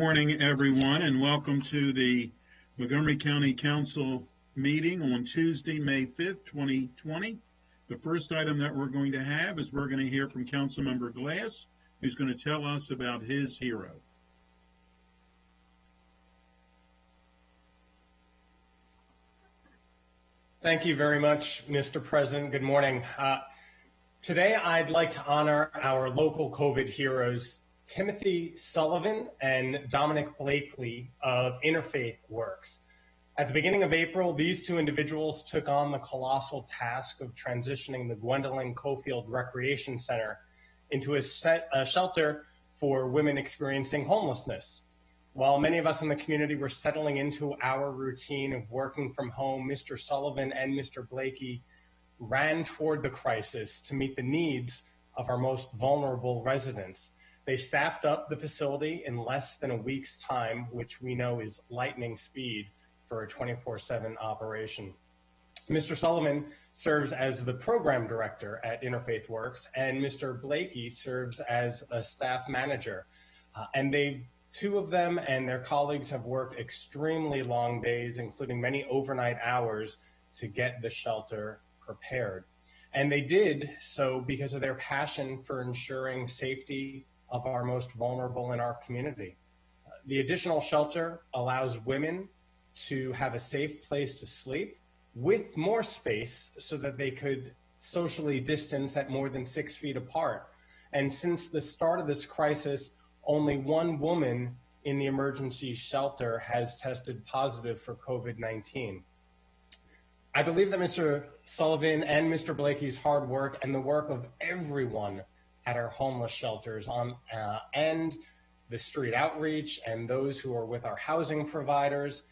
Morning, everyone, and welcome to the Montgomery County Council meeting on Tuesday, May 5th, 2020. The first item that we're going to have is we're going to hear from Councilmember Glass, who's going to tell us about his hero. Thank you very much, Mr. President. Good morning. Today, I'd like to honor our local COVID heroes, Timothy Sullivan and Dominic Blakely of Interfaith Works. At the beginning of April, these two individuals took on the colossal task of transitioning the Gwendolyn Cofield Recreation Center into a shelter for women experiencing homelessness. While many of us in the community were settling into our routine of working from home, Mr. Sullivan and Mr. Blakely ran toward the crisis to meet the needs of our most vulnerable residents. They staffed up the facility in less than a week's time, which we know is lightning speed for a 24/7 operation. Mr. Sullivan serves as the program director at Interfaith Works, and Mr. Blakely serves as a staff manager. Two of them and their colleagues have worked extremely long days, including many overnight hours, to get the shelter prepared. And they did so because of their passion for ensuring safety of our most vulnerable in our community. The additional shelter allows women to have a safe place to sleep with more space so that they could socially distance at more than 6 feet apart. And since the start of this crisis, only one woman in the emergency shelter has tested positive for COVID-19. I believe that Mr. Sullivan and Mr. Blakely's hard work and the work of everyone at our homeless shelters and the street outreach and those who are with our housing providers,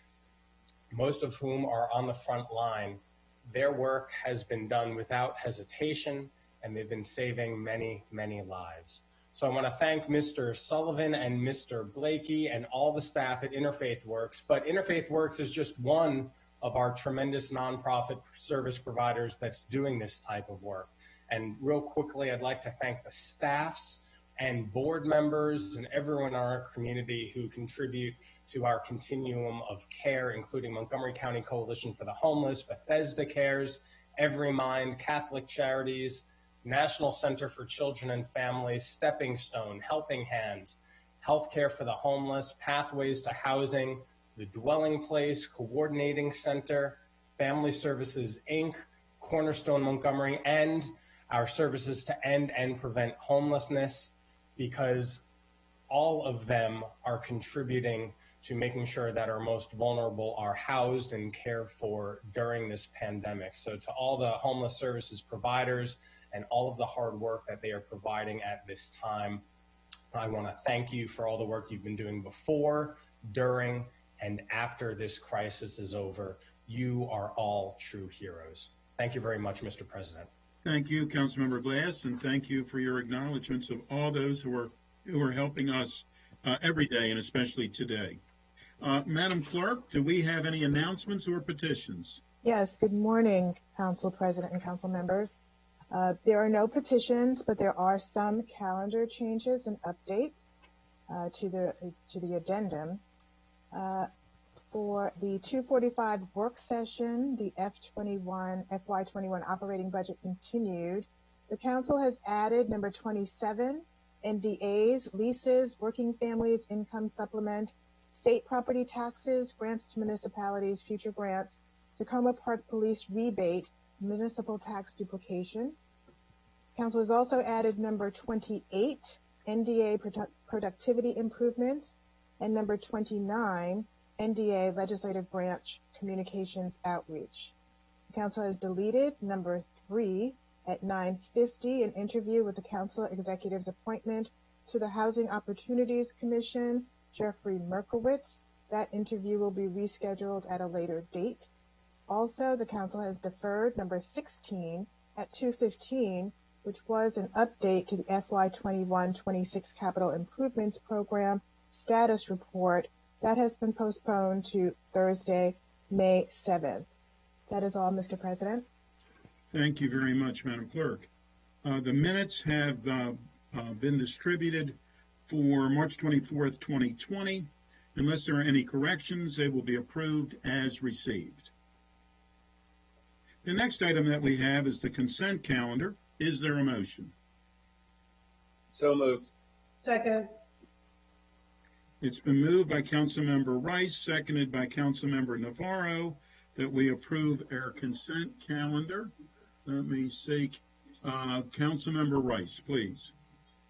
most of whom are on the front line, their work has been done without hesitation, and they've been saving many, many lives. So I want to thank Mr. Sullivan and Mr. Blakely and all the staff at Interfaith Works. But Interfaith Works is just one of our tremendous nonprofit service providers that's doing this type of work. And real quickly, I'd like to thank the staffs and board members and everyone in our community who contribute to our continuum of care, including Montgomery County Coalition for the Homeless, Bethesda Cares, Every Mind, Catholic Charities, National Center for Children and Families, Stepping Stone, Helping Hands, Healthcare for the Homeless, Pathways to Housing, the Dwelling Place Coordinating Center, Family Services, Inc., Cornerstone Montgomery, and our services to end and prevent homelessness, because all of them are contributing to making sure that our most vulnerable are housed and cared for during this pandemic. So to all the homeless services providers and all of the hard work that they are providing at this time, I want to thank you for all the work you've been doing before, during, and after this crisis is over. You are all true heroes. Thank you very much, Mr. President. Thank you, Councilmember Glass, and thank you for your acknowledgments of all those who are helping us every day, and especially today. Madam Clerk, do we have any announcements or petitions? Yes, good morning, Council President and Council members. There are no petitions, but there are some calendar changes and updates to the addendum. For the 2:45 work session, the FY21 operating budget continued. The Council has added number 27, NDAs, leases, working families, income supplement, state property taxes, grants to municipalities, future grants, Tacoma Park Police rebate, municipal tax duplication. Council has also added number 28, NDA productivity improvements, and number 29, NDA legislative branch communications outreach. Council has deleted number 3 at 9:50, an interview with the Council Executive's appointment to the Housing Opportunities Commission, Jeffrey Merkowitz. That interview will be rescheduled at a later date. Also, the Council has deferred number 16 at 2:15, which was an update to the FY21-26 Capital Improvements Program status report. That has been postponed to Thursday, May 7th. That is all, Mr. President. Thank you very much, Madam Clerk. The minutes have been distributed for March 24th, 2020. Unless there are any corrections, they will be approved as received. The next item that we have is the consent calendar. Is there a motion? So moved. Second. It's been moved by Councilmember Rice, seconded by Councilmember Navarro, that we approve our consent calendar. Let me see. Councilmember Rice, please.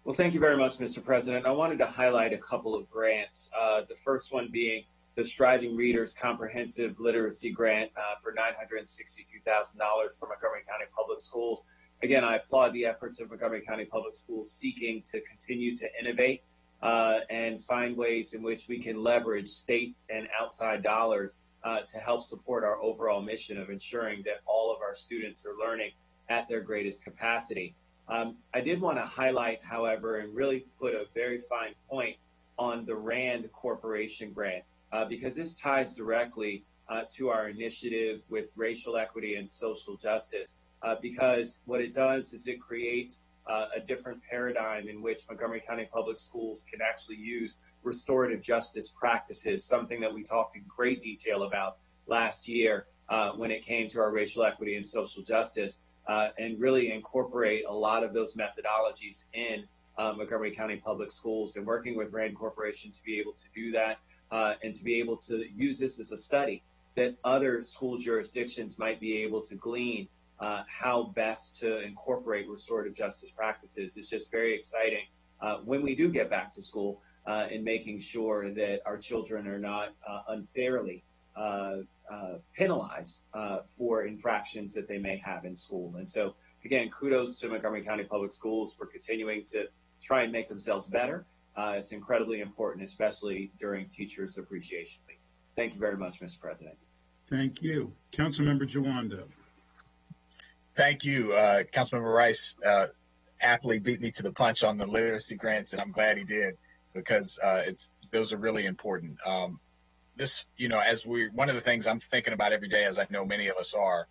Well, thank you very much, Mr. President. I wanted to highlight a couple of grants. The first one being the Striving Readers Comprehensive Literacy Grant for $962,000 for Montgomery County Public Schools. Again, I applaud the efforts of Montgomery County Public Schools seeking to continue to innovate and find ways in which we can leverage state and outside dollars to help support our overall mission of ensuring that all of our students are learning at their greatest capacity. I did want to highlight, however, and really put a very fine point on the RAND Corporation grant, because this ties directly to our initiative with racial equity and social justice, because what it does is it creates a different paradigm in which Montgomery County Public Schools can actually use restorative justice practices, something that we talked in great detail about last year when it came to our racial equity and social justice, and really incorporate a lot of those methodologies in Montgomery County Public Schools, and working with RAND Corporation to be able to do that and to be able to use this as a study that other school jurisdictions might be able to glean how best to incorporate restorative justice practices. Is just very exciting when we do get back to school in making sure that our children are not unfairly penalized for infractions that they may have in school. And so, again, kudos to Montgomery County Public Schools for continuing to try and make themselves better. It's incredibly important, especially during Teachers Appreciation Week. Thank you very much, Mr. President. Thank you. Councilmember Jawando. Thank you. Councilmember Rice aptly beat me to the punch on the literacy grants, and I'm glad he did, because those are really important. One of the things I'm thinking about every day, as I know many of us are,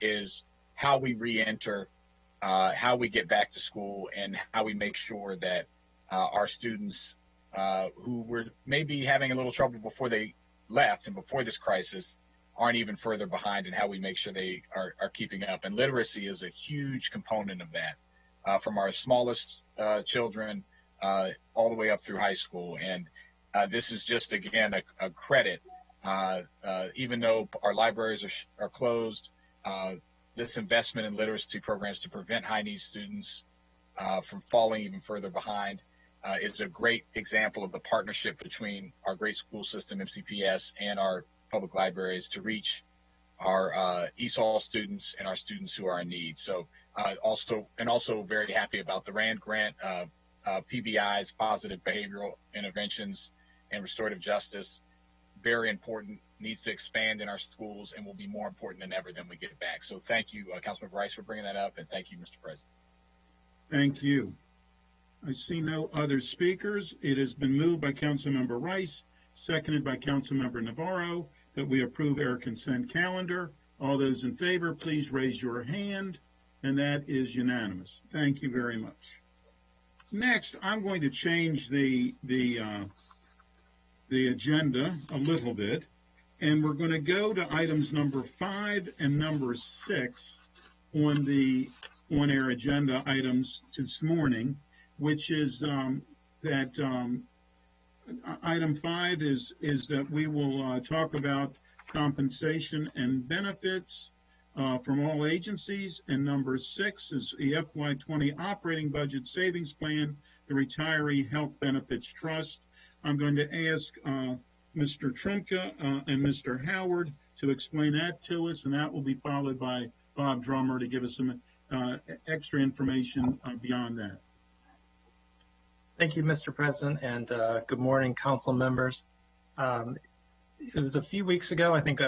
is how we re-enter, how we get back to school, and how we make sure that our students who were maybe having a little trouble before they left and before this crisis aren't even further behind, and how we make sure they are keeping up. And literacy is a huge component of that, from our smallest children all the way up through high school. And this is just, again, a credit. Even though our libraries are closed, this investment in literacy programs to prevent high-need students from falling even further behind is a great example of the partnership between our great school system, MCPS, and our public libraries to reach our ESOL students and our students who are in need. So also very happy about the RAND grant, PBIs, positive behavioral interventions, and restorative justice. Very important, needs to expand in our schools, and will be more important than ever when we get back. So thank you, Councilmember Rice, for bringing that up, and thank you, Mr. President. Thank you. I see no other speakers. It has been moved by Councilmember Rice, seconded by Councilmember Navarro, that we approve our consent calendar. All those in favor, please raise your hand, and that is unanimous. Thank you very much. Next, I'm going to change the agenda a little bit, and we're going to go to items number 5 and number 6 on our agenda items this morning, which is item 5 is that we will talk about compensation and benefits from all agencies, and number 6 is the FY20 operating budget savings plan, the Retiree Health Benefits Trust. I'm going to ask Mr. Trumka and Mr. Howard to explain that to us, and that will be followed by Bob Drummer to give us some extra information beyond that. Thank you, Mr. President, and good morning, council members. It was a few weeks ago, I think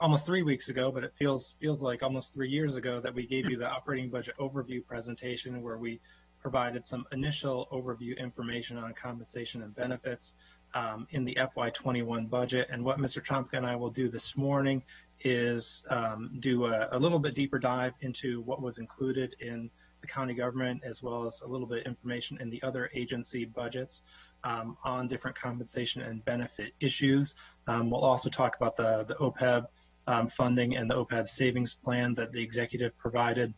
almost 3 weeks ago, but it feels like almost 3 years ago, that we gave you the operating budget overview presentation, where we provided some initial overview information on compensation and benefits in the FY21 budget. And what Mr. Trumka and I will do this morning is do a little bit deeper dive into what was included in the county government, as well as a little bit of information in the other agency budgets on different compensation and benefit issues. We'll also talk about the OPEB funding and the OPEB savings plan that the executive provided.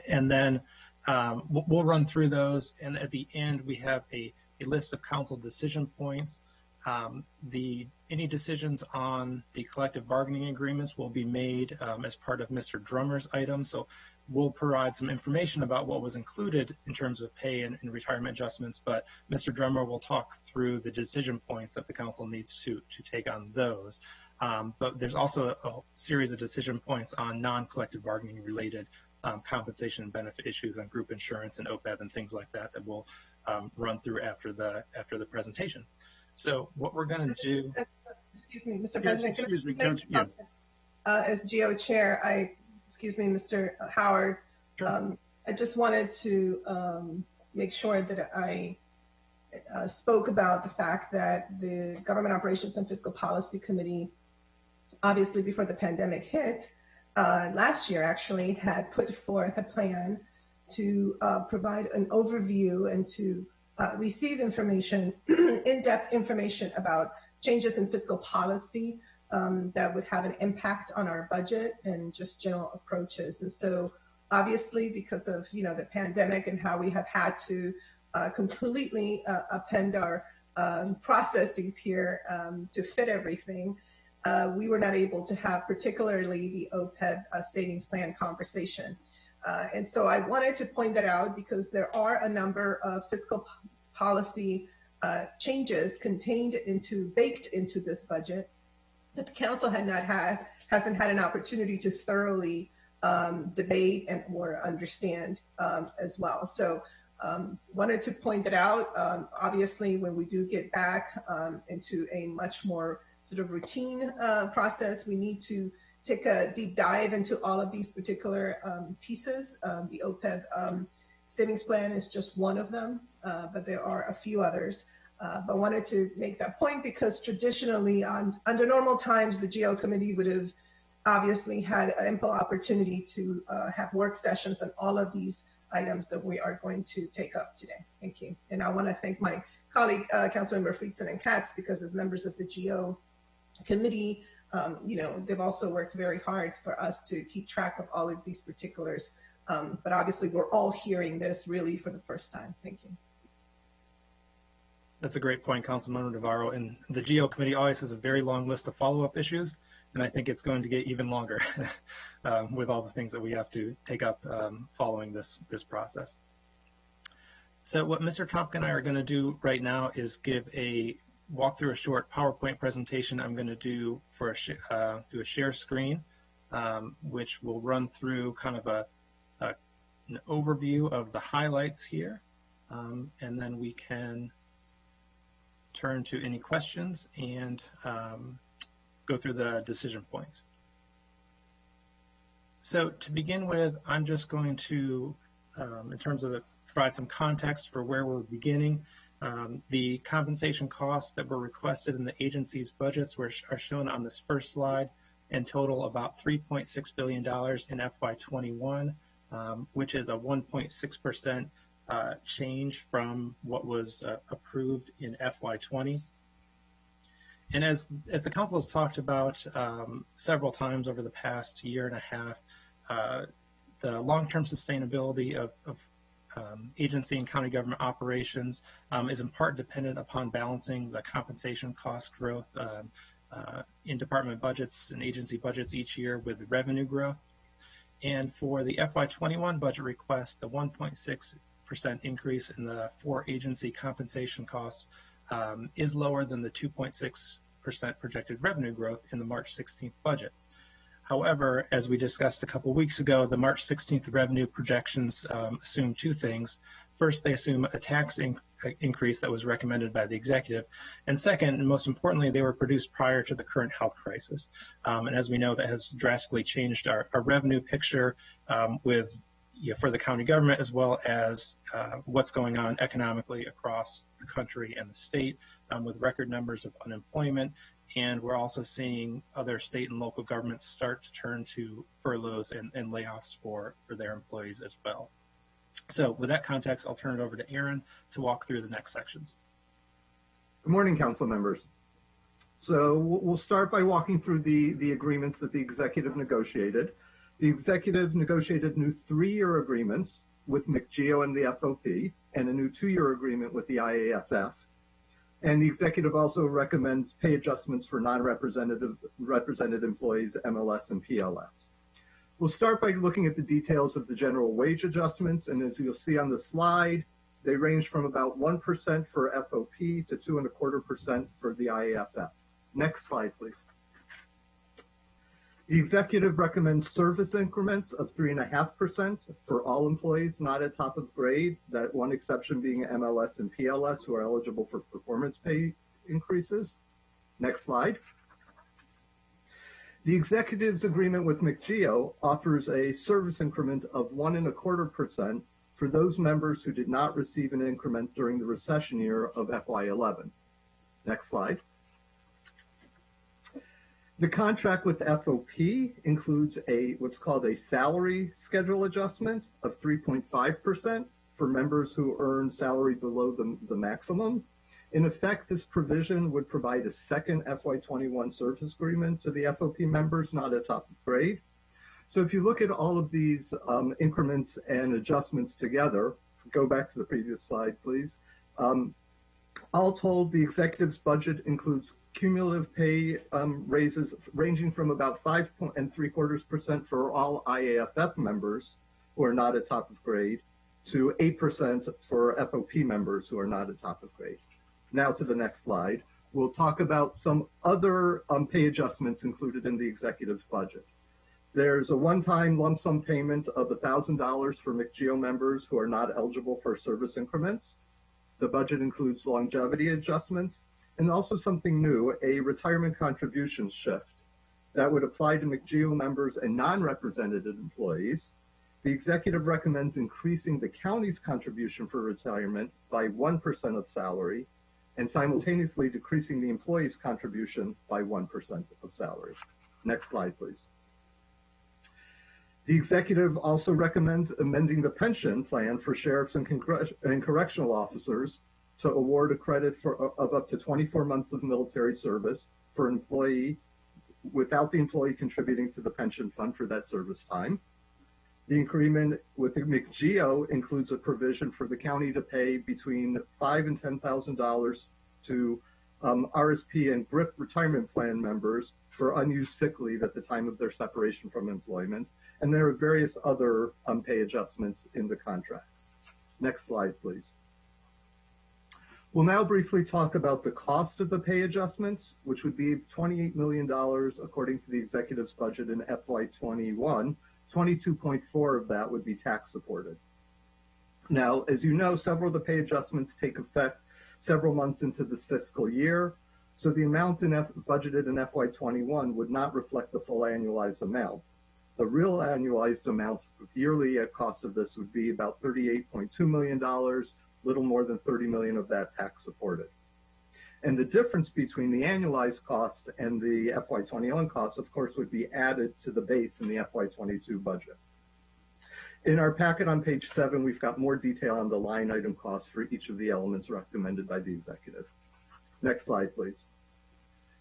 And then we'll run through those. And at the end, we have a list of council decision points. Any decisions on the collective bargaining agreements will be made as part of Mr. Drummer's item. So we'll provide some information about what was included in terms of pay and retirement adjustments, but Mr. Drummer will talk through the decision points that the council needs to take on those. But there's also a series of decision points on non-collective bargaining related compensation and benefit issues on group insurance and OPEB and things like that that we'll run through after the presentation. So what we're going to do. Excuse me, Mr. Yes, President. excuse me, Council. Yeah. As Geo Chair, excuse me, Mr. Howard. Sure. I just wanted to make sure that I spoke about the fact that the Government Operations and Fiscal Policy Committee, obviously before the pandemic hit, last year actually had put forth a plan to provide an overview and to receive information, in-depth information about changes in fiscal policy that would have an impact on our budget and just general approaches. And so obviously because of the pandemic and how we have had to completely append our processes here to fit everything, we were not able to have particularly the OPEB savings plan conversation. And so I wanted to point that out because there are a number of fiscal policy changes baked into this budget that the council hasn't had an opportunity to thoroughly debate and or understand as well. So wanted to point that out. Obviously, when we do get back into a much more sort of routine process, we need to take a deep dive into all of these particular pieces. The OPEB savings plan is just one of them, but there are a few others. But wanted to make that point because traditionally, under normal times, the Geo Committee would have obviously had ample opportunity to have work sessions on all of these items that we are going to take up today. Thank you. And I want to thank my colleague, Councilmember Friedson and Katz, because as members of the Geo Committee, they've also worked very hard for us to keep track of all of these particulars. But obviously, we're all hearing this really for the first time. Thank you. That's a great point, Councilmember Navarro. And the Geo Committee always has a very long list of follow-up issues, and I think it's going to get even longer with all the things that we have to take up following this process. So what Mr. Trump and I are going to do right now is walk through a short PowerPoint presentation I'm going to do for a share screen, which will run through kind of an overview of the highlights here, and then we can turn to any questions and go through the decision points. So to begin with, I'm just going to, in terms of provide some context for where we're beginning. The compensation costs that were requested in the agency's budgets are shown on this first slide and total about $3.6 billion in FY21, which is a 1.6% change from what was approved in FY20. And as the council has talked about several times over the past year and a half, the long-term sustainability of agency and county government operations is in part dependent upon balancing the compensation cost growth in department budgets and agency budgets each year with revenue growth. And for the FY21 budget request, the 1.6% increase in the 4 agency compensation costs is lower than the 2.6% projected revenue growth in the March 16th budget. However, as we discussed a couple weeks ago, the March 16th revenue projections assume 2 things. First, they assume a tax increase that was recommended by the executive. And second, and most importantly, they were produced prior to the current health crisis. And as we know, that has drastically changed our revenue picture for the county government, as well as what's going on economically across the country and the state with record numbers of unemployment. And we're also seeing other state and local governments start to turn to furloughs and layoffs for their employees as well. So with that context, I'll turn it over to Aaron to walk through the next sections. Good morning, council members. So we'll start by walking through the agreements that the executive negotiated. The executive negotiated new 3-year agreements with McGeo and the FOP, and a new 2-year agreement with the IAFF. And the executive also recommends pay adjustments for represented employees, MLS and PLS. We'll start by looking at the details of the general wage adjustments, and as you'll see on the slide, they range from about 1% for FOP to 2.25% for the IAFF. Next slide, please. The executive recommends service increments of 3.5% for all employees not at top of grade, that one exception being MLS and PLS who are eligible for performance pay increases. Next slide. The executive's agreement with McGeo offers a service increment of 1.25% for those members who did not receive an increment during the recession year of FY11. Next slide. The contract with FOP includes what's called a salary schedule adjustment of 3.5% for members who earn salary below the maximum. In effect, this provision would provide a second FY21 service agreement to the FOP members not at top of grade. So if you look at all of these increments and adjustments together, go back to the previous slide, please. All told, the executive's budget includes cumulative pay raises ranging from about 5.75% for all IAFF members who are not at top of grade to 8% for FOP members who are not at top of grade. Now to the next slide. We'll talk about some other pay adjustments included in the executive's budget. There's a one-time lump sum payment of $1,000 for McGeo members who are not eligible for service increments. The budget includes longevity adjustments and also something new, a retirement contribution shift that would apply to McGeo members and non-represented employees. The executive recommends increasing the county's contribution for retirement by 1% of salary and simultaneously decreasing the employee's contribution by 1% of salary. Next slide, please. The executive also recommends amending the pension plan for sheriffs and correctional officers to award a credit of up to 24 months of military service for an employee without the employee contributing to the pension fund for that service time. The agreement with the McGeo includes a provision for the county to pay between $5,000 and $10,000 to RSP and GRIP retirement plan members for unused sick leave at the time of their separation from employment. And there are various other pay adjustments in the contracts. Next slide, please. We'll now briefly talk about the cost of the pay adjustments, which would be $28 million according to the executive's budget in FY21. 22.4 of that would be tax supported. Now, as you know, several of the pay adjustments take effect several months into this fiscal year, so the amount budgeted in FY21 would not reflect the full annualized amount. The real annualized amount, yearly cost of this would be about $38.2 million, little more than 30 million of that tax supported. And the difference between the annualized cost and the FY21 cost, of course, would be added to the base in the FY22 budget. In our packet on page 7, we've got more detail on the line item costs for each of the elements recommended by the executive. Next slide, please.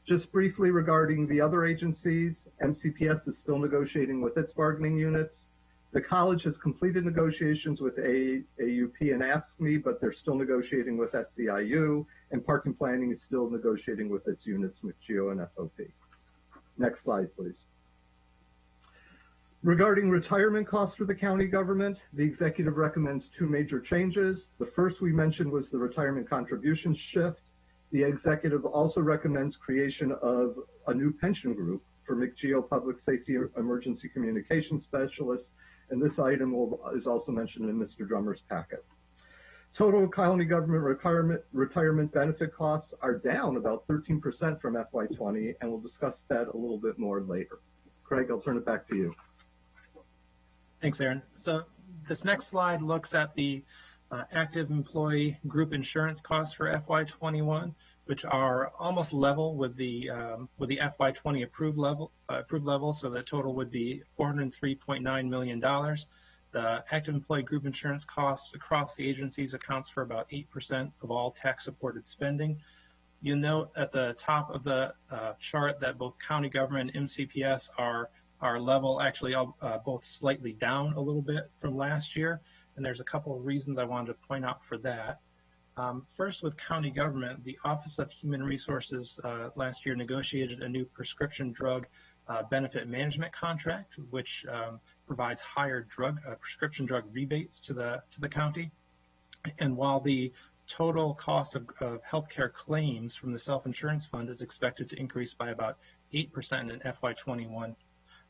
Just briefly regarding the other agencies, MCPS is still negotiating with its bargaining units. The college has completed negotiations with AUP and AFSCME, but they're still negotiating with SCIU, and Park and Planning is still negotiating with its units, McGeo and FOP. Next slide, please. Regarding retirement costs for the county government, the executive recommends 2 major changes. The first we mentioned was the retirement contribution shift. The executive also recommends creation of a new pension group for McGeo Public Safety Emergency Communication Specialists, and this item is also mentioned in Mr. Drummer's packet. Total county government retirement benefit costs are down about 13% from FY20, and we'll discuss that a little bit more later. Craig, I'll turn it back to you. Thanks, Aaron. So this next slide looks at the active employee group insurance costs for FY21, which are almost level with the FY20 approved level. So the total would be $403.9 million. The active employee group insurance costs across the agencies accounts for about 8% of all tax-supported spending. You'll note at the top of the chart that both county government and MCPS are level, actually both slightly down a little bit from last year, and there's a couple of reasons I wanted to point out for that. First, with county government, the Office of Human Resources last year negotiated a new prescription drug benefit management contract, which provides higher prescription drug rebates to the county. And while the total cost of healthcare claims from the self-insurance fund is expected to increase by about 8% in FY21,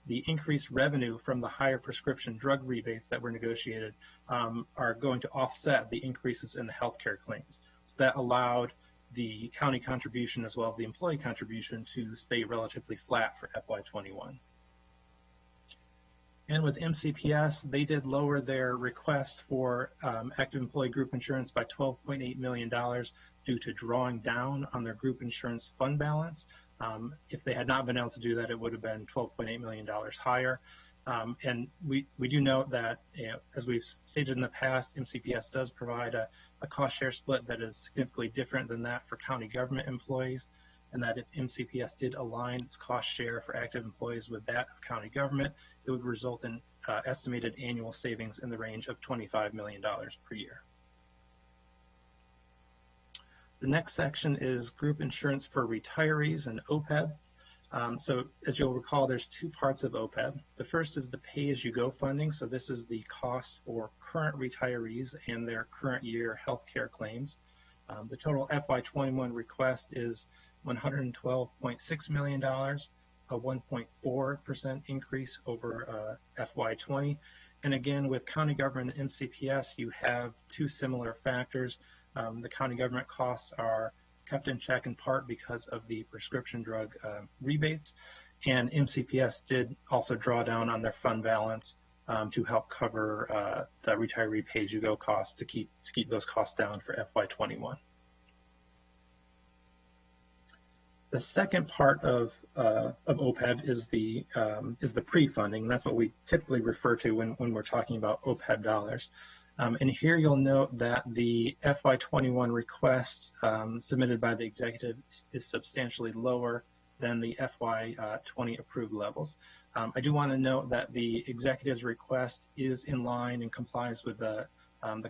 the increased revenue from the higher prescription drug rebates that were negotiated are going to offset the increases in the healthcare claims. So that allowed the county contribution as well as the employee contribution to stay relatively flat for FY21. And with MCPS, they did lower their request for active employee group insurance by $12.8 million due to drawing down on their group insurance fund balance. If they had not been able to do that, it would have been $12.8 million higher. And we do note that, as we've stated in the past, MCPS does provide a cost share split that is significantly different than that for county government employees, and that if MCPS did align its cost share for active employees with that of county government, it would result in estimated annual savings in the range of $25 million per year. The next section is group insurance for retirees and OPEB. So as you'll recall, there's two parts of OPEB. The first is the pay-as-you-go funding. So this is the cost for current retirees and their current year healthcare claims. The total FY21 request is $112.6 million, a 1.4% increase over FY20. And again, with county government and MCPS, you have two similar factors. The county government costs are kept in check in part because of the prescription drug rebates, and MCPS did also draw down on their fund balance to help cover the retiree pay-as-you-go costs to keep those costs down for FY21. The second part of OPEB is the pre-funding. That's what we typically refer to when we're talking about OPEB dollars. And here you'll note that the FY21 request submitted by the executive is substantially lower than the FY20 approved levels. I do want to note that the executive's request is in line and complies with the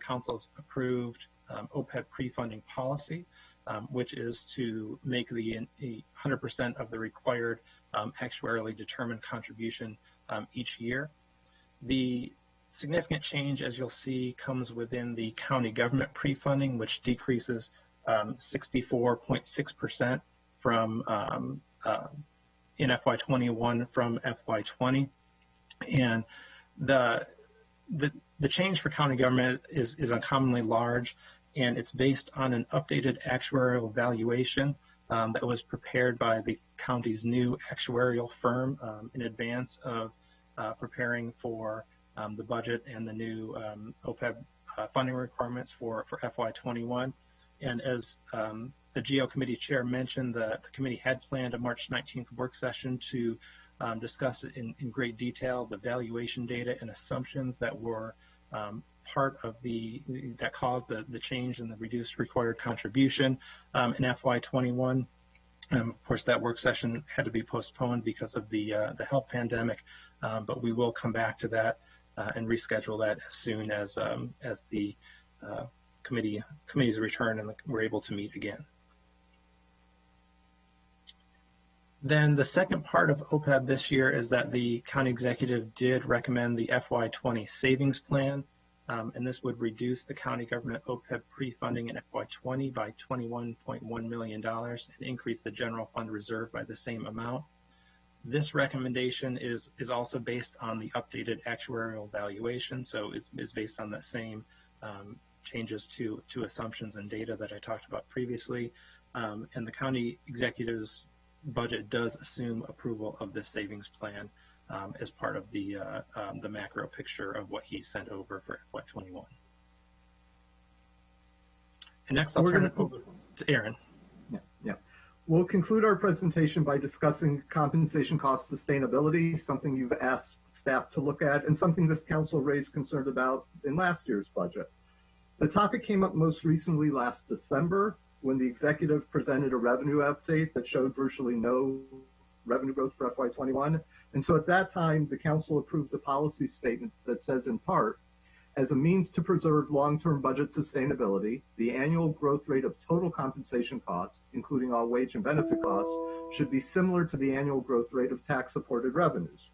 council's approved OPEB pre-funding policy, which is to make the 100% of the required actuarially determined contribution each year. The significant change, as you'll see, comes within the county government pre-funding, which decreases 64.6% from in FY21 from FY20, and the change for county government is uncommonly large, and it's based on an updated actuarial valuation that was prepared by the county's new actuarial firm in advance of preparing for the budget and the new OPEB funding requirements for FY21. And as the Geo Committee chair mentioned, the committee had planned a March 19th work session to discuss in great detail the valuation data and assumptions that were part of that caused the change in the reduced required contribution in FY21. Of course, that work session had to be postponed because of the health pandemic, but we will come back to that and reschedule that as soon as the committee's return and we're able to meet again. Then the second part of OPEB this year is that the county executive did recommend the FY20 savings plan, and this would reduce the county government OPEB pre-funding in FY20 by $21.1 million and increase the general fund reserve by the same amount. This recommendation is also based on the updated actuarial valuation, so is based on the same changes to assumptions and data that I talked about previously, and the county executive's budget does assume approval of this savings plan as part of the macro picture of what he sent over for FY21. And next I'll turn it over to Aaron. Yeah. We'll conclude our presentation by discussing compensation cost sustainability, something you've asked staff to look at and something this council raised concern about in last year's budget. The topic came up most recently last December when the executive presented a revenue update that showed virtually no revenue growth for FY21. And so at that time, the council approved a policy statement that says in part, as a means to preserve long-term budget sustainability, the annual growth rate of total compensation costs, including all wage and benefit costs, should be similar to the annual growth rate of tax-supported revenues.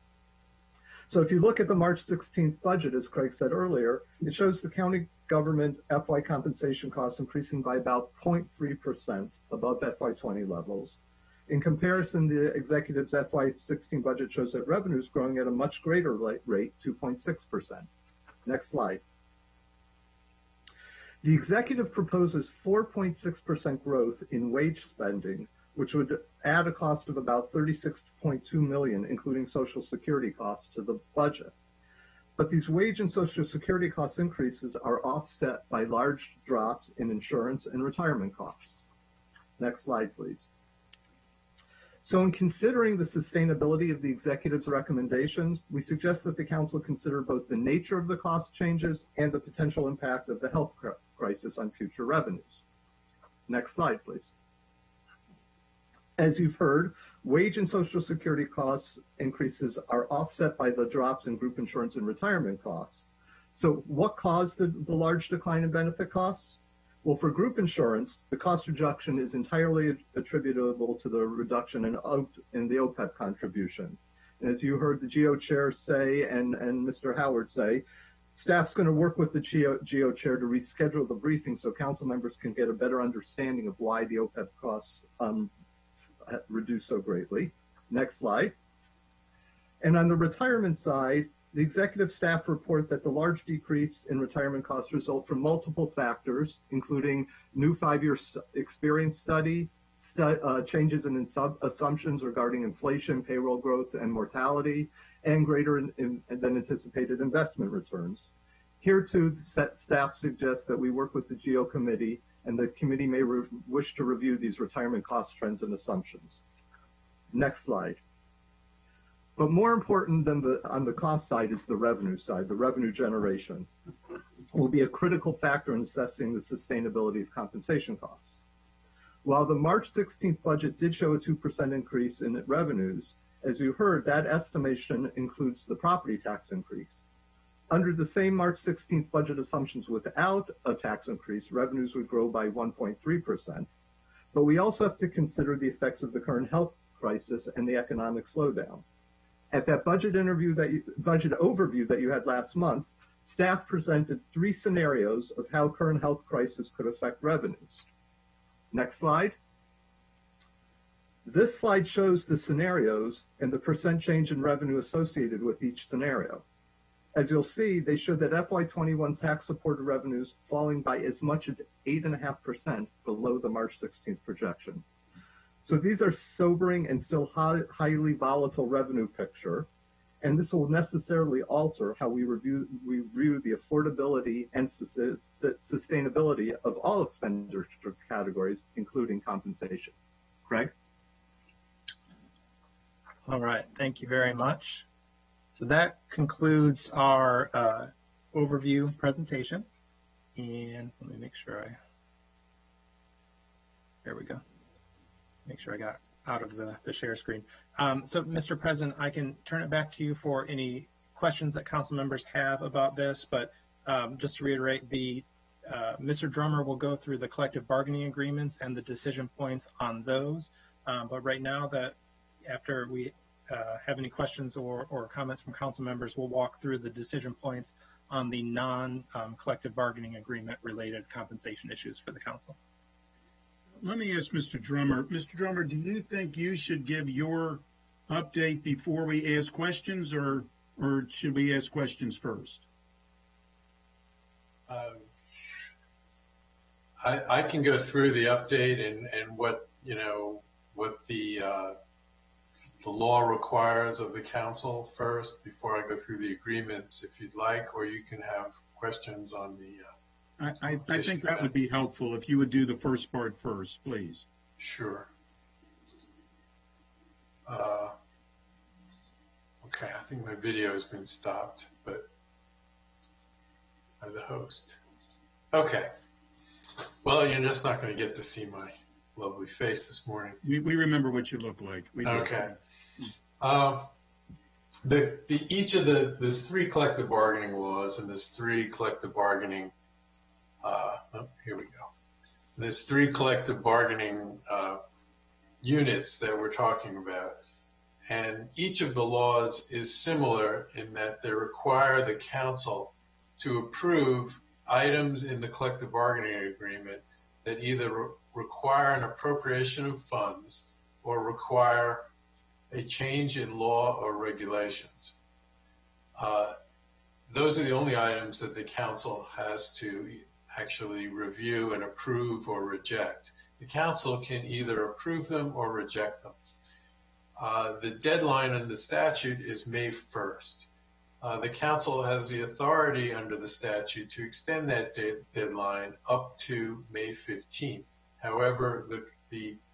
So if you look at the March 16th budget, as Craig said earlier, it shows the county government FY compensation costs increasing by about 0.3% above FY20 levels. In comparison, the executive's FY16 budget shows that revenues growing at a much greater rate, 2.6%. Next slide. The executive proposes 4.6% growth in wage spending, which would add a cost of about $36.2 million, including Social Security costs, to the budget. But these wage and Social Security cost increases are offset by large drops in insurance and retirement costs. Next slide, please. So in considering the sustainability of the executive's recommendations, we suggest that the council consider both the nature of the cost changes and the potential impact of the health crisis on future revenues. Next slide, please. As you've heard, wage and Social Security costs increases are offset by the drops in group insurance and retirement costs. So what caused the large decline in benefit costs? Well, for group insurance, the cost reduction is entirely attributable to the reduction in the OPEB contribution. And as you heard the Geo chair say and Mr. Howard say, staff's going to work with the Geo chair to reschedule the briefing so council members can get a better understanding of why the OPEB costs reduced so greatly. Next slide. And on the retirement side, the executive staff report that the large decrease in retirement costs result from multiple factors, including new 5-year experience study, changes in assumptions regarding inflation, payroll growth, and mortality, and greater than anticipated investment returns. Here too, the staff suggests that we work with the Geo Committee, and the committee may wish to review these retirement cost trends and assumptions. Next slide. But more important than on the cost side is the revenue side. The revenue generation will be a critical factor in assessing the sustainability of compensation costs. While the March 16th budget did show a 2% increase in revenues, as you heard, that estimation includes the property tax increase. Under the same March 16th budget assumptions without a tax increase, revenues would grow by 1.3%. But we also have to consider the effects of the current health crisis and the economic slowdown. At that budget overview that you had last month, staff presented 3 scenarios of how current health crisis could affect revenues. Next slide. This slide shows the scenarios and the percent change in revenue associated with each scenario. As you'll see, they show that FY21 tax-supported revenues falling by as much as 8.5% below the March 16th projection. So these are sobering and still highly volatile revenue picture, and this will necessarily alter how we review the affordability and sustainability of all expenditure categories, including compensation. Craig? All right, thank you very much. So that concludes our overview presentation. And let me make sure there we go. Make sure I got out of the share screen. So Mr. President, I can turn it back to you for any questions that council members have about this, but just to reiterate, Mr. Drummer will go through the collective bargaining agreements and the decision points on those. But right now, after we have any questions or comments from council members, we'll walk through the decision points on the non-collective bargaining agreement related compensation issues for the council. Let me ask Mr. Drummer. Mr. Drummer, do you think you should give your update before we ask questions, or should we ask questions first? I can go through the update and what the law requires of the council first before I go through the agreements, if you'd like, or you can have questions on the. I think that would be helpful if you would do the first part first, please. Sure. think my video has been stopped, but by the host. Okay. Well, you're just not going to get to see my lovely face this morning. We remember what you look like. We do. Okay. There's 3 collective bargaining laws, and there's 3 collective bargaining. Here we go. There's 3 collective bargaining units that we're talking about, and each of the laws is similar in that they require the council to approve items in the collective bargaining agreement that either require an appropriation of funds or require a change in law or regulations. Those are the only items that the council has to actually review and approve or reject. The council can either approve them or reject them. The deadline in the statute is May 1st. The council has the authority under the statute to extend that deadline up to May 15th. However,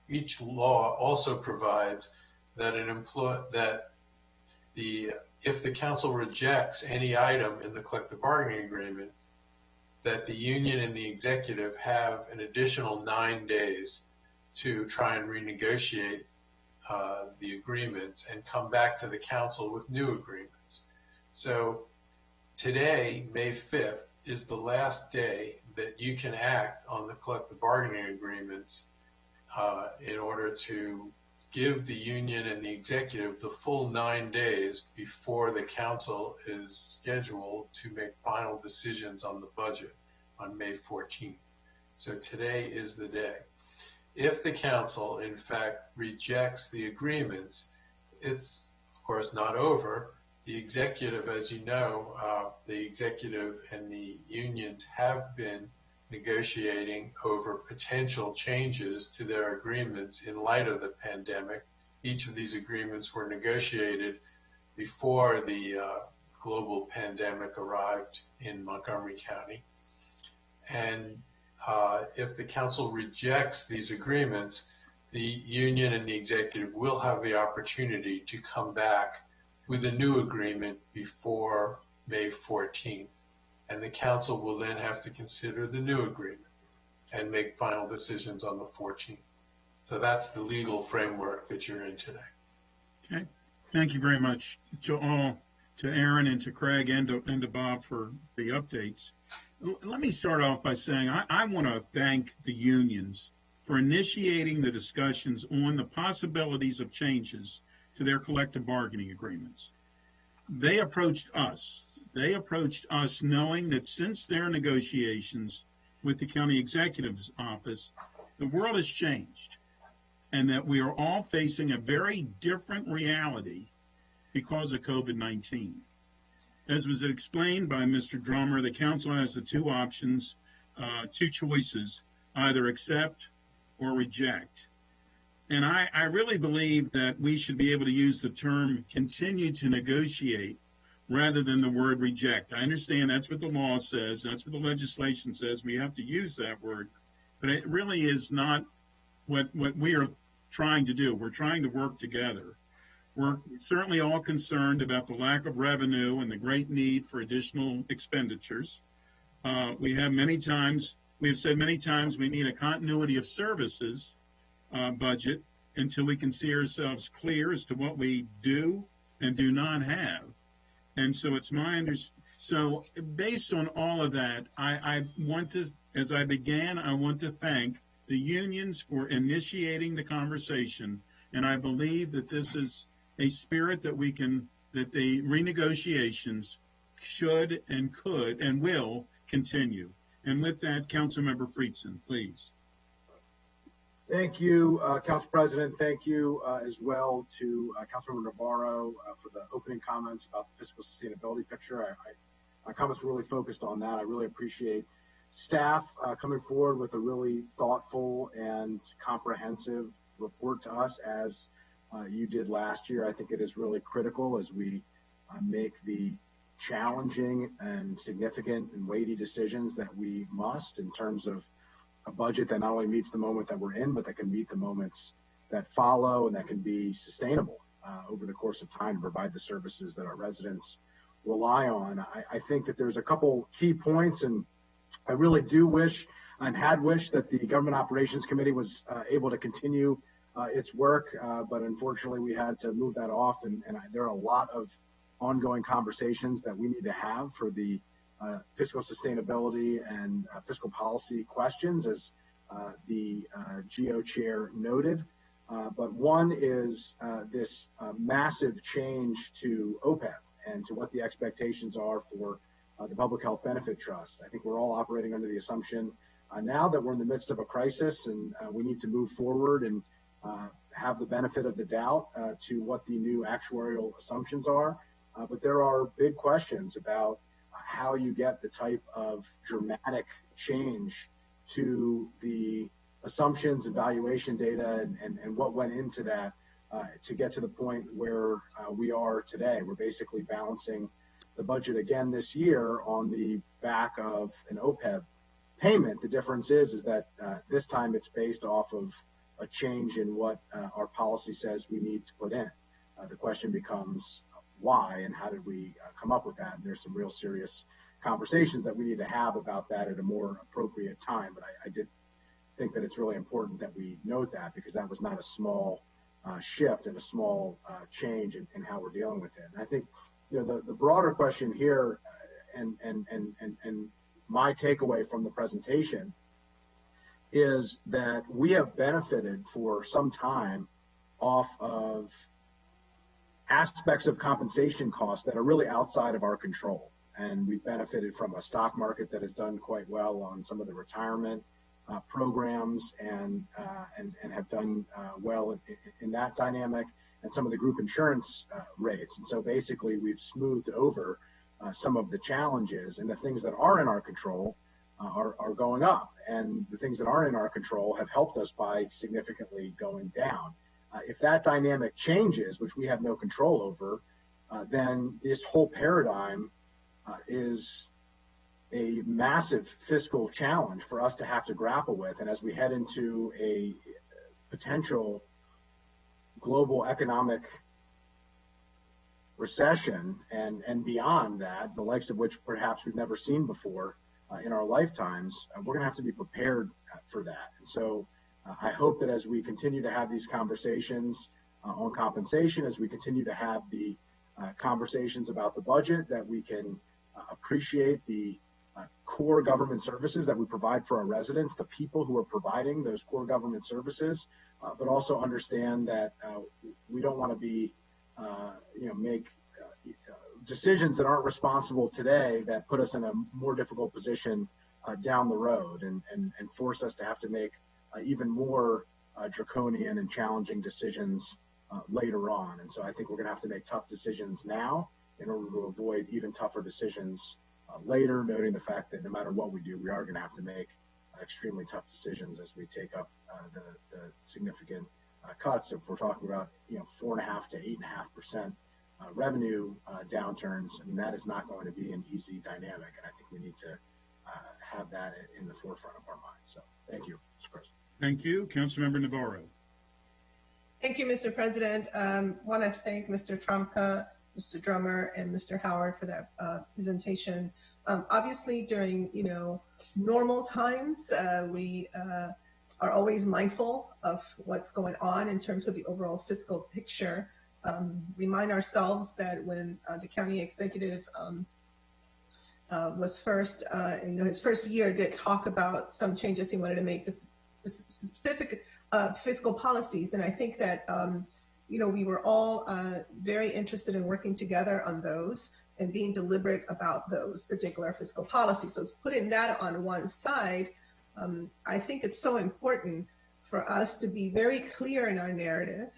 each law also provides that if the council rejects any item in the collective bargaining agreement, that the union and the executive have an additional 9 days to try and renegotiate the agreements and come back to the council with new agreements. So today, May 5th, is the last day that you can act on the collective bargaining agreements in order to give the union and the executive the full 9 days before the council is scheduled to make final decisions on the budget on May 14th. So today is the day. If the council, in fact, rejects the agreements, it's, of course, not over. The executive, as you know, the executive and the unions have been negotiating over potential changes to their agreements in light of the pandemic. Each of these agreements were negotiated before the global pandemic arrived in Montgomery County. And if the council rejects these agreements, the union and the executive will have the opportunity to come back with a new agreement before May 14th. And the council will then have to consider the new agreement and make final decisions on the 14th. So that's the legal framework that you're in today. Okay. Thank you very much to Aaron and to Craig and to Bob for the updates. Let me start off by saying I want to thank the unions for initiating the discussions on the possibilities of changes to their collective bargaining agreements. They approached us knowing that since their negotiations with the county executive's office, the world has changed and that we are all facing a very different reality because of COVID-19. As was explained by Mr. Drummer, the council has the 2 options, 2 choices, either accept or reject. And I really believe that we should be able to use the term continue to negotiate rather than the word reject. I understand that's what the law says, that's what the legislation says, we have to use that word, but it really is not what we are trying to do. We're trying to work together. We're certainly all concerned about the lack of revenue and the great need for additional expenditures. We have said many times we need a continuity of services budget until we can see ourselves clear as to what we do and do not have. And so it's my understanding. So based on all of that, I want to, as I began, I want to thank the unions for initiating the conversation. And I believe that this is a spirit that that the renegotiations should and could and will continue. And with that, Councilmember Friedson, please. Thank you, Council President. Thank you as well to Councilmember Navarro for the opening comments about the fiscal sustainability picture. My comments were really focused on that. I really appreciate staff coming forward with a really thoughtful and comprehensive report to us as you did last year. I think it is really critical as we make the challenging and significant and weighty decisions that we must in terms of a budget that not only meets the moment that we're in, but that can meet the moments that follow and that can be sustainable over the course of time to provide the services that our residents rely on. I think that there's a couple key points, and I really do wish and had wished that the Government Operations Committee was able to continue its work, but unfortunately we had to move that off, and there are a lot of ongoing conversations that we need to have for the fiscal sustainability and fiscal policy questions, as the Geo chair noted. But one is this massive change to OPEB and to what the expectations are for the Public Health Benefit Trust. I think we're all operating under the assumption now that we're in the midst of a crisis, and we need to move forward and have the benefit of the doubt to what the new actuarial assumptions are. But there are big questions about how you get the type of dramatic change to the assumptions and valuation data and what went into that to get to the point where we are today. We're basically balancing the budget again this year on the back of an OPEB payment. The difference is that this time it's based off of a change in what our policy says we need to put in. The question becomes why and how did we come up with that? And there's some real serious conversations that we need to have about that at a more appropriate time. But I did think that it's really important that we note that, because that was not a small shift and a small change in how we're dealing with it. And I think, you know, the broader question here and my takeaway from the presentation is that we have benefited for some time off of aspects of compensation costs that are really outside of our control. And we've benefited from a stock market that has done quite well on some of the retirement programs and have done well in that dynamic, and some of the group insurance rates. And so basically we've smoothed over some of the challenges, and the things that are in our control are going up, and the things that aren't in our control have helped us by significantly going down. If that dynamic changes, which we have no control over, then this whole paradigm is a massive fiscal challenge for us to have to grapple with. And as we head into a potential global economic recession and beyond that, the likes of which perhaps we've never seen before in our lifetimes, we're going to have to be prepared for that. And so I hope that as we continue to have these conversations on compensation, as we continue to have the conversations about the budget, that we can appreciate the core government services that we provide for our residents, the people who are providing those core government services, but also understand that we don't want to be, make decisions that aren't responsible today that put us in a more difficult position down the road and force us to have to make even more draconian and challenging decisions later on. And so I think we're going to have to make tough decisions now in order to avoid even tougher decisions later, noting the fact that no matter what we do, we are going to have to make extremely tough decisions as we take up the significant cuts. If we're talking about 4.5% to 8.5% revenue downturns, I mean, that is not going to be an easy dynamic, and I think we need to have that in the forefront of our minds. So thank you, Mr. President. Thank you. Councilmember Navarro. Thank you, Mr. President. Want to thank Mr. Trumka, Mr. Drummer, and Mr. Howard for that presentation. Obviously, during normal times, we are always mindful of what's going on in terms of the overall fiscal picture. Remind ourselves that when the county executive was first, his first year did talk about some changes he wanted to make to specific fiscal policies, and I think that we were all very interested in working together on those and being deliberate about those particular fiscal policies. So putting that on one side, I think it's so important for us to be very clear in our narrative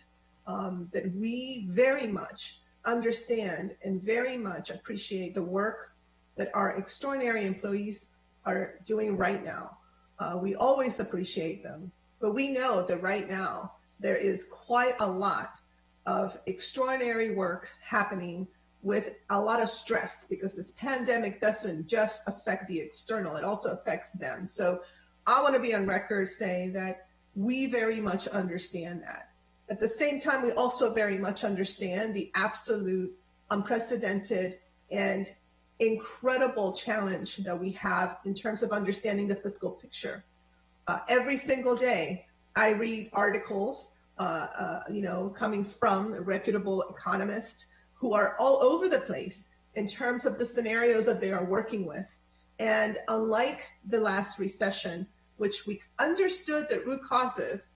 that we very much understand and very much appreciate the work that our extraordinary employees are doing right now. We always appreciate them, but we know that right now there is quite a lot of extraordinary work happening with a lot of stress, because this pandemic doesn't just affect the external, it also affects them. So I want to be on record saying that we very much understand that. At the same time, we also very much understand the absolute, unprecedented, and incredible challenge that we have in terms of understanding the fiscal picture. Every single day, I read articles, coming from reputable economists who are all over the place in terms of the scenarios that they are working with. And unlike the last recession, which we understood the root causes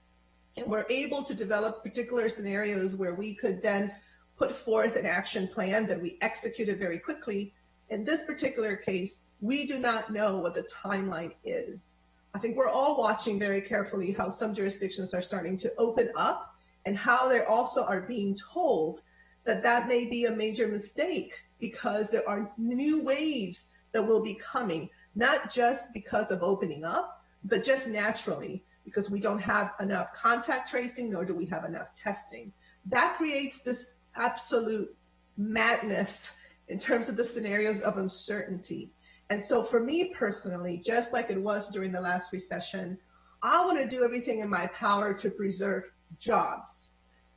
and were able to develop particular scenarios where we could then put forth an action plan that we executed very quickly, in this particular case, we do not know what the timeline is. I think we're all watching very carefully how some jurisdictions are starting to open up and how they also are being told that that may be a major mistake because there are new waves that will be coming, not just because of opening up, but just naturally because we don't have enough contact tracing, nor do we have enough testing. That creates this absolute madness in terms of the scenarios of uncertainty. And so for me personally, just like it was during the last recession, I want to do everything in my power to preserve jobs.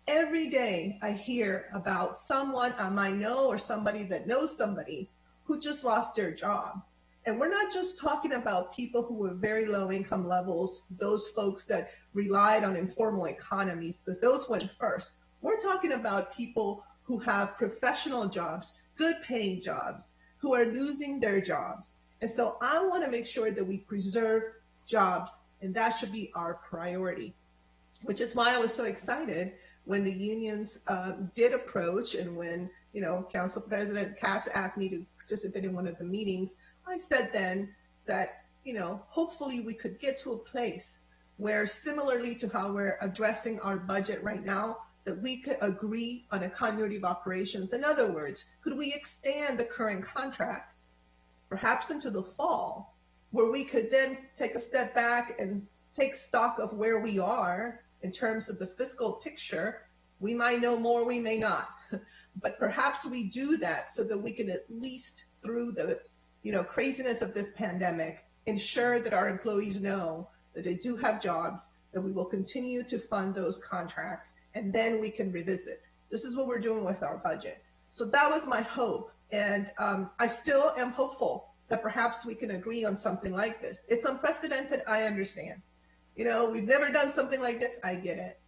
Every day I hear about someone I might know or somebody that knows somebody who just lost their job. And we're not just talking about people who were very low income levels, those folks that relied on informal economies, because those went first. We're talking about people who have professional jobs, good paying jobs, who are losing their jobs. And so I want to make sure that we preserve jobs, and that should be our priority, which is why I was so excited when the unions did approach, and when, Council President Katz asked me to participate in one of the meetings. I said then that, hopefully we could get to a place where, similarly to how we're addressing our budget right now, that we could agree on a continuity of operations. In other words, could we extend the current contracts, perhaps into the fall, where we could then take a step back and take stock of where we are in terms of the fiscal picture? We might know more, we may not, but perhaps we do that so that we can at least, through the craziness of this pandemic, ensure that our employees know that they do have jobs, that we will continue to fund those contracts, and then we can revisit. This is what we're doing with our budget. So that was my hope. And I still am hopeful that perhaps we can agree on something like this. It's unprecedented, I understand. We've never done something like this, I get it.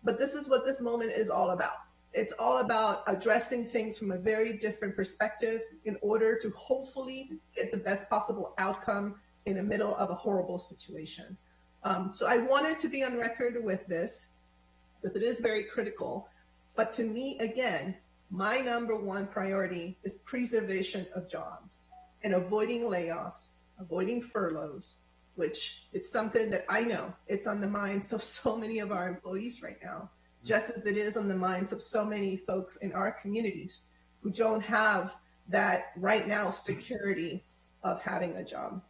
But this is what this moment is all about. It's all about addressing things from a very different perspective in order to hopefully get the best possible outcome in the middle of a horrible situation. So I wanted to be on record with this because it is very critical. But to me, again, my number one priority is preservation of jobs and avoiding layoffs, avoiding furloughs, which it's something that I know it's on the minds of so many of our employees right now, just as it is on the minds of so many folks in our communities who don't have that right now security of having a job.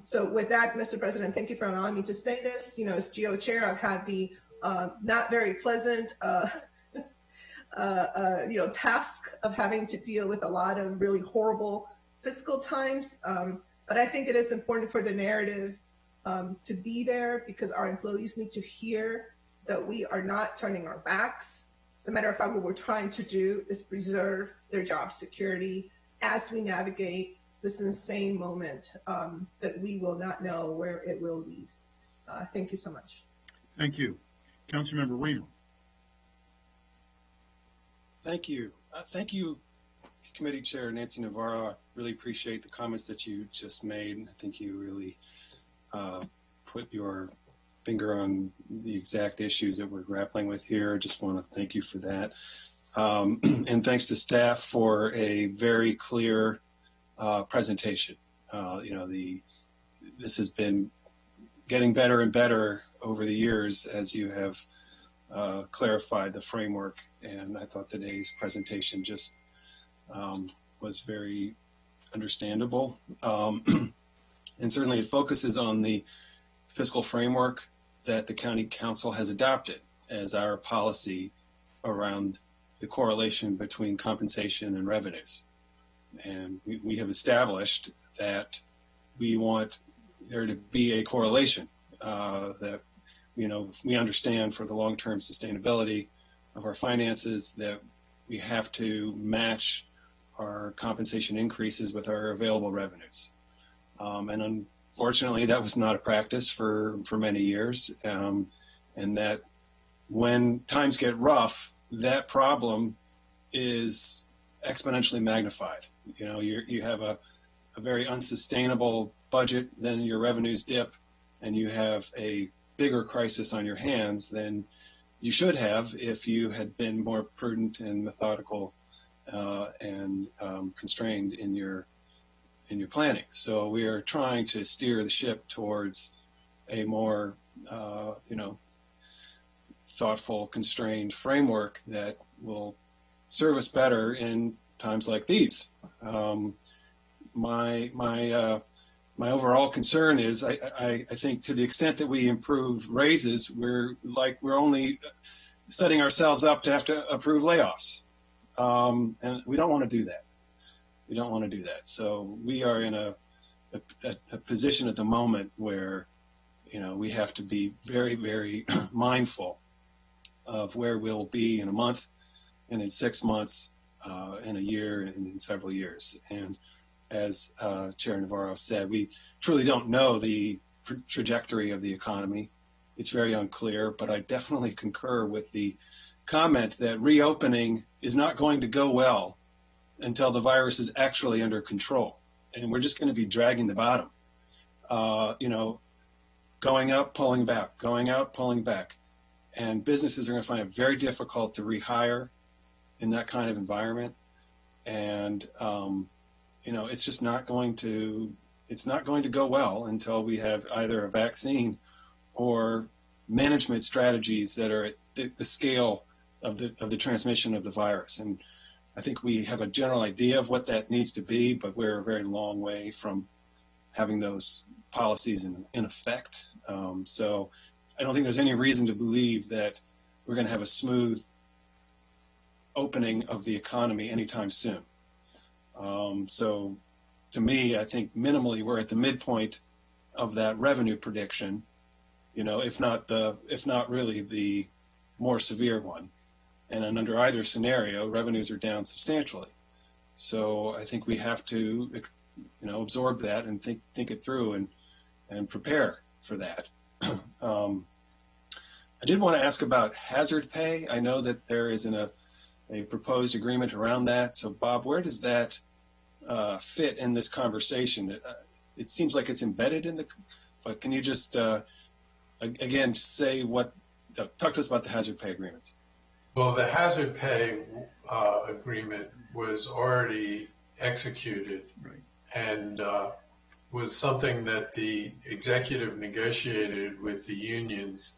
So with that, Mr. President, thank you for allowing me to say this. As GEO chair, I've had the not very pleasant task of having to deal with a lot of really horrible fiscal times. But I think it is important for the narrative to be there because our employees need to hear that we are not turning our backs. As a matter of fact, what we're trying to do is preserve their job security as we navigate this insane moment that we will not know where it will lead. Thank you so much. Thank you. Councilmember Weiner. Thank you. Thank you, Committee Chair Nancy Navarro. I really appreciate the comments that you just made. I think you really put your finger on the exact issues that we're grappling with here. I just want to thank you for that. And thanks to staff for a very clear presentation. This has been getting better and better over the years as you have clarified the framework. And I thought today's presentation just was very understandable. And certainly it focuses on the fiscal framework that the County Council has adopted as our policy around the correlation between compensation and revenues. And we have established that we want there to be a correlation, that we understand for the long-term sustainability of our finances that we have to match our compensation increases with our available revenues. And unfortunately, that was not a practice for many years. And that when times get rough, that problem is exponentially magnified. You have a very unsustainable budget, then your revenues dip, and you have a bigger crisis on your hands than you should have if you had been more prudent and methodical and constrained in your planning. So we are trying to steer the ship towards a more thoughtful, constrained framework that will serve us better in times like these. My overall concern is I think to the extent that we improve raises, we're only setting ourselves up to have to approve layoffs. And we don't want to do that. We don't want to do that. So we are in a position at the moment where, we have to be very, very mindful of where we'll be in a month and in 6 months, in a year and in several years. And as Chair Navarro said, we truly don't know the trajectory of the economy. It's very unclear, but I definitely concur with the comment that reopening is not going to go well until the virus is actually under control. And we're just going to be dragging the bottom, going up, pulling back, going out, pulling back. And businesses are going to find it very difficult to rehire in that kind of environment. And, it's just not going to go well until we have either a vaccine or management strategies that are at the scale of the transmission of the virus. And I think we have a general idea of what that needs to be, but we're a very long way from having those policies in effect. So I don't think there's any reason to believe that we're going to have a smooth opening of the economy anytime soon. So to me, I think minimally we're at the midpoint of that revenue prediction, if not really the more severe one. And then under either scenario, revenues are down substantially. So I think we have to, absorb that and think it through and prepare for that. I did want to ask about hazard pay. I know that there is a proposed agreement around that. So Bob, where does that fit in this conversation? It seems like it's embedded but can you just, again, talk to us about the hazard pay agreements? Well, the hazard pay agreement was already executed, right, and was something that the executive negotiated with the unions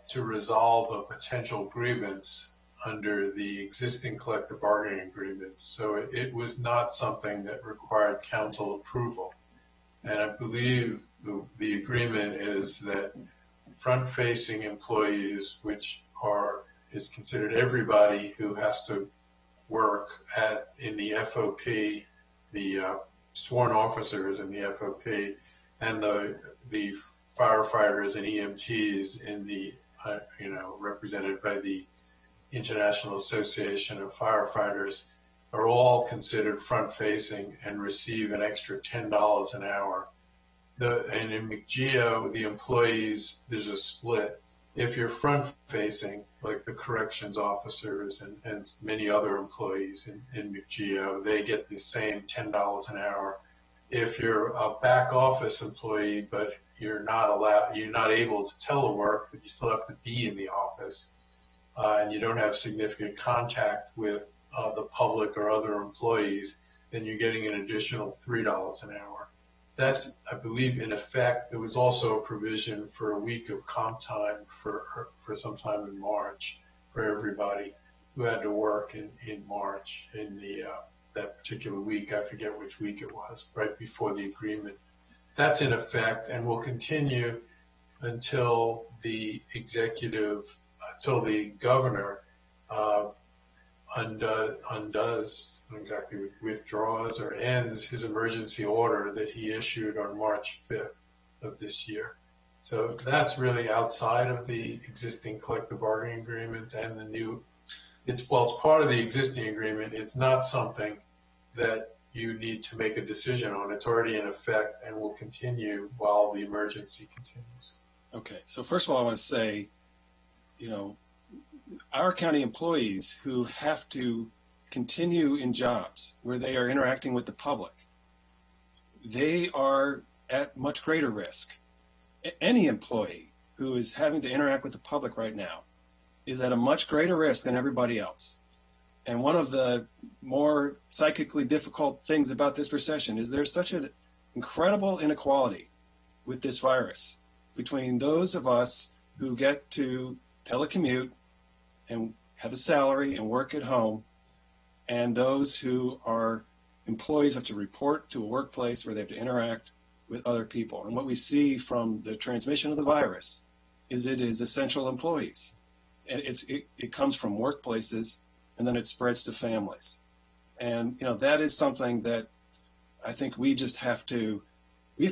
to resolve a potential grievance under the existing collective bargaining agreements. So it was not something that required council approval. And I believe the agreement is that front-facing employees, which is considered everybody who has to work in the FOP, the sworn officers in the FOP, and the firefighters and EMTs in the, represented by the International Association of Firefighters, are all considered front-facing and receive an extra $10 an hour. And in McGeo, the employees, there's a split. If you're front-facing, like the corrections officers and many other employees in McGeo, they get the same $10 an hour. If you're a back office employee, but you're not able to telework, but you still have to be in the office, and you don't have significant contact with the public or other employees, then you're getting an additional $3 an hour. That's, I believe, in effect. There was also a provision for a week of comp time for sometime in March for everybody who had to work in March in that particular week. I forget which week it was, right before the agreement. That's in effect and will continue until the governor withdraws or ends his emergency order that he issued on March 5th of this year. So that's really outside of the existing collective bargaining agreement and the new, it's part of the existing agreement. It's not something that you need to make a decision on. It's already in effect and will continue while the emergency continues. Okay, so first of all, I want to say, our county employees who have to continue in jobs where they are interacting with the public, they are at much greater risk. Any employee who is having to interact with the public right now is at a much greater risk than everybody else. And one of the more psychically difficult things about this recession is there's such an incredible inequality with this virus between those of us who get to telecommute and have a salary and work at home, and those who are employees who have to report to a workplace where they have to interact with other people. And what we see from the transmission of the virus is it is essential employees. And it comes from workplaces, and then it spreads to families. And that is something that I think we have to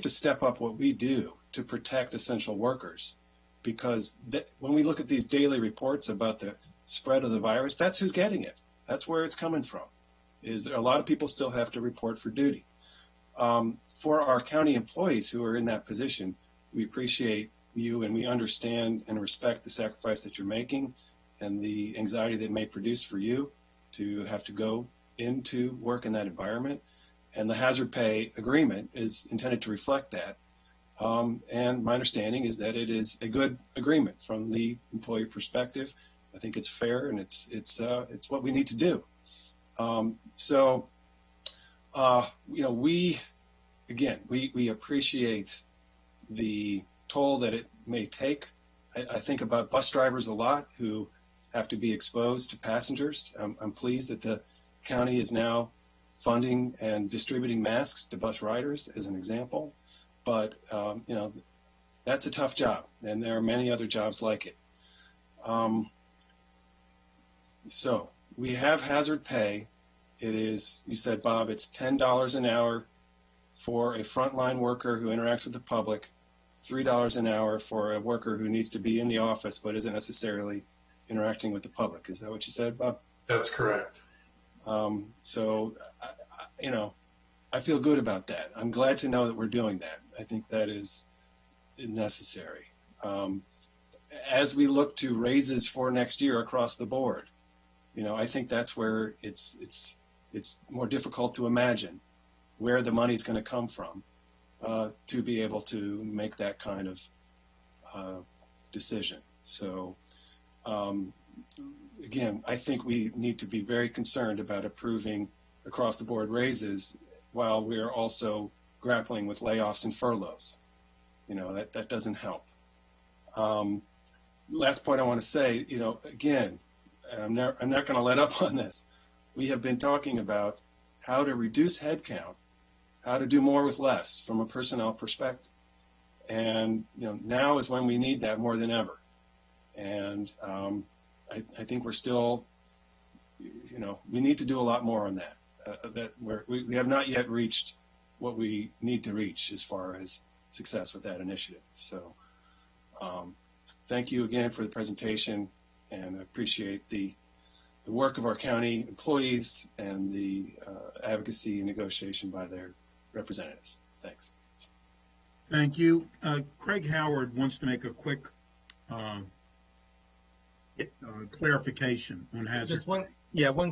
step up what we do to protect essential workers, because when we look at these daily reports about the spread of the virus, that's who's getting it. That's where it's coming from. Is a lot of people still have to report for duty. For our county employees who are in that position, we appreciate you and we understand and respect the sacrifice that you're making and the anxiety that may produce for you to have to go into work in that environment. And the hazard pay agreement is intended to reflect that. And my understanding is that it is a good agreement from the employee perspective. I think it's fair, and it's what we need to do. We appreciate the toll that it may take. I think about bus drivers a lot who have to be exposed to passengers. I'm pleased that the county is now funding and distributing masks to bus riders as an example. But, that's a tough job, and there are many other jobs like it. So we have hazard pay. It is, you said, Bob, it's $10 an hour for a frontline worker who interacts with the public, $3 an hour for a worker who needs to be in the office but isn't necessarily interacting with the public. Is that what you said, Bob? That's correct. I feel good about that. I'm glad to know that we're doing that. I think that is necessary. As we look to raises for next year across the board, I think that's where it's more difficult to imagine where the money's going to come from to be able to make that kind of decision. So, again, I think we need to be very concerned about approving across the board raises while we're also grappling with layoffs and furloughs. That doesn't help. Last point I want to say, again, I'm not going to let up on this. We have been talking about how to reduce headcount, how to do more with less from a personnel perspective. And, now is when we need that more than ever. And I think we're still, we need to do a lot more on that. We have not yet reached what we need to reach as far as success with that initiative. So thank you again for the presentation, and I appreciate the work of our county employees and the advocacy and negotiation by their representatives. Thanks. Thank you. Craig Howard wants to make a quick clarification on hazard. Just one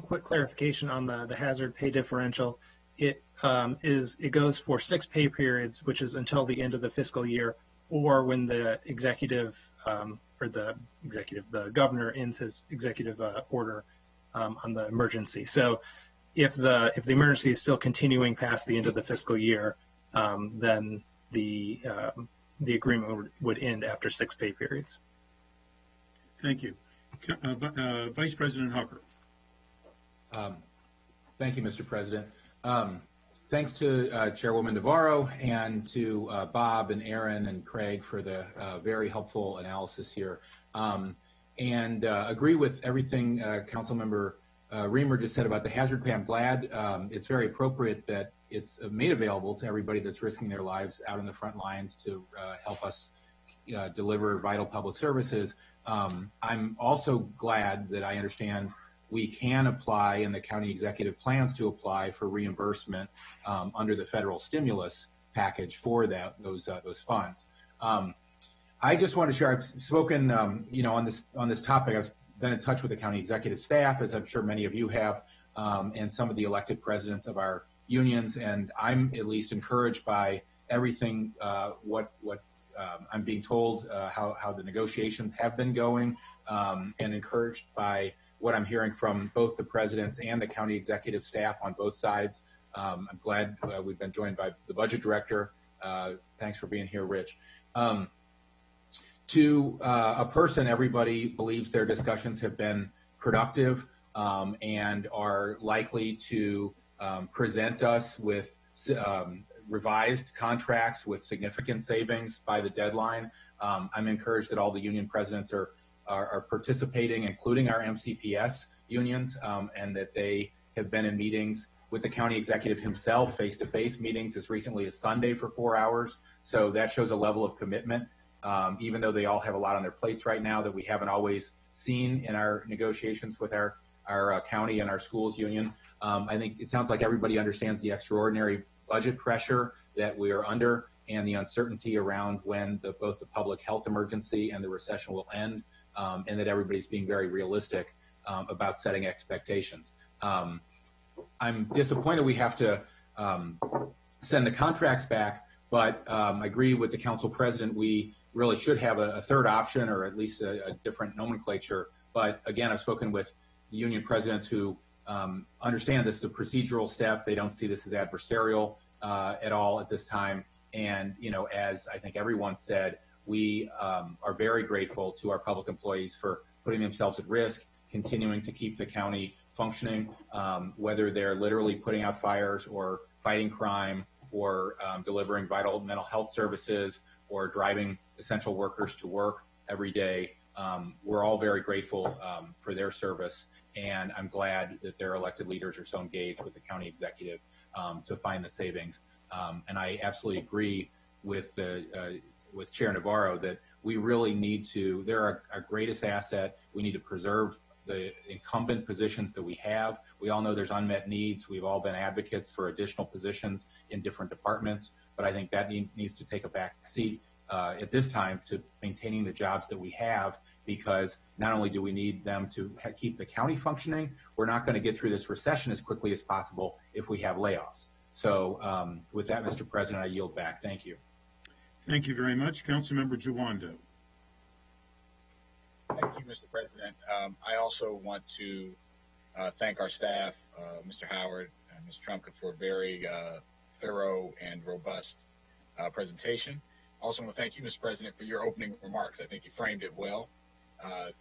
quick clarification on the hazard pay differential. It goes for 6 pay periods, which is until the end of the fiscal year, or when the the governor ends his executive order on the emergency. So if the emergency is still continuing past the end of the fiscal year, then the agreement would end after 6 pay periods. Thank you. Vice President Hucker. Thank you, Mr. President. Thanks to Chairwoman Navarro and to Bob and Aaron and Craig for the very helpful analysis here. And agree with everything Councilmember Reamer just said about the hazard pay. I'm glad it's very appropriate that it's made available to everybody that's risking their lives out in the front lines to help us deliver vital public services. I'm also glad that I understand we can apply, and the county executive plans to apply for reimbursement under the federal stimulus package for those funds. I just want to share. I've spoken, on this topic. I've been in touch with the county executive staff, as I'm sure many of you have, and some of the elected presidents of our unions, and I'm at least encouraged by everything. What I'm being told, how the negotiations have been going, and encouraged by what I'm hearing from both the presidents and the county executive staff on both sides. I'm glad we've been joined by the budget director. Thanks for being here, Rich. To a person, everybody believes their discussions have been productive and are likely to present us with revised contracts with significant savings by the deadline. I'm encouraged that all the union presidents are participating, including our MCPS unions, and that they have been in meetings with the county executive himself, face-to-face meetings as recently as Sunday for 4 hours. So that shows a level of commitment, even though they all have a lot on their plates right now that we haven't always seen in our negotiations with our county and our schools union. I think it sounds like everybody understands the extraordinary budget pressure that we are under and the uncertainty around when both the public health emergency and the recession will end, and that everybody's being very realistic about setting expectations. I'm disappointed we have to send the contracts back, but I agree with the council president. We really should have a third option, or at least a different nomenclature. But again, I've spoken with the union presidents who understand this is a procedural step. They don't see this as adversarial at all at this time. And, as I think everyone said, we are very grateful to our public employees for putting themselves at risk, continuing to keep the county functioning, whether they're literally putting out fires or fighting crime or delivering vital mental health services or driving essential workers to work every day. We're all very grateful for their service, and I'm glad that their elected leaders are so engaged with the county executive to find the savings. And I absolutely agree with Chair Navarro that we really need to, they're our greatest asset. We need to preserve the incumbent positions that we have. We all know there's unmet needs. We've all been advocates for additional positions in different departments, but I think that needs to take a back seat at this time to maintaining the jobs that we have, because not only do we need them to keep the county functioning, we're not going to get through this recession as quickly as possible if we have layoffs. So with that, Mr. President, I yield back. Thank you. Thank you very much. Councilmember Jawando. Thank you, Mr. President. I also want to thank our staff, Mr. Howard and Ms. Trumka, for a very thorough and robust presentation. Also want to thank you, Mr. President, for your opening remarks. I think you framed it well.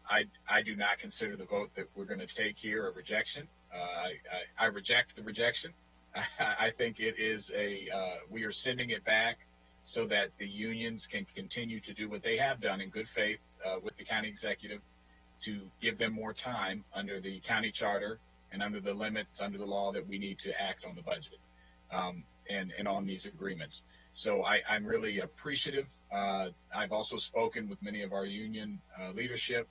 I do not consider the vote that we're going to take here a rejection. I reject the rejection. I think it is we are sending it back so that the unions can continue to do what they have done in good faith with the county executive, to give them more time under the county charter and under the limits, under the law, that we need to act on the budget and on these agreements. So I'm really appreciative. I've also spoken with many of our union leadership,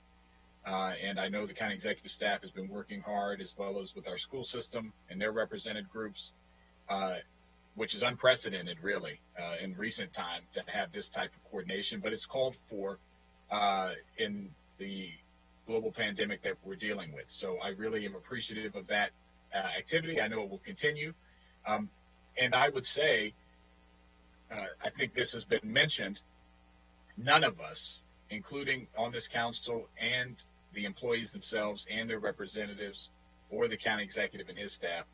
and I know the county executive staff has been working hard, as well as with our school system and their represented groups, which is unprecedented, really, in recent time to have this type of coordination. But it's called for in the global pandemic that we're dealing with. So I really am appreciative of that activity. I know it will continue. And I would say, I think this has been mentioned, none of us, including on this council and the employees themselves and their representatives or the county executive and his staff,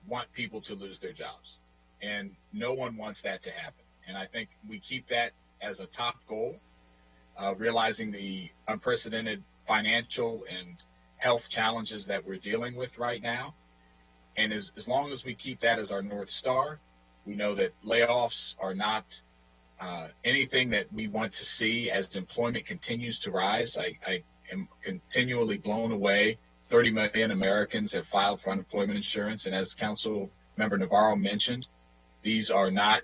want people to lose their jobs. And no one wants that to happen. And I think we keep that as a top goal, realizing the unprecedented financial and health challenges that we're dealing with right now. And as long as we keep that as our North Star, we know that layoffs are not anything that we want to see as employment continues to rise. I am continually blown away. 30 million Americans have filed for unemployment insurance. And as Council Member Navarro mentioned, these are not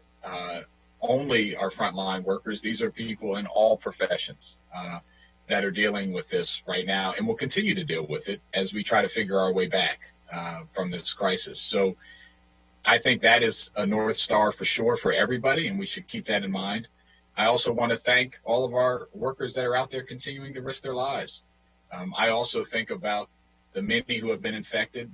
only our frontline workers. These are people in all professions that are dealing with this right now, and will continue to deal with it as we try to figure our way back from this crisis. So I think that is a North Star for sure for everybody, and we should keep that in mind. I also want to thank all of our workers that are out there continuing to risk their lives. I also think about the many who have been infected,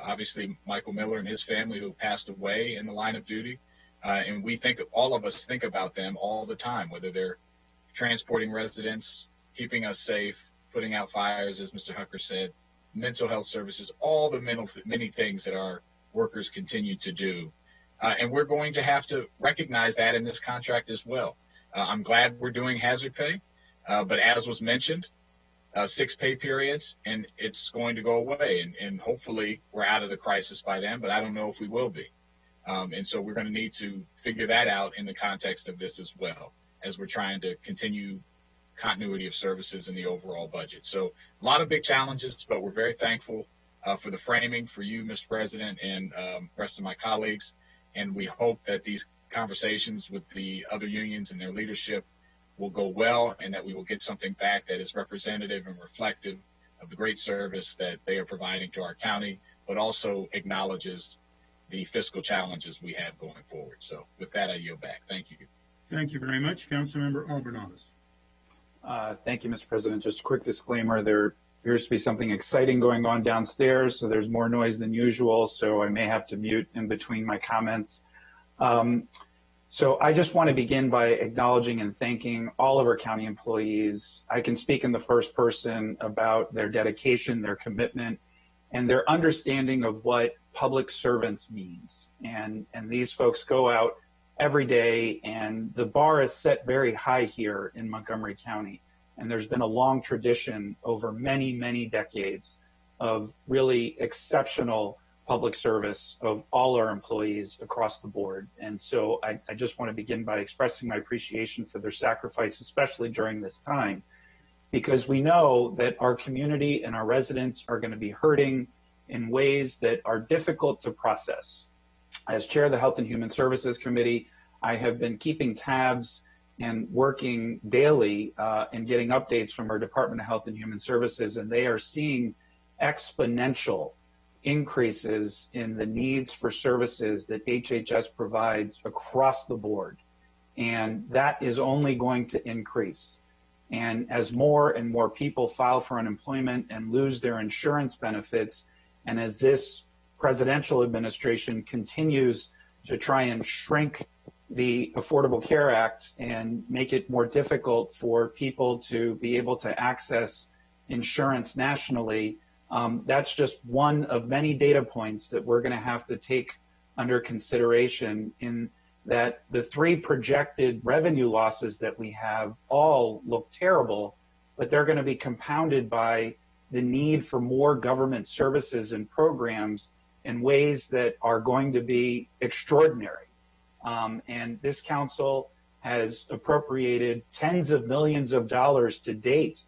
obviously Michael Miller and his family who passed away in the line of duty. And all of us think about them all the time, whether they're transporting residents, keeping us safe, putting out fires, as Mr. Hucker said, mental health services, all the many things that our workers continue to do. And we're going to have to recognize that in this contract as well. I'm glad we're doing hazard pay, but as was mentioned, 6 pay periods, and it's going to go away. And hopefully we're out of the crisis by then, but I don't know if we will be. And so we're going to need to figure that out in the context of this as well, as we're trying to continue continuity of services in the overall budget. So a lot of big challenges, but we're very thankful for the framing, for you, Mr. President, and the rest of my colleagues. And we hope that these conversations with the other unions and their leadership will go well, and that we will get something back that is representative and reflective of the great service that they are providing to our county, but also acknowledges the fiscal challenges we have going forward. So with that, I yield back. Thank you. Thank you very much. Councilmember Albernavis. Thank you, Mr. President. Just a quick disclaimer, there appears to be something exciting going on downstairs, so there's more noise than usual, so I may have to mute in between my comments. So I just want to begin by acknowledging and thanking all of our county employees. I can speak in the first person about their dedication, their commitment, and their understanding of what public servants means. And these folks go out every day, and the bar is set very high here in Montgomery County. And there's been a long tradition over many, many decades of really exceptional public service of all our employees across the board. And so I just want to begin by expressing my appreciation for their sacrifice, especially during this time, because we know that our community and our residents are going to be hurting in ways that are difficult to process. As chair of the Health and Human Services Committee, I have been keeping tabs and working daily and getting updates from our Department of Health and Human Services, and they are seeing exponential increases in the needs for services that HHS provides across the board. And that is only going to increase. And as more and more people file for unemployment and lose their insurance benefits, and as this presidential administration continues to try and shrink the Affordable Care Act and make it more difficult for people to be able to access insurance nationally, that's just one of many data points that we're going to have to take under consideration, in that the 3 projected revenue losses that we have all look terrible, but they're going to be compounded by the need for more government services and programs in ways that are going to be extraordinary. And this council has appropriated tens of millions of dollars to date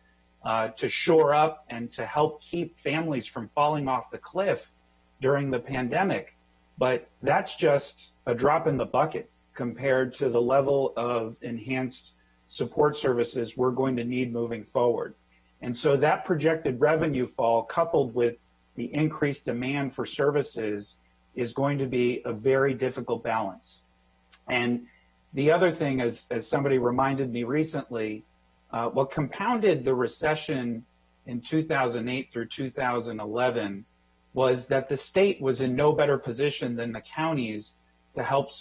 to shore up and to help keep families from falling off the cliff during the pandemic. But that's just a drop in the bucket compared to the level of enhanced support services we're going to need moving forward. And so that projected revenue fall, coupled with the increased demand for services, is going to be a very difficult balance. And the other thing, as somebody reminded me recently, what compounded the recession in 2008 through 2011 was that the state was in no better position than the counties to help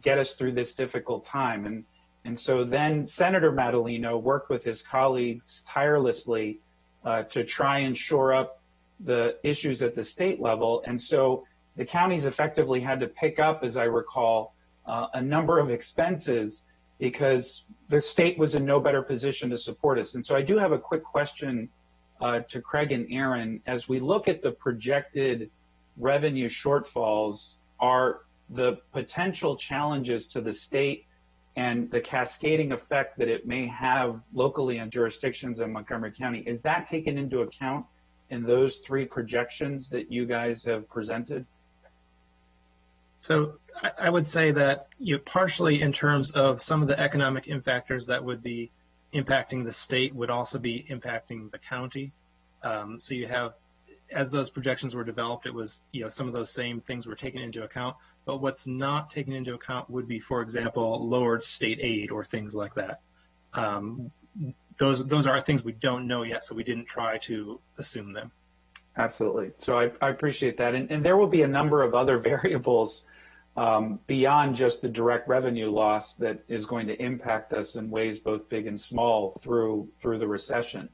get us through this difficult time. And so then Senator Madaleno worked with his colleagues tirelessly to try and shore up the issues at the state level. And so the counties effectively had to pick up, as I recall, a number of expenses because the state was in no better position to support us. And so I do have a quick question to Craig and Aaron. As we look at the projected revenue shortfalls, are the potential challenges to the state and the cascading effect that it may have locally in jurisdictions in Montgomery County, is that taken into account in those 3 projections that you guys have presented? So I would say that partially in terms of some of the economic factors that would be impacting the state would also be impacting the county. So you have, as those projections were developed, it was, some of those same things were taken into account. But what's not taken into account would be, for example, lowered state aid or things like that. Those are things we don't know yet, so we didn't try to assume them. Absolutely. So I appreciate that. And there will be a number of other variables beyond just the direct revenue loss that is going to impact us in ways both big and small through the recession.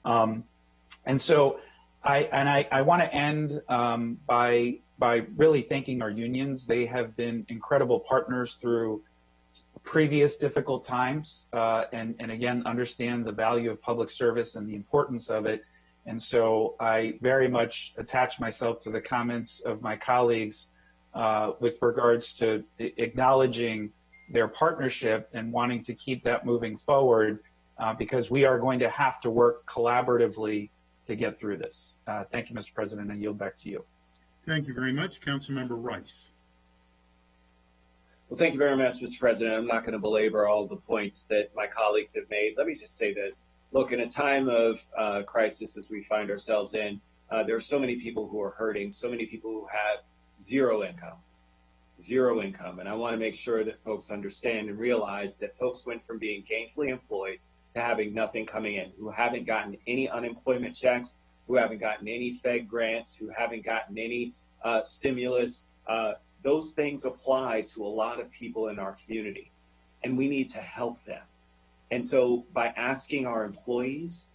And so I want to end by really thanking our unions. They have been incredible partners through previous difficult times, and again, understand the value of public service and the importance of it. And so I very much attach myself to the comments of my colleagues with regards to acknowledging their partnership and wanting to keep that moving forward, because we are going to have to work collaboratively to get through this. Thank you, Mr. President, and yield back to you. Thank you very much. Councilmember Rice. Well, thank you very much, Mr. President. I'm not going to belabor all the points that my colleagues have made. Let me just say this. Look, in a time of crisis as we find ourselves in, there are so many people who are hurting, so many people who have zero income. And I want to make sure that folks understand and realize that folks went from being gainfully employed to having nothing coming in, who haven't gotten any unemployment checks, who haven't gotten any Fed grants, who haven't gotten any stimulus. Those things apply to a lot of people in our community, and we need to help them. And so by asking our employees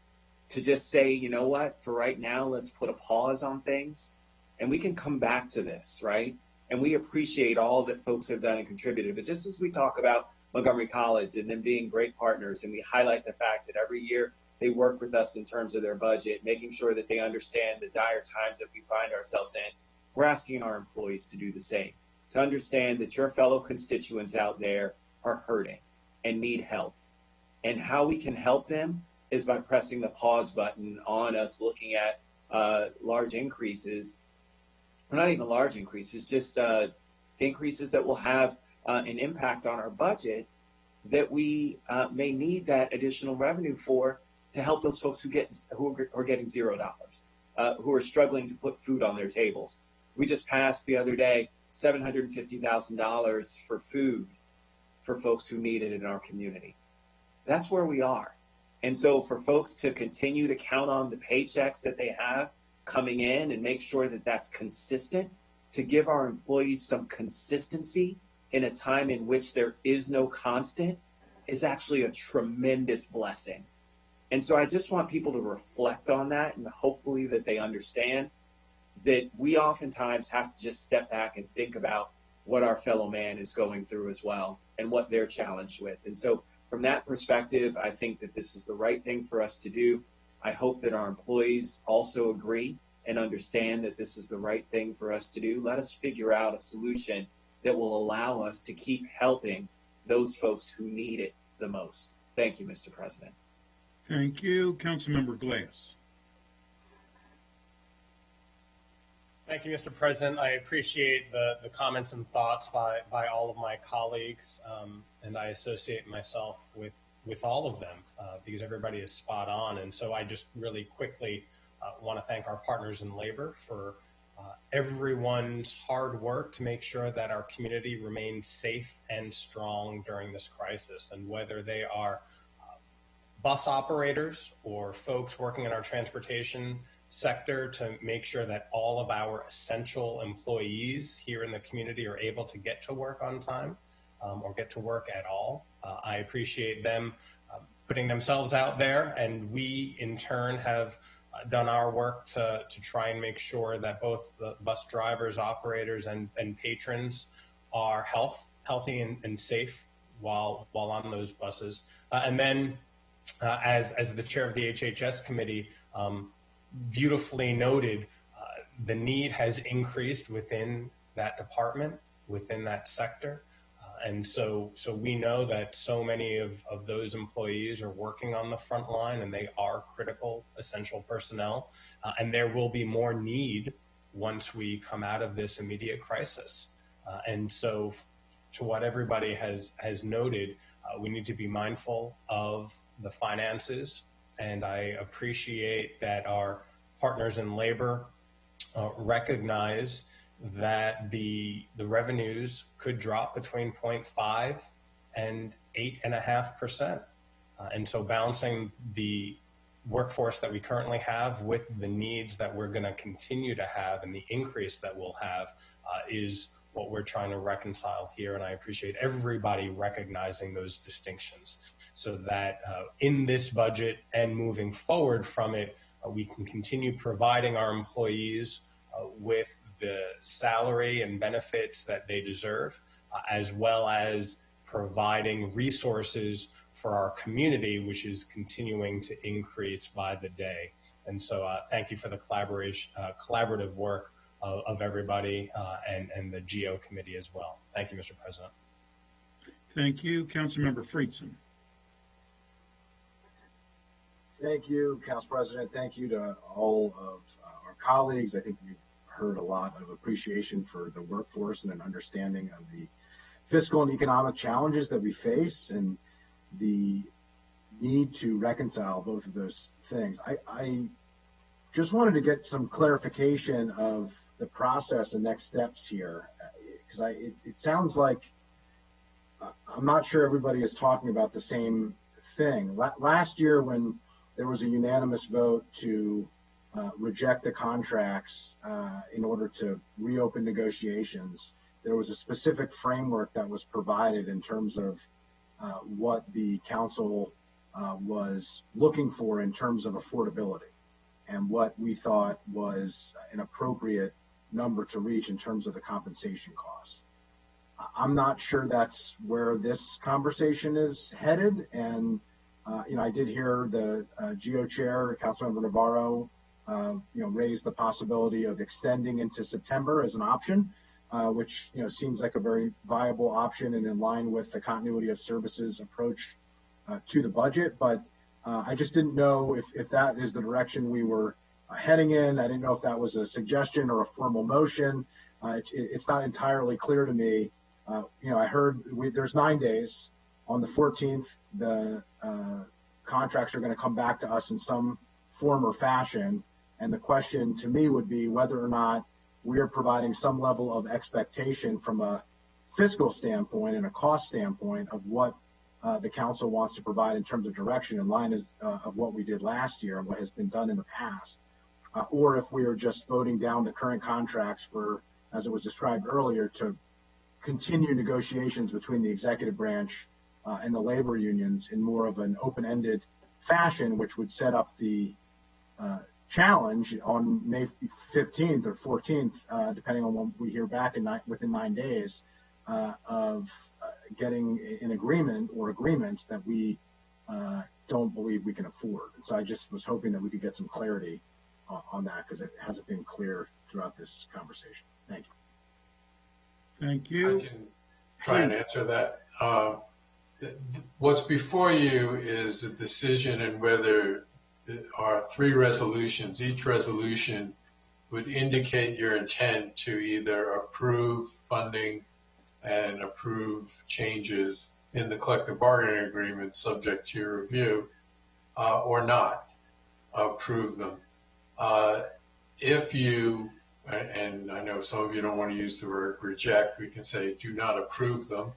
to just say, you know what, for right now, let's put a pause on things and we can come back to this, right? And we appreciate all that folks have done and contributed. But just as we talk about Montgomery College and them being great partners, and we highlight the fact that every year they work with us in terms of their budget, making sure that they understand the dire times that we find ourselves in, we're asking our employees to do the same, to understand that your fellow constituents out there are hurting and need help. And how we can help them is by pressing the pause button on us looking at large increases, or not even large increases, just increases that will have an impact on our budget that we may need that additional revenue for to help those folks who are getting $0, who are struggling to put food on their tables. We just passed the other day $750,000 for food for folks who need it in our community. That's where we are. And so for folks to continue to count on the paychecks that they have coming in and make sure that that's consistent, to give our employees some consistency in a time in which there is no constant, is actually a tremendous blessing. And so I just want people to reflect on that, and hopefully that they understand that we oftentimes have to just step back and think about what our fellow man is going through as well and what they're challenged with. And so from that perspective, I think that this is the right thing for us to do. I hope that our employees also agree and understand that this is the right thing for us to do. Let us figure out a solution that will allow us to keep helping those folks who need it the most. Thank you, Mr. President. Thank you. Councilmember Glass. Thank you, Mr. President. I appreciate the comments and thoughts by all of my colleagues, and I associate myself with all of them because everybody is spot on. And so I just really quickly want to thank our partners in labor for everyone's hard work to make sure that our community remains safe and strong during this crisis. And whether they are bus operators or folks working in our transportation sector to make sure that all of our essential employees here in the community are able to get to work on time or get to work at all. I appreciate them putting themselves out there, and we in turn have done our work to try and make sure that both the bus drivers, operators, and patrons are healthy and safe while on those buses. And then as the chair of the HHS committee beautifully noted, the need has increased within that department, within that sector. And so we know that so many of those employees are working on the front line, and they are critical, essential personnel. And there will be more need once we come out of this immediate crisis. And so to what everybody has noted, we need to be mindful of the finances. And I appreciate that our partners in labor recognize that the revenues could drop between 0.5 and 8.5%. And so balancing the workforce that we currently have with the needs that we're going to continue to have and the increase that we'll have is what we're trying to reconcile here. And I appreciate everybody recognizing those distinctions so that in this budget and moving forward from it, we can continue providing our employees with the salary and benefits that they deserve, as well as providing resources for our community, which is continuing to increase by the day. And so thank you for the collaborative work of everybody and the Geo Committee as well. Thank you, Mr. President. Thank you. Councilmember Friedson. Thank you, Council President. Thank you to all of our colleagues. I think we've heard a lot of appreciation for the workforce and an understanding of the fiscal and economic challenges that we face and the need to reconcile both of those things. I just wanted to get some clarification of the process and next steps here, because it sounds like I'm not sure everybody is talking about the same thing. Last year, when there was a unanimous vote to reject the contracts in order to reopen negotiations, there was a specific framework that was provided in terms of what the council was looking for in terms of affordability and what we thought was an appropriate number to reach in terms of the compensation costs. I'm not sure that's where this conversation is headed, and I did hear the Geo Chair, Councilmember Navarro, raise the possibility of extending into September as an option, which seems like a very viable option and in line with the continuity of services approach to the budget. But I just didn't know if that is the direction we were heading in. I didn't know if that was a suggestion or a formal motion. It's not entirely clear to me. I heard there's 9 days. On the 14th, the contracts are going to come back to us in some form or fashion. And the question to me would be whether or not we are providing some level of expectation from a fiscal standpoint and a cost standpoint of what the council wants to provide in terms of direction in line of what we did last year and what has been done in the past, or if we are just voting down the current contracts for, as it was described earlier, to continue negotiations between the executive branch and the labor unions in more of an open-ended fashion, which would set up the challenge on May 15th or 14th, depending on when we hear back within 9 days, of getting an agreement or agreements that we don't believe we can afford. And so I just was hoping that we could get some clarity on that, because it hasn't been clear throughout this conversation. Thank you. Thank you. I can try and answer that. What's before you is a decision in whether our 3 resolutions, each resolution would indicate your intent to either approve funding and approve changes in the collective bargaining agreement subject to your review, or not approve them. If you, and I know some of you don't want to use the word reject, we can say do not approve them,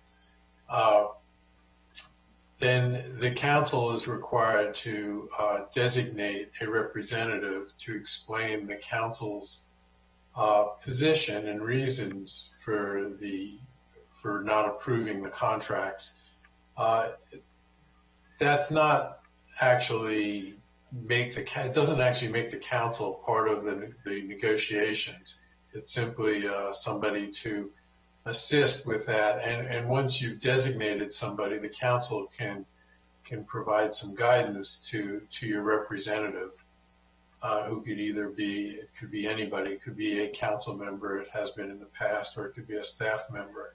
then the council is required to designate a representative to explain the council's position and reasons for not approving the contracts. That's not actually it doesn't actually make the council part of the negotiations. It's simply somebody to assist with that, and once you've designated somebody, the council can provide some guidance to your representative, who could either be, it could be anybody, it could be a council member, it has been in the past, or it could be a staff member.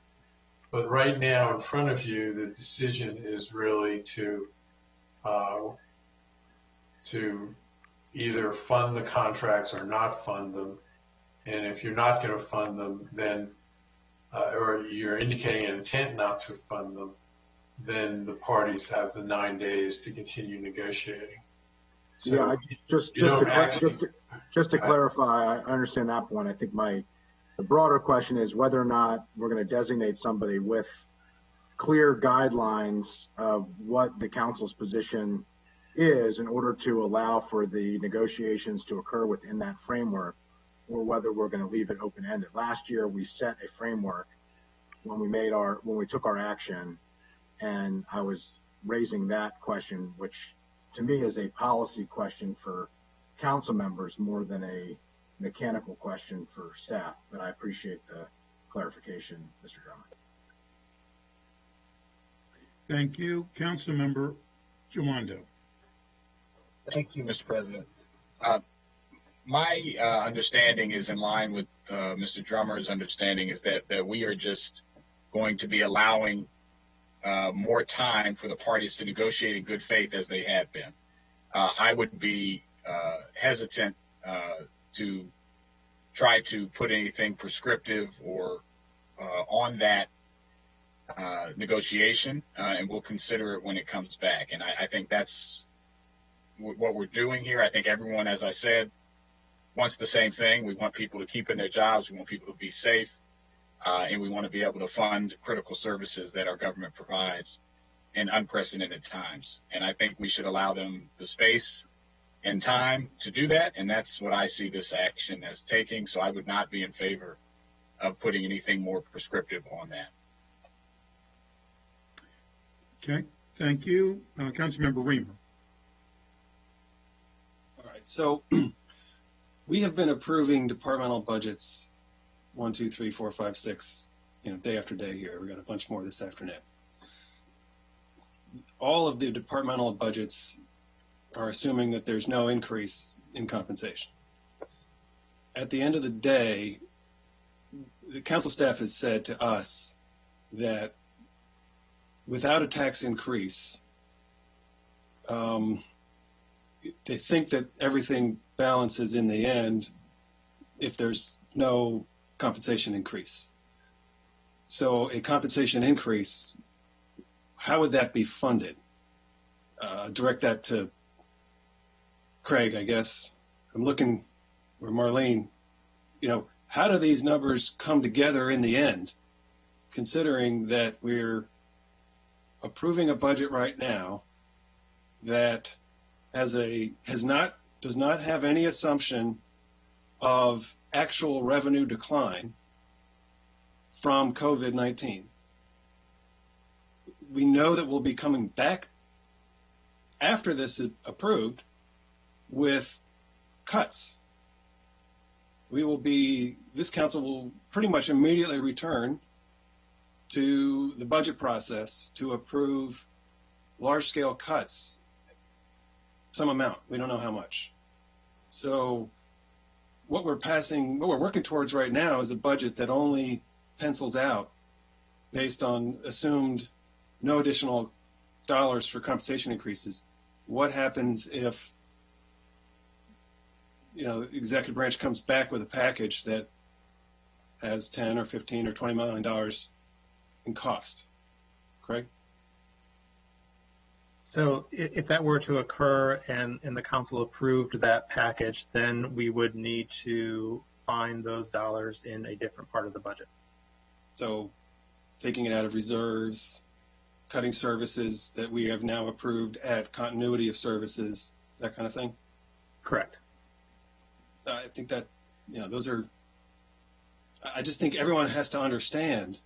But right now in front of you, the decision is really to either fund the contracts or not fund them. And if you're not going to fund them, then or you're indicating an intent not to fund them, then the parties have the 9 days to continue negotiating. So yeah, just to clarify, I understand that point. I think the broader question is whether or not we're going to designate somebody with clear guidelines of what the council's position is in order to allow for the negotiations to occur within that framework, or whether we're going to leave it open-ended. Last year, we set a framework when we took our action, and I was raising that question, which to me is a policy question for council members more than a mechanical question for staff. But I appreciate the clarification, Mr. Drummond. Thank you. Councilmember Jawando. Thank you, Mr. President. My understanding is in line with Mr. Drummer's understanding, is that we are just going to be allowing more time for the parties to negotiate in good faith as they have been. I would be hesitant to try to put anything prescriptive or on that negotiation, and we'll consider it when it comes back. And I think that's what we're doing here. I think everyone, as I said, wants the same thing. We want people to keep in their jobs. We want people to be safe. And we want to be able to fund critical services that our government provides in unprecedented times. And I think we should allow them the space and time to do that. And that's what I see this action as taking. So I would not be in favor of putting anything more prescriptive on that. Okay, thank you. Councilmember Reamer. All right, so we have been approving departmental budgets 1, 2, 3, 4, 5, 6, day after day here. We got a bunch more this afternoon. All of the departmental budgets are assuming that there's no increase in compensation. At the end of the day, the council staff has said to us that without a tax increase, they think that everything balances in the end if there's no compensation increase. So a compensation increase, how would that be funded? Direct that to Craig, I guess. I'm looking, or Marlene, how do these numbers come together in the end, considering that we're approving a budget right now that does not have any assumption of actual revenue decline from COVID-19. We know that we'll be coming back after this is approved with cuts. This council will pretty much immediately return to the budget process to approve large-scale cuts, some amount, we don't know how much. So what we're working towards right now is a budget that only pencils out based on assumed no additional dollars for compensation increases. What happens if, the executive branch comes back with a package that has 10 or 15 or $20 million in cost? Craig? So if that were to occur and the council approved that package, then we would need to find those dollars in a different part of the budget. So taking it out of reserves, cutting services that we have now approved at continuity of services, that kind of thing? Correct. I think that, I just think everyone has to understand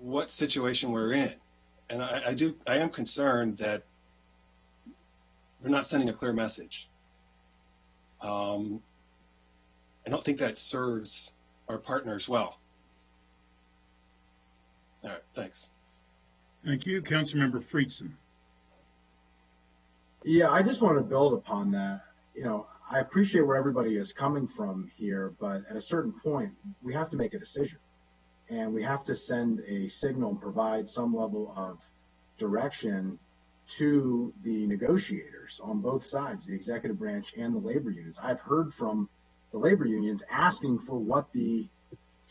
what situation we're in. And I am concerned that we're not sending a clear message. I don't think that serves our partners well. All right, thanks. Thank you. Councilmember Friedson. Yeah, I just want to build upon that. I appreciate where everybody is coming from here, but at a certain point, we have to make a decision. And we have to send a signal and provide some level of direction to the negotiators on both sides, the executive branch and the labor unions. I've heard from the labor unions asking for what the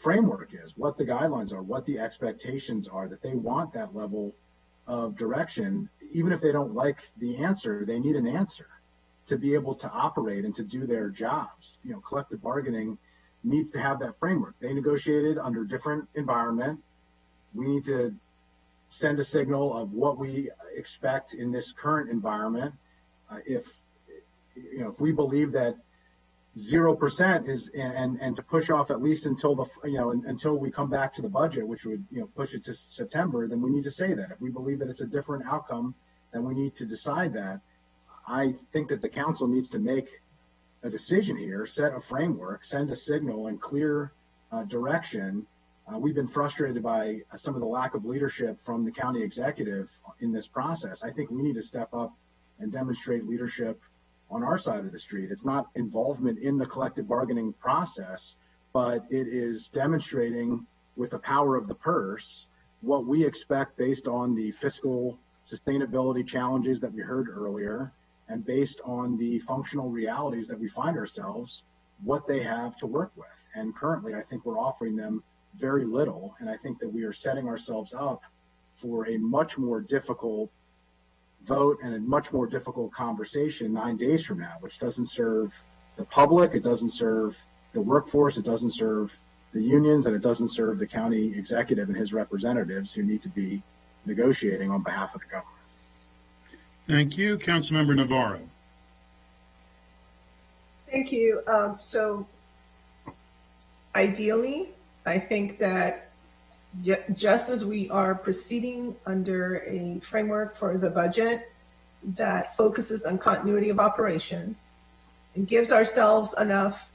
framework is, what the guidelines are, what the expectations are, that they want that level of direction. Even if they don't like the answer, they need an answer to be able to operate and to do their jobs. You know, collective bargaining needs to have that framework. They negotiated under different environment. We need to send a signal of what we expect in this current environment. If we believe that 0% is, and to push off at least until until we come back to the budget, which would, push it to September, then we need to say that. If we believe that it's a different outcome, then we need to decide that. I think that the council needs to make a decision here, set a framework, send a signal and clear direction. We've been frustrated by some of the lack of leadership from the county executive in this process. I think we need to step up and demonstrate leadership on our side of the street. It's not involvement in the collective bargaining process, but it is demonstrating with the power of the purse what we expect based on the fiscal sustainability challenges that we heard earlier, and based on the functional realities that we find ourselves, what they have to work with. And currently, I think we're offering them very little, and I think that we are setting ourselves up for a much more difficult vote and a much more difficult conversation 9 days from now, which doesn't serve the public, it doesn't serve the workforce, it doesn't serve the unions, and it doesn't serve the county executive and his representatives who need to be negotiating on behalf of the government. Thank you. Councilmember Navarro. Thank you. So ideally, I think that just as we are proceeding under a framework for the budget that focuses on continuity of operations and gives ourselves enough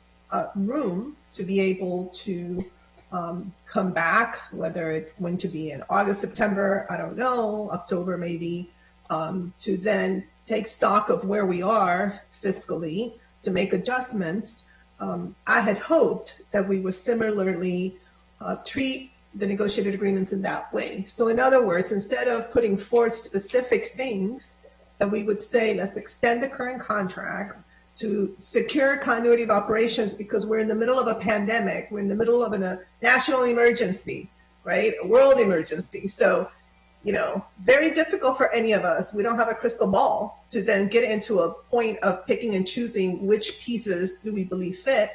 room to be able to come back, whether it's going to be in August, September, I don't know, October maybe, to then take stock of where we are fiscally to make adjustments. I had hoped that we would similarly treat the negotiated agreements in that way. So in other words, instead of putting forth specific things, that we would say, let's extend the current contracts to secure continuity of operations because we're in the middle of a pandemic, we're in the middle of a national emergency, right? A world emergency. So, very difficult for any of us. We don't have a crystal ball to then get into a point of picking and choosing which pieces do we believe fit.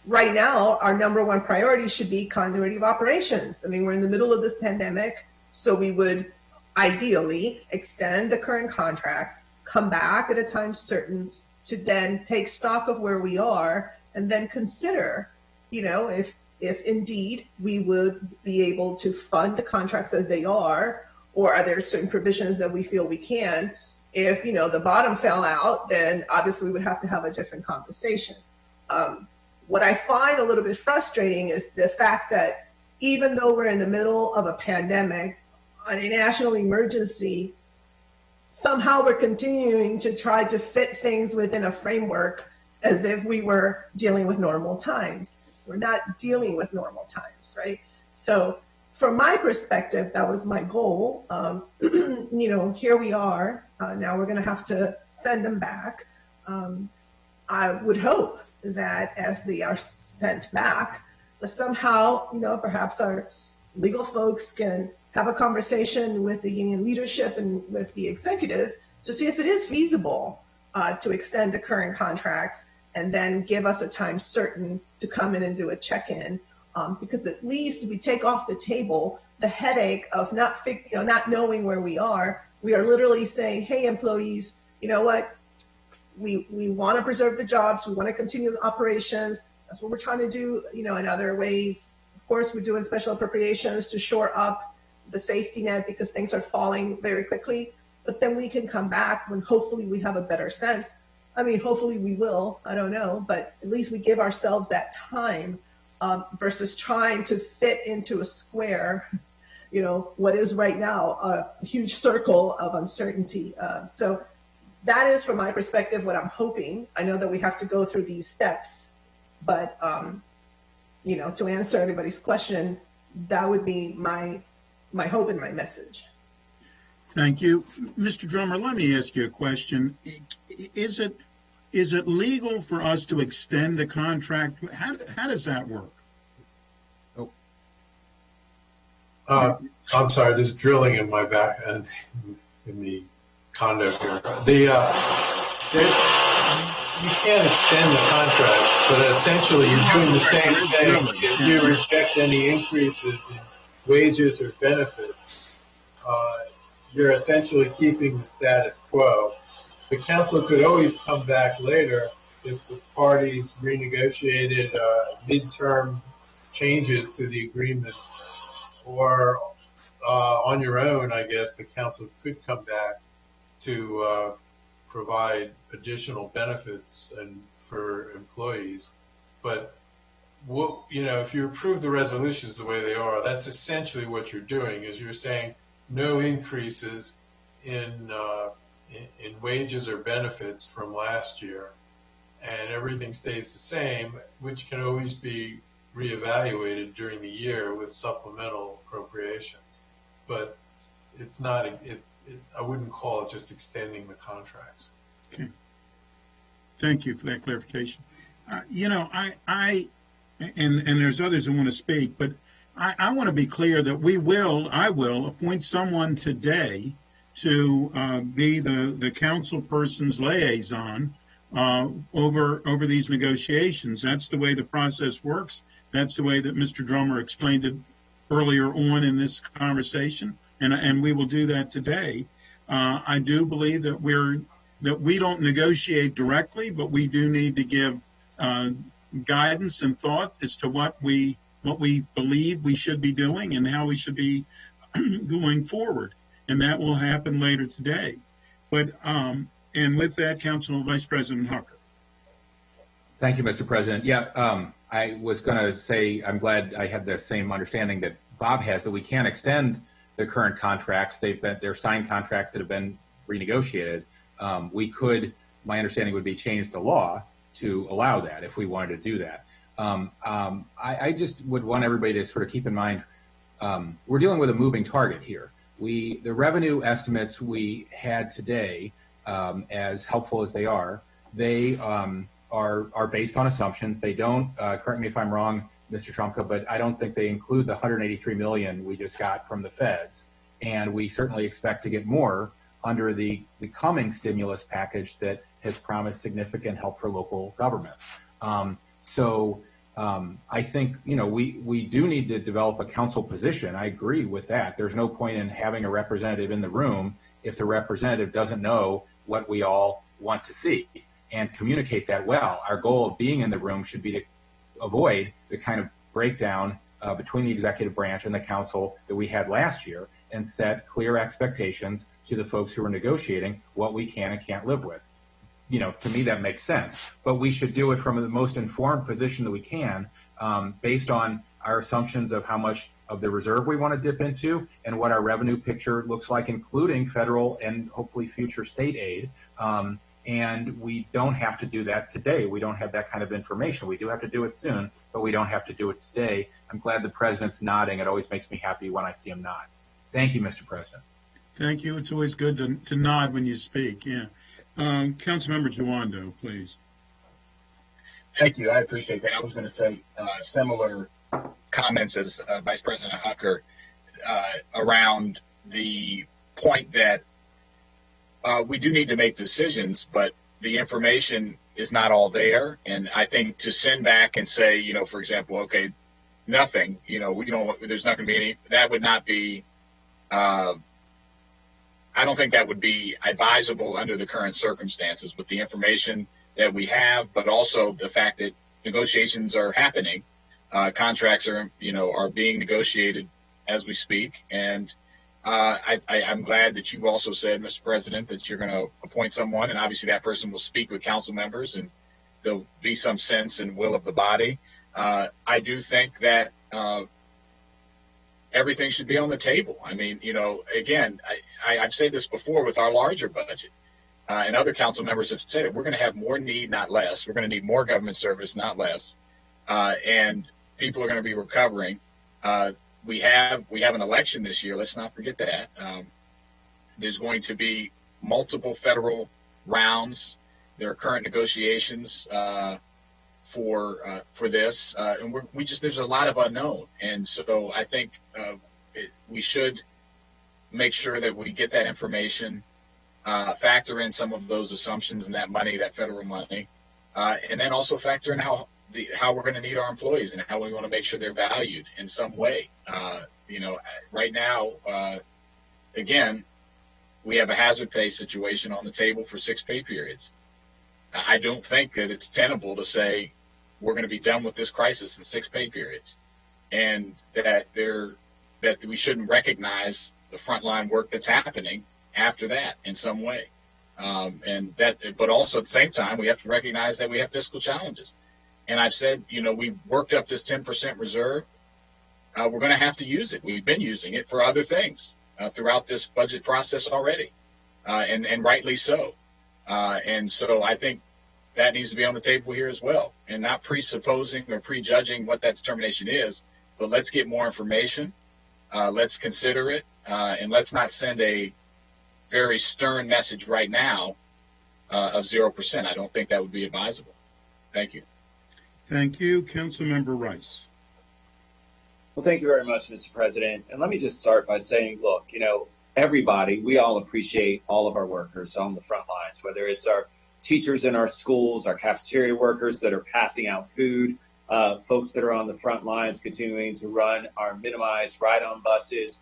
Right now, our number one priority should be continuity of operations. I mean, we're in the middle of this pandemic, so we would ideally extend the current contracts, come back at a time certain to then take stock of where we are and then consider, if indeed we would be able to fund the contracts as they are, or are there certain provisions that we feel we can. If, the bottom fell out, then obviously we would have to have a different conversation. What I find a little bit frustrating is the fact that even though we're in the middle of a pandemic, on a national emergency, somehow we're continuing to try to fit things within a framework as if we were dealing with normal times. We're not dealing with normal times, right? So from my perspective, that was my goal. Here we are. Now we're going to have to send them back. I would hope that as they are sent back, somehow, perhaps our legal folks can have a conversation with the union leadership and with the executive to see if it is feasible to extend the current contracts and then give us a time certain to come in and do a check-in. Because at least we take off the table the headache of not knowing where we are. We are literally saying, hey, employees, you know what? We want to preserve the jobs. We want to continue the operations. That's what we're trying to do, in other ways. Of course, we're doing special appropriations to shore up the safety net because things are falling very quickly. But then we can come back when hopefully we have a better sense. I mean, hopefully we will. I don't know. But at least we give ourselves that time versus trying to fit into a square, what is right now a huge circle of uncertainty. So that is, from my perspective, what I'm hoping. I know that we have to go through these steps, but, to answer everybody's question, that would be my hope and my message. Thank you. Mr. Drummer, let me ask you a question. Is it legal for us to extend the contract? How does that work? Oh, I'm sorry, there's drilling in my back and in the condo here. You can't extend the contracts, but essentially you're doing the same thing. If you reject any increases in wages or benefits, you're essentially keeping the status quo. The council could always come back later if the parties renegotiated midterm changes to the agreements, or on your own, I guess the council could come back to provide additional benefits and for employees. But if you approve the resolutions the way they are, that's essentially what you're doing. Is you're saying no increases in wages or benefits from last year, and everything stays the same, which can always be reevaluated during the year with supplemental appropriations. But it's not. I wouldn't call it just extending the contracts. Okay. Thank you for that clarification. I there's others who want to speak, but I want to be clear that I will appoint someone today to be the council person's liaison over these negotiations. That's the way the process works. That's the way that Mr. Drummer explained it earlier on in this conversation, and we will do that today. I do believe that we don't negotiate directly, but we do need to give guidance and thought as to what we believe we should be doing and how we should be going forward, and that will happen later today. But and with that, Council Vice President Hucker. Thank you, Mr. President. Yeah, I was going to say I'm glad I had the same understanding that Bob has, that we can't extend the current contracts. They're signed contracts that have been renegotiated. We could, my understanding would be, change the law to allow that if we wanted to do that. I just would want everybody to sort of keep in mind, we're dealing with a moving target here. The revenue estimates we had today, as helpful as they are based on assumptions. They don't, correct me if I'm wrong, Mr. Trumka, but I don't think they include the $183 million we just got from the feds. And we certainly expect to get more under the coming stimulus package that has promised significant help for local governments. I think, we do need to develop a council position. I agree with that. There's no point in having a representative in the room if the representative doesn't know what we all want to see and communicate that well. Our goal of being in the room should be to avoid the kind of breakdown between the executive branch and the council that we had last year, and set clear expectations to the folks who are negotiating what we can and can't live with. To me, that makes sense. But we should do it from the most informed position that we can, based on our assumptions of how much of the reserve we want to dip into and what our revenue picture looks like, including federal and hopefully future state aid. And we don't have to do that today. We don't have that kind of information. We do have to do it soon, but we don't have to do it today. I'm glad the president's nodding. It always makes me happy when I see him nod. Thank you, Mr. President. Thank you. It's always good to nod when you speak. Yeah. Councilmember Jawando, please. Thank you. I appreciate that. I was going to say similar comments as Vice President Hucker around the point that we do need to make decisions, but the information is not all there. And I think to send back and say, for example, okay, nothing, there's not going to be any, that would not be, I don't think that would be advisable under the current circumstances with the information that we have, but also the fact that negotiations are happening. Contracts are being negotiated as we speak. And I'm glad that you've also said, Mr. President, that you're going to appoint someone, and obviously that person will speak with council members and there'll be some sense and will of the body. I do think that everything should be on the table. I mean, again, I've said this before with our larger budget, and other council members have said it. We're going to have more need, not less. We're going to need more government service, not less. And people are going to be recovering. We have an election this year. Let's not forget that. There's going to be multiple federal rounds. There are current negotiations for this, and there's a lot of unknown. And so I think we should make sure that we get that information, factor in some of those assumptions and that money, that federal money, and then also factor in how we're going to need our employees and how we want to make sure they're valued in some way. Right now, again, we have a hazard pay situation on the table for 6 pay periods. I don't think that it's tenable to say we're going to be done with this crisis in 6 pay periods, and that we shouldn't recognize the frontline work that's happening after that in some way. But also at the same time, we have to recognize that we have fiscal challenges. And I've said, we've worked up this 10% reserve. We're going to have to use it. We've been using it for other things throughout this budget process already, and rightly so. And so I think that needs to be on the table here as well, and not presupposing or prejudging what that determination is, but let's get more information. Let's consider it, and let's not send a very stern message right now of 0%. I don't think that would be advisable. Thank you. Thank you. Councilmember Rice. Well, thank you very much, Mr. President. And let me just start by saying, look, everybody, we all appreciate all of our workers on the front lines, whether it's our teachers in our schools, our cafeteria workers that are passing out food, folks that are on the front lines continuing to run our minimized ride-on buses,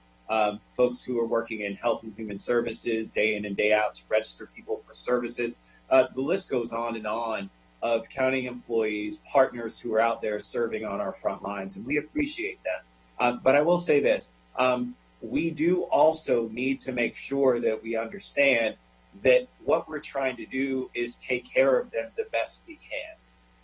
folks who are working in health and human services day in and day out to register people for services. The list goes on of county employees, partners who are out there serving on our front lines, and we appreciate that. But I will say this, we do also need to make sure that we understand that what we're trying to do is take care of them the best we can.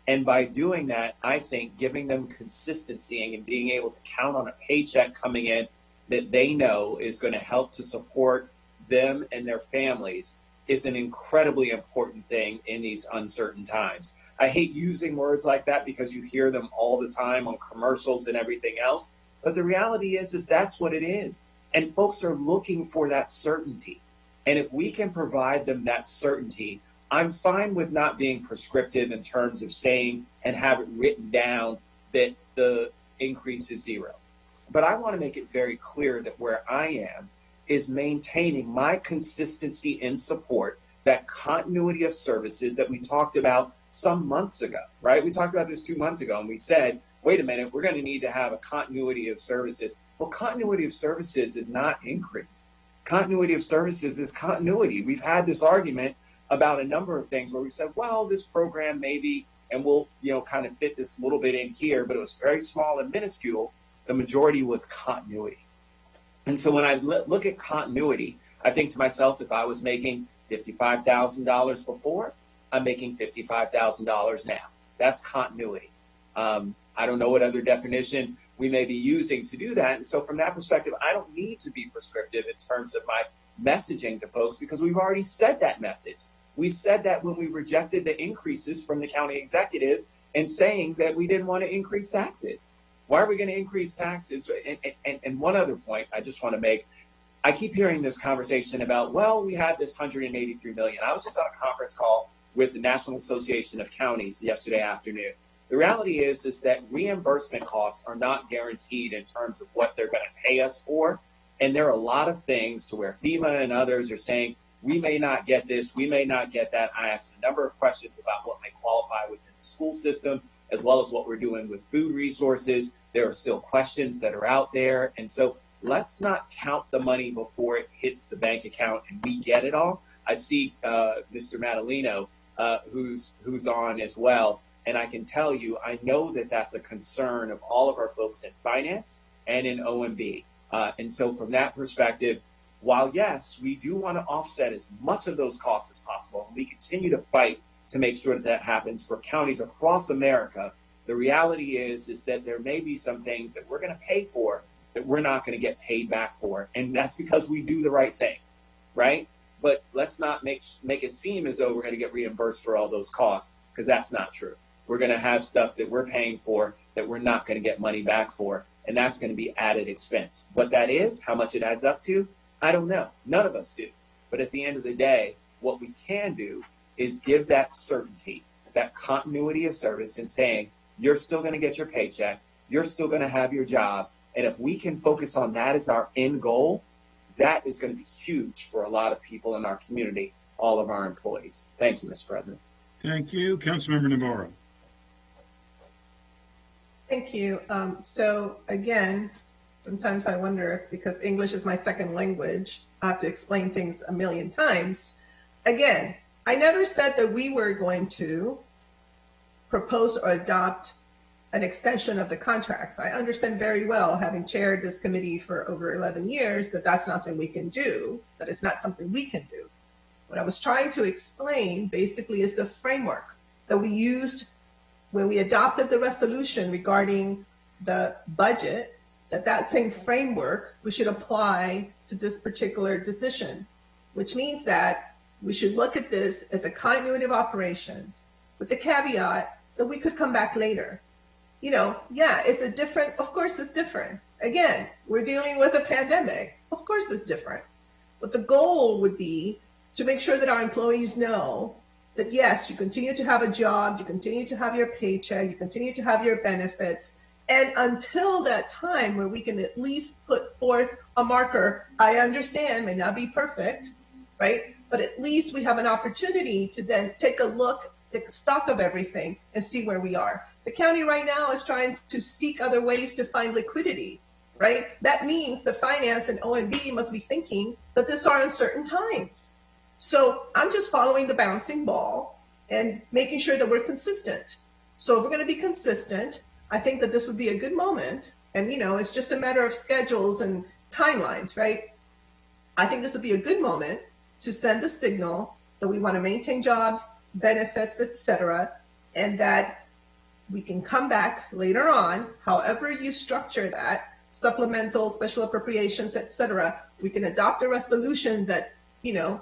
And by doing that, I think giving them consistency and being able to count on a paycheck coming in that they know is going to help to support them and their families is an incredibly important thing in these uncertain times. I hate using words like that because you hear them all the time on commercials and everything else. But the reality is that's what it is. And folks are looking for that certainty. And if we can provide them that certainty, I'm fine with not being prescriptive in terms of saying and have it written down that the increase is 0. But I want to make it very clear that where I am is maintaining my consistency in support, that continuity of services that we talked about some months ago, right? We talked about this 2 months ago, and we said, wait a minute, we're going to need to have a continuity of services. Well, continuity of services is not increase. Continuity of services is continuity. We've had this argument about a number of things where we said, well, this program maybe, and we'll, kind of fit this little bit in here, but it was very small and minuscule. The majority was continuity. And so when I look at continuity, I think to myself, if I was making $55,000 before, I'm making $55,000 now. That's continuity. I don't know what other definition we may be using to do that. And so from that perspective, I don't need to be prescriptive in terms of my messaging to folks because we've already said that message. We said that when we rejected the increases from the county executive and saying that we didn't want to increase taxes. Why are we going to increase taxes? And one other point I just want to make, I keep hearing this conversation about, well, we had this $183 million. I was just on a conference call with the National Association of Counties yesterday afternoon. The reality is that reimbursement costs are not guaranteed in terms of what they're going to pay us for. And there are a lot of things to where FEMA and others are saying, we may not get this, we may not get that. I asked a number of questions about what may qualify within the school system, as well as what we're doing with food resources. There are still questions that are out there. And so let's not count the money before it hits the bank account and we get it all. I see Mr. Madalino, who's on as well. And I can tell you, I know that that's a concern of all of our folks in finance and in OMB. And so from that perspective, while yes, we do want to offset as much of those costs as possible, and we continue to fight to make sure that that happens for counties across America, the reality is that there may be some things that we're going to pay for that we're not going to get paid back for. And that's because we do the right thing, right? But let's not make it seem as though we're going to get reimbursed for all those costs, because that's not true. We're going to have stuff that we're paying for that we're not going to get money back for, and that's going to be added expense. What that is, how much it adds up to, I don't know. None of us do. But at the end of the day, what we can do is give that certainty, that continuity of service, and saying, you're still going to get your paycheck, you're still going to have your job, And if we can focus on that as our end goal, that is going to be huge for a lot of people in our community, all of our employees. Thank you, Mr. President. Thank you. Councilmember Navarro. Thank you. So again, sometimes I wonder, because English is my second language, I have to explain things a million times. Again, I never said that we were going to propose or adopt an extension of the contracts. I understand very well, having chaired this committee for over 11 years, that that's nothing we can do, that it's not something we can do. What I was trying to explain basically is the framework that we used when we adopted the resolution regarding the budget, that same framework we should apply to this particular decision, which means that we should look at this as a continuity of operations with the caveat that we could come back later. You know, yeah, of course it's different. Again, we're dealing with a pandemic. Of course it's different. But the goal would be to make sure that our employees know that yes, you continue to have a job, you continue to have your paycheck, you continue to have your benefits, and until that time where we can at least put forth a marker, I understand may not be perfect, right? But at least we have an opportunity to then take a look, take stock of everything and see where we are. The county right now is trying to seek other ways to find liquidity, right? That means the finance and OMB must be thinking that these are uncertain times. So I'm just following the bouncing ball and making sure that we're consistent. So if we're going to be consistent, I think that this would be a good moment. And, you know, it's just a matter of schedules and timelines, right? I think this would be a good moment to send the signal that we want to maintain jobs, benefits, etc., and that we can come back later on, however you structure that, supplemental, special appropriations, etc., we can adopt a resolution that, you know,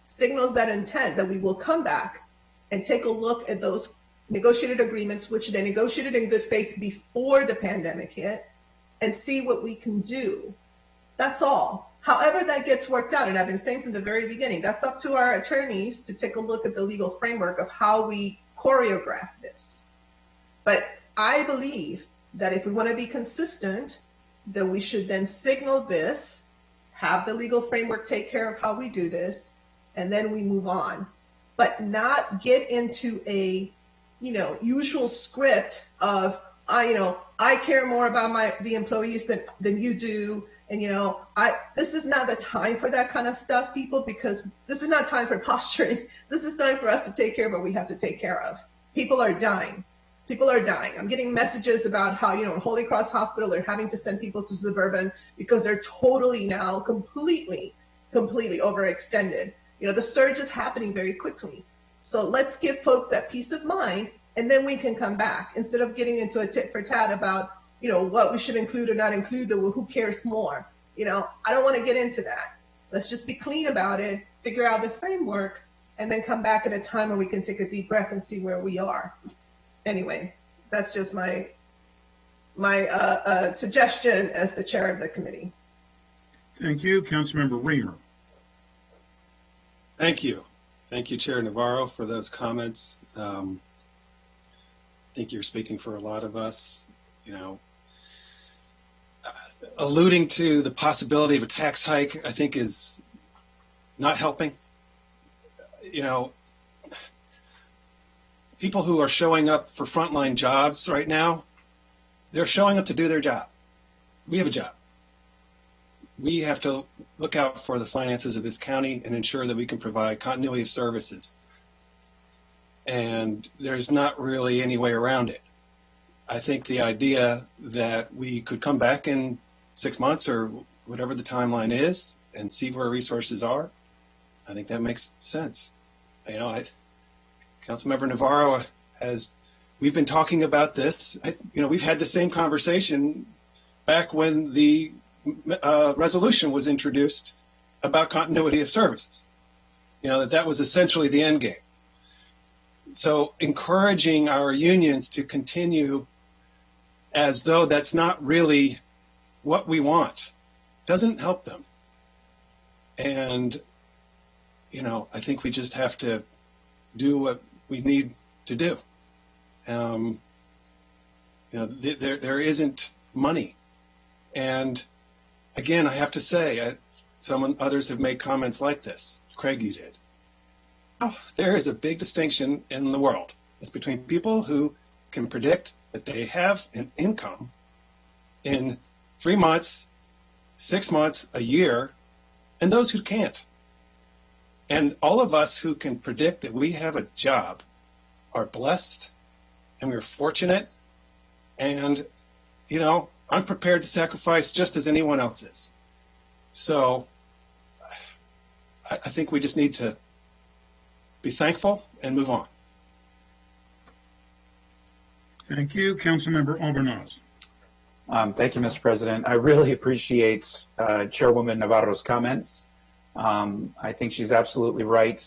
signals that intent that we will come back and take a look at those negotiated agreements, which they negotiated in good faith before the pandemic hit, and see what we can do. That's all. However that gets worked out, and I've been saying from the very beginning, that's up to our attorneys to take a look at the legal framework of how we choreograph this. But I believe that if we want to be consistent, then we should then signal this, have the legal framework take care of how we do this, and then we move on. But not get into a, you know, usual script of, I care more about the employees than you do. And, you know, this is not the time for that kind of stuff, people, because this is not time for posturing. This is time for us to take care of what we have to take care of. People are dying. People are dying. I'm getting messages about how, you know, Holy Cross Hospital, they're having to send people to suburban because they're totally now completely overextended. You know, the surge is happening very quickly. So let's give folks that peace of mind, and then we can come back instead of getting into a tit for tat about, you know, what we should include or not include, well, who cares more? You know, I don't want to get into that. Let's just be clean about it, figure out the framework, and then come back at a time where we can take a deep breath and see where we are. Anyway, that's just my suggestion as the chair of the committee. Thank you. Councilmember Reamer. Thank you. Thank you, Chair Navarro, for those comments. I think you're speaking for a lot of us, you know. Alluding to the possibility of a tax hike, I think, is not helping. You know, people who are showing up for frontline jobs right now, they're showing up to do their job. We have a job. We have to look out for the finances of this county and ensure that we can provide continuity of services. And there's not really any way around it. I think the idea that we could come back in 6 months or whatever the timeline is and see where resources are, I think that makes sense. You know, Councilmember Navarro we've been talking about this. We've had the same conversation back when the resolution was introduced about continuity of services. You know, that was essentially the end game. So encouraging our unions to continue as though that's not really what we want doesn't help them. And, you know, I think we just have to do what we need to do. You know, there isn't money. And again, I have to say, others have made comments like this. Craig, you did. Oh, there is a big distinction in the world. It's between people who can predict that they have an income in 3 months, 6 months, a year, and those who can't. And all of us who can predict that we have a job are blessed, and we're fortunate. And, you know, I'm prepared to sacrifice just as anyone else is. So I think we just need to be thankful and move on. Thank you. Councilmember Albornoz. Thank you, Mr. President. I really appreciate Chairwoman Navarro's comments. I think she's absolutely right.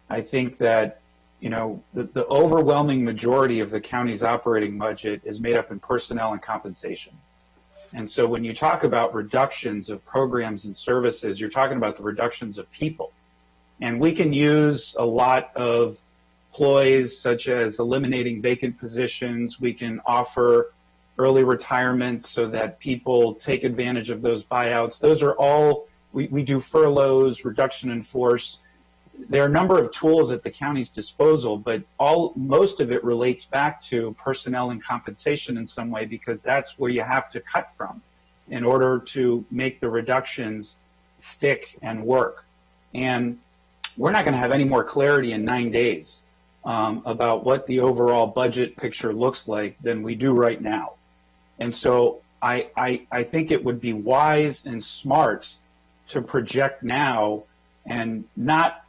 I think that, you know, the overwhelming majority of the county's operating budget is made up in personnel and compensation. And so when you talk about reductions of programs and services, you're talking about the reductions of people. And we can use a lot of ploys, such as eliminating vacant positions. We can offer early retirement so that people take advantage of those buyouts. Those are all, we do furloughs, reduction in force. There are a number of tools at the county's disposal, but most of it relates back to personnel and compensation in some way, because that's where you have to cut from in order to make the reductions stick and work. And we're not going to have any more clarity in 9 days about what the overall budget picture looks like than we do right now. And so I think it would be wise and smart to project now and not,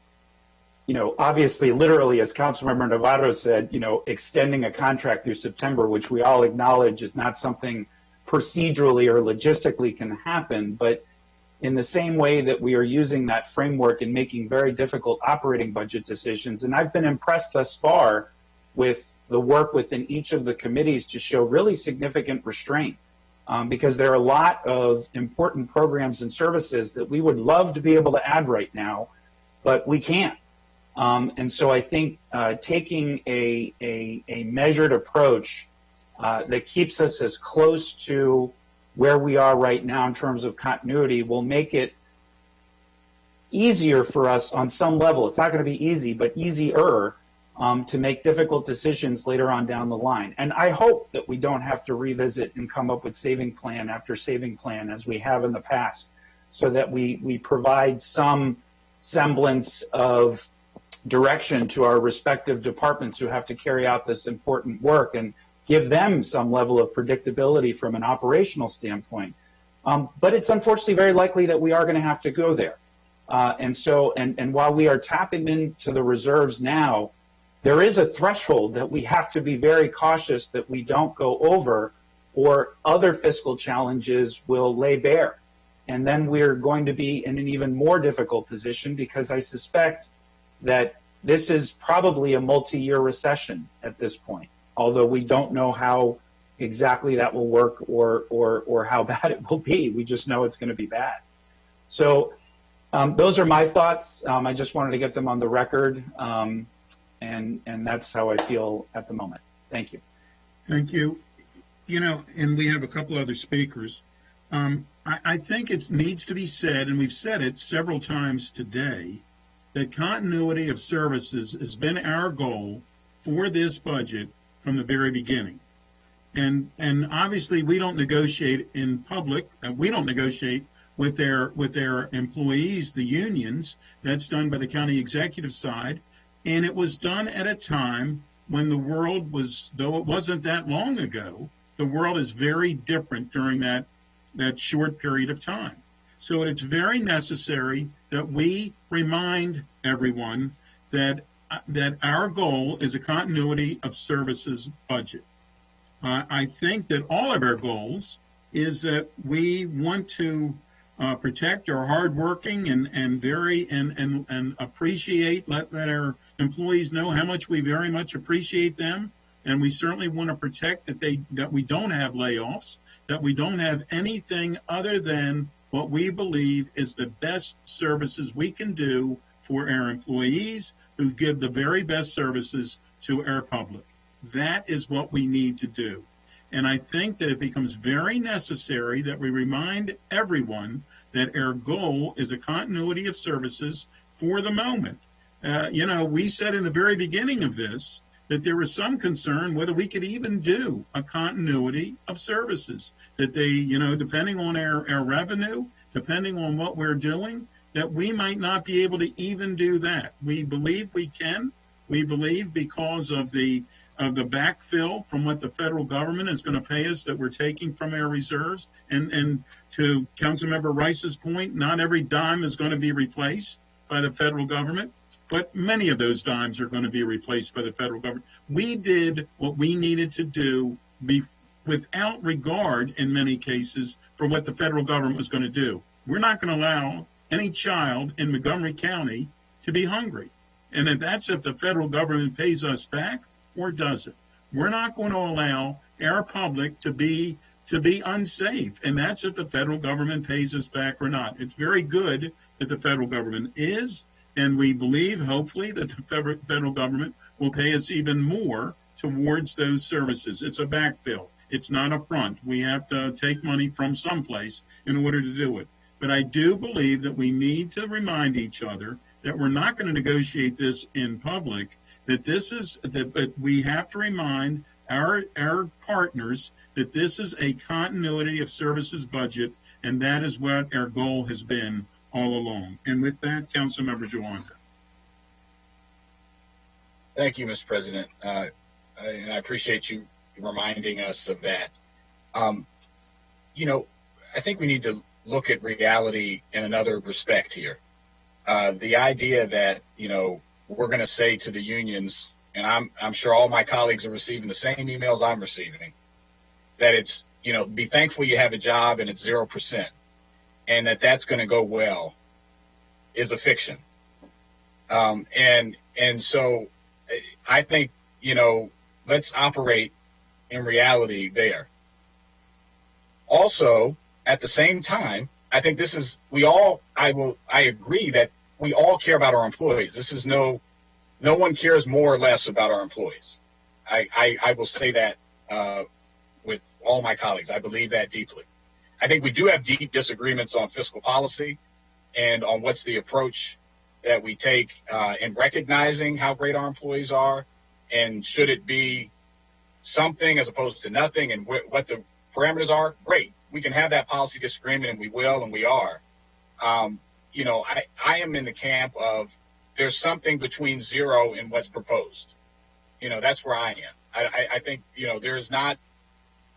you know, obviously, literally, as Councilmember Navarro said, you know, extending a contract through September, which we all acknowledge is not something procedurally or logistically can happen. But in the same way that we are using that framework and making very difficult operating budget decisions, and I've been impressed thus far with the work within each of the committees to show really significant restraint, because there are a lot of important programs and services that we would love to be able to add right now, but we can't. And so I think taking a measured approach that keeps us as close to where we are right now in terms of continuity will make it easier for us on some level. It's not going to be easy, but easier to make difficult decisions later on down the line. And I hope that we don't have to revisit and come up with saving plan after saving plan as we have in the past, so that we provide some semblance of direction to our respective departments who have to carry out this important work and give them some level of predictability from an operational standpoint. But it's unfortunately very likely that we are going to have to go there. And while we are tapping into the reserves now, there is a threshold that we have to be very cautious that we don't go over, or other fiscal challenges will lay bare. And then we're going to be in an even more difficult position, because I suspect that this is probably a multi-year recession at this point, although we don't know how exactly that will work or how bad it will be. We just know it's going to be bad. So those are my thoughts. I just wanted to get them on the record, and that's how I feel at the moment. Thank you. Thank you. You know, and we have a couple other speakers. I think it needs to be said, and we've said it several times today, that continuity of services has been our goal for this budget from the very beginning. And obviously we don't negotiate in public. We don't negotiate with their employees, the unions. That's done by the county executive side. And it was done at a time when the world was, though it wasn't that long ago, the world is very different during that short period of time. So it's very necessary that we remind everyone that our goal is a continuity of services budget. I think that all of our goals is that we want to protect our hardworking and appreciate, let our employees know how much we very much appreciate them, and we certainly want to protect that we don't have layoffs, that we don't have anything other than what we believe is the best services we can do for our employees who give the very best services to our public. That is what we need to do. And I think that it becomes very necessary that we remind everyone that our goal is a continuity of services for the moment. We said in the very beginning of this that there was some concern whether we could even do a continuity of services, that they, depending on our revenue, depending on what we're doing, that we might not be able to even do that. We believe we can. We believe because of the backfill from what the federal government is going to pay us that we're taking from our reserves. And to Councilmember Rice's point, not every dime is going to be replaced by the federal government, but many of those dimes are going to be replaced by the federal government. We did what we needed to do without regard, in many cases, for what the federal government was going to do. We're not going to allow any child in Montgomery County to be hungry. And that's if the federal government pays us back or doesn't. We're not going to allow our public to be unsafe. And that's if the federal government pays us back or not. It's very good that the federal government is, and we believe, hopefully, that the federal government will pay us even more towards those services. It's a backfill. It's not a front. We have to take money from someplace in order to do it. But I do believe that we need to remind each other that we're not going to negotiate this in public, but we have to remind our partners that this is a continuity of services budget, and that is what our goal has been all along. And with that, Councilmember Jawanda. Thank you, Mr. President. And I appreciate you reminding us of that. I think we need to look at reality in another respect here. The idea that, we're going to say to the unions, and I'm sure all my colleagues are receiving the same emails I'm receiving, that it's, be thankful you have a job and it's 0%, and that's going to go well, is a fiction. And so I think, let's operate in reality there. Also, at the same time, I think I agree that we all care about our employees. This is no one cares more or less about our employees. I will say that with all my colleagues. I believe that deeply. I think we do have deep disagreements on fiscal policy and on what's the approach that we take in recognizing how great our employees are, and should it be something as opposed to nothing, and what the parameters are. Great. We can have that policy disagreement, and we will, and we are. I am in the camp of there's something between zero and what's proposed. That's where I am. I think, there's not,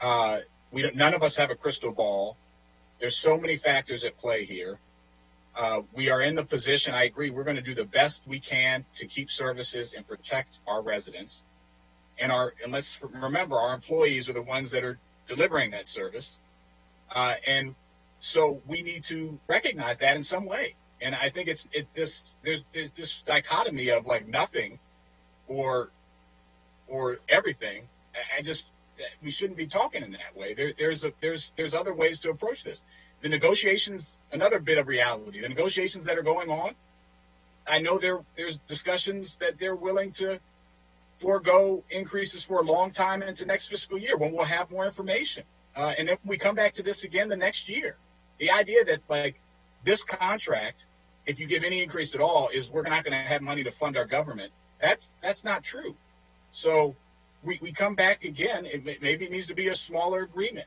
none of us have a crystal ball. There's so many factors at play here. We are in the position, I agree, we're going to do the best we can to keep services and protect our residents. And let's remember, our employees are the ones that are delivering that service. And so we need to recognize that in some way. And I think there's this dichotomy of like nothing or everything. We shouldn't be talking in that way. There's other ways to approach this. The negotiations, another bit of reality. The negotiations that are going on, I know there's discussions that they're willing to forego increases for a long time into next fiscal year when we'll have more information. And if we come back to this again the next year, the idea that like this contract, if you give any increase at all, is we're not going to have money to fund our government. That's not true. So we come back again. Maybe it needs to be a smaller agreement,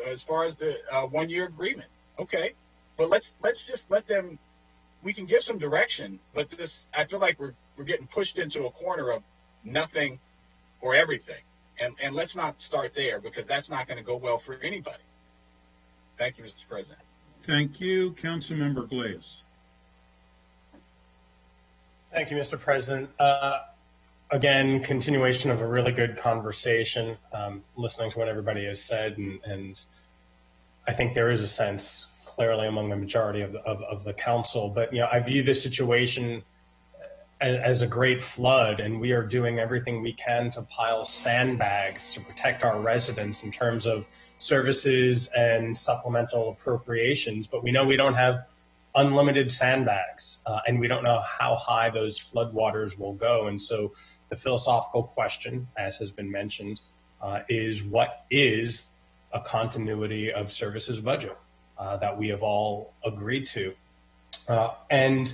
as far as the 1 year agreement. Okay, but let's just let them. We can give some direction, but I feel like we're getting pushed into a corner of nothing or everything, and let's not start there, because that's not going to go well for anybody. Thank you, Mr. President. Thank you, Councilmember Glaze. Thank you, Mr. President. Again, continuation of a really good conversation, listening to what everybody has said, and I think there is a sense clearly among the majority of the council. But I view this situation as a great flood, and we are doing everything we can to pile sandbags to protect our residents in terms of services and supplemental appropriations. But we know we don't have unlimited sandbags, and we don't know how high those floodwaters will go. And so the philosophical question, as has been mentioned, is what is a continuity of services budget that we have all agreed to. And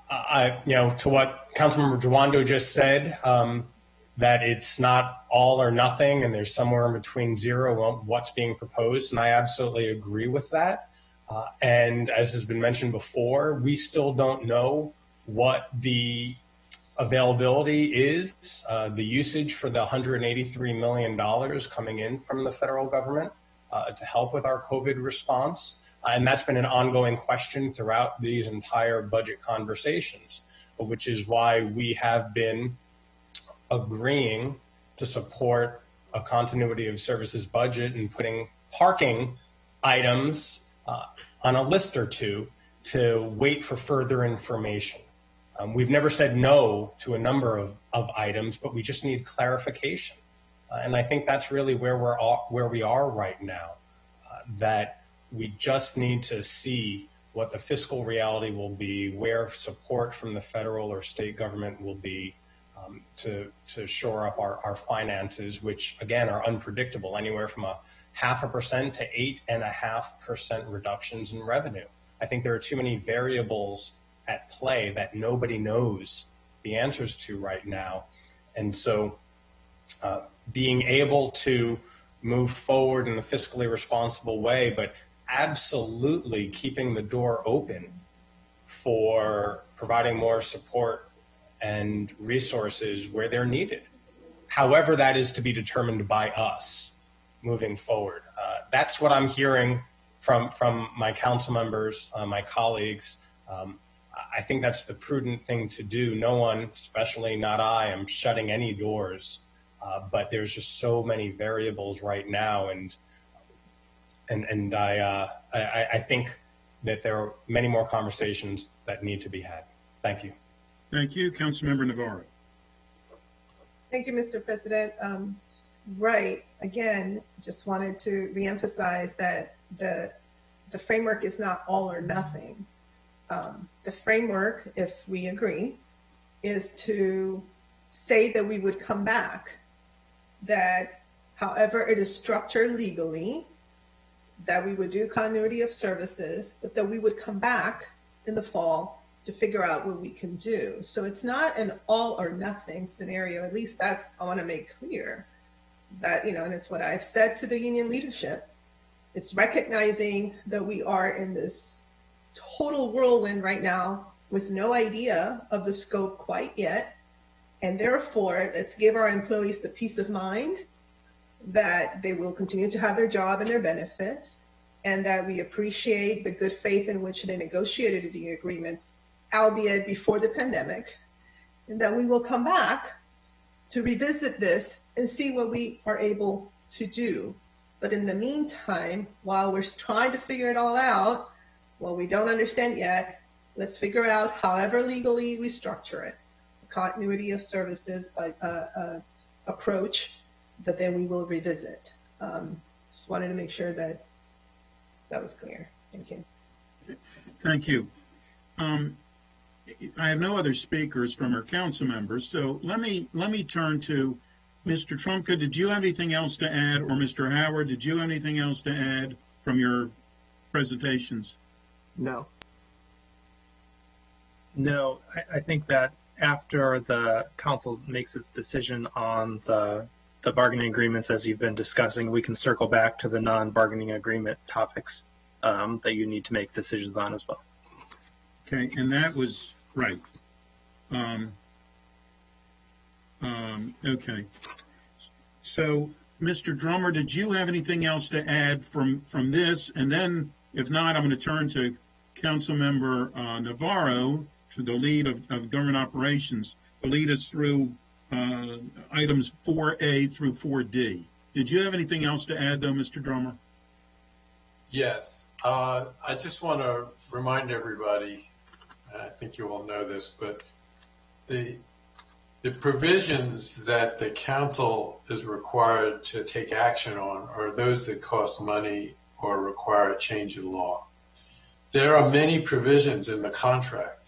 to what Councilmember Jawando just said, that it's not all or nothing, and there's somewhere in between zero on what's being proposed, and I absolutely agree with that. And as has been mentioned before, we still don't know what the availability is, the usage for the $183 million coming in from the federal government to help with our COVID response. And that's been an ongoing question throughout these entire budget conversations, which is why we have been agreeing to support a continuity of services budget and putting parking items on a list or two to wait for further information. We've never said no to a number of items, but we just need clarification. And I think that's really where we are right now, that we just need to see what the fiscal reality will be, where support from the federal or state government will be to shore up our finances, which again are unpredictable, anywhere from 0.5% to 8.5% reductions in revenue. I think there are too many variables at play that nobody knows the answers to right now. And so being able to move forward in a fiscally responsible way, but absolutely keeping the door open for providing more support and resources where they're needed, however that is to be determined by us moving forward. That's what I'm hearing from my council members, my colleagues. I think that's the prudent thing to do. No one, especially not I, am shutting any doors, but there's just so many variables right now, and I think that there are many more conversations that need to be had. Thank you. Thank you. Councilmember Navarro. Thank you, Mr. President. Right. Again, just wanted to reemphasize that the framework is not all or nothing. The framework, if we agree, is to say that we would come back, that however it is structured legally, that we would do continuity of services, but that we would come back in the fall to figure out what we can do. So it's not an all or nothing scenario. At least that's, I want to make clear that, and it's what I've said to the union leadership. It's recognizing that we are in this total whirlwind right now with no idea of the scope quite yet. And therefore, let's give our employees the peace of mind that they will continue to have their job and their benefits, and that we appreciate the good faith in which they negotiated the agreements, albeit before the pandemic, and that we will come back to revisit this and see what we are able to do. But in the meantime, while we're trying to figure it all out, well, we don't understand yet, let's figure out however legally we structure it, a continuity of services approach that then we will revisit. Just wanted to make sure that that was clear. Thank you. Thank you. I have no other speakers from our council members, so let me turn to Mr. Trumka. Did you have anything else to add, or Mr. Howard, did you have anything else to add from your presentations? No. No, I think that after the council makes its decision on the bargaining agreements, as you've been discussing, we can circle back to the non-bargaining agreement topics that you need to make decisions on as well. Okay, and that was right. Okay. So, Mr. Drummer, did you have anything else to add from this? And then, if not, I'm going to turn to Councilmember Navarro, to the lead of government operations, to lead us through items 4A through 4D. Did you have anything else to add, though, Mr. Drummer? Yes. I just want to remind everybody, and I think you all know this, but the provisions that the council is required to take action on are those that cost money or require a change in law. There are many provisions in the contract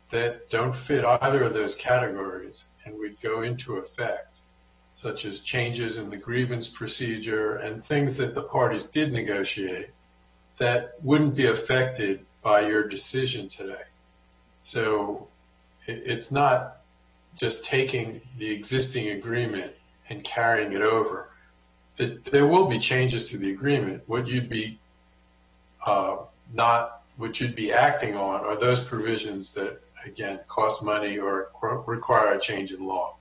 that don't fit either of those categories and would go into effect such as changes in the grievance procedure and things that the parties did negotiate that wouldn't be affected by your decision today. So it's not just taking the existing agreement and carrying it over. There will be changes to the agreement. What you'd be what you'd be acting on are those provisions that, again, cost money or require a change in law.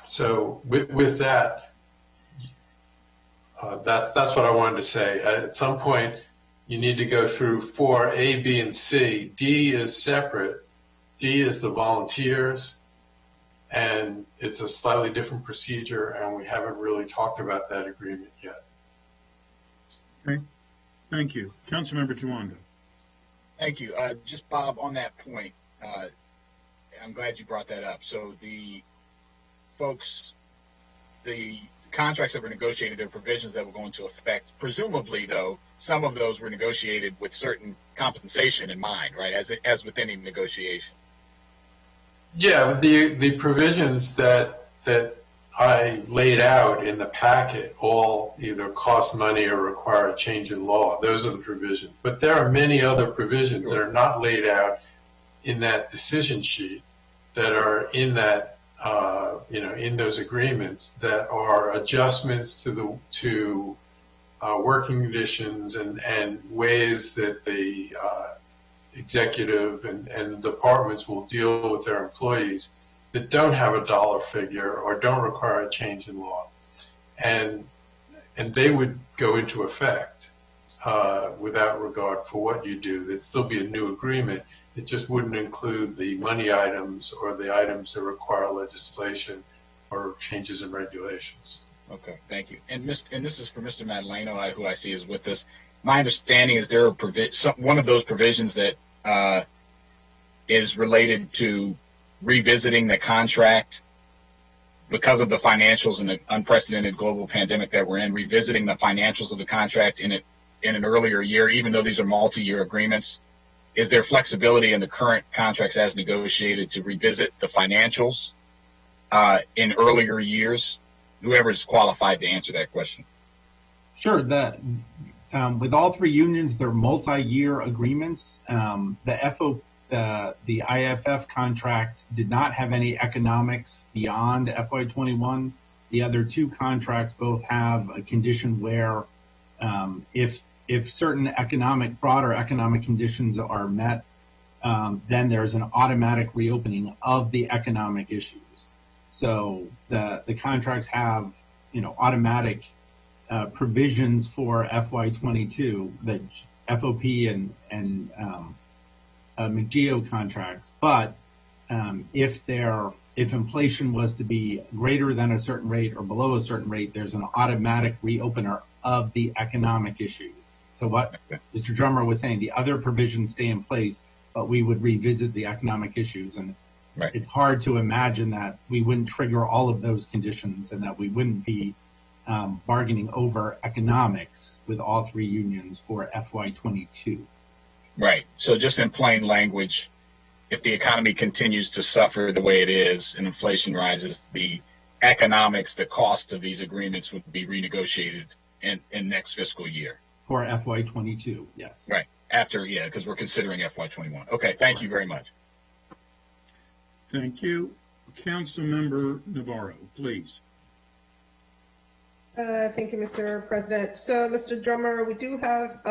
So with that, that's what I wanted to say. At some point, you need to go through 4, A, B, and C. D is separate. D is the volunteers, and it's a slightly different procedure, and we haven't really talked about that agreement yet. Okay, thank you. Councilmember Tawanda. Thank you. Just Bob, on that point, I'm glad you brought that up. So the folks, the contracts that were negotiated, there were provisions that were going to affect. Presumably, though, some of those were negotiated with certain compensation in mind, right? As with any negotiation. Yeah, the provisions that I laid out in the packet all either cost money or require a change in law. Those are the provisions. But there are many other provisions that are not laid out in that decision sheet that are in that in those agreements that are adjustments to working conditions and ways that the executive and departments will deal with their employees that don't have a dollar figure or don't require a change in law, and they would go into effect without regard for what you do. There'd still be a new agreement. It just wouldn't include the money items or the items that require legislation or changes in regulations. Okay, thank you. And this is for Mr. Madaleno, who I see is with us. My understanding is there are one of those provisions that is related to revisiting the contract because of the financials and the unprecedented global pandemic that we're in, revisiting the financials of the contract in an earlier year, even though these are multi-year agreements. Is there flexibility in the current contracts as negotiated to revisit the financials in earlier years? Whoever is qualified to answer that question. Sure. With all three unions, they're multi-year agreements. The IFF contract did not have any economics beyond FY21. The other two contracts both have a condition where if certain broader economic conditions are met, then there's an automatic reopening of the economic issues. So the contracts have, automatic provisions for FY22, the FOP and Geo contracts. But if inflation was to be greater than a certain rate or below a certain rate, there's an automatic reopener of the economic issues. So what Mr. Drummer was saying, the other provisions stay in place, but we would revisit the economic issues. And it's hard to imagine that we wouldn't trigger all of those conditions and that we wouldn't be bargaining over economics with all three unions for FY22. Right. So just in plain language, if the economy continues to suffer the way it is and inflation rises, the economics, the cost of these agreements would be renegotiated in next fiscal year. For FY22, yes. Right. After, because we're considering FY21. Okay, thank you very much. Thank you. Councilmember Navarro, please. Thank you, Mr. President. So, Mr. Drummer, we do have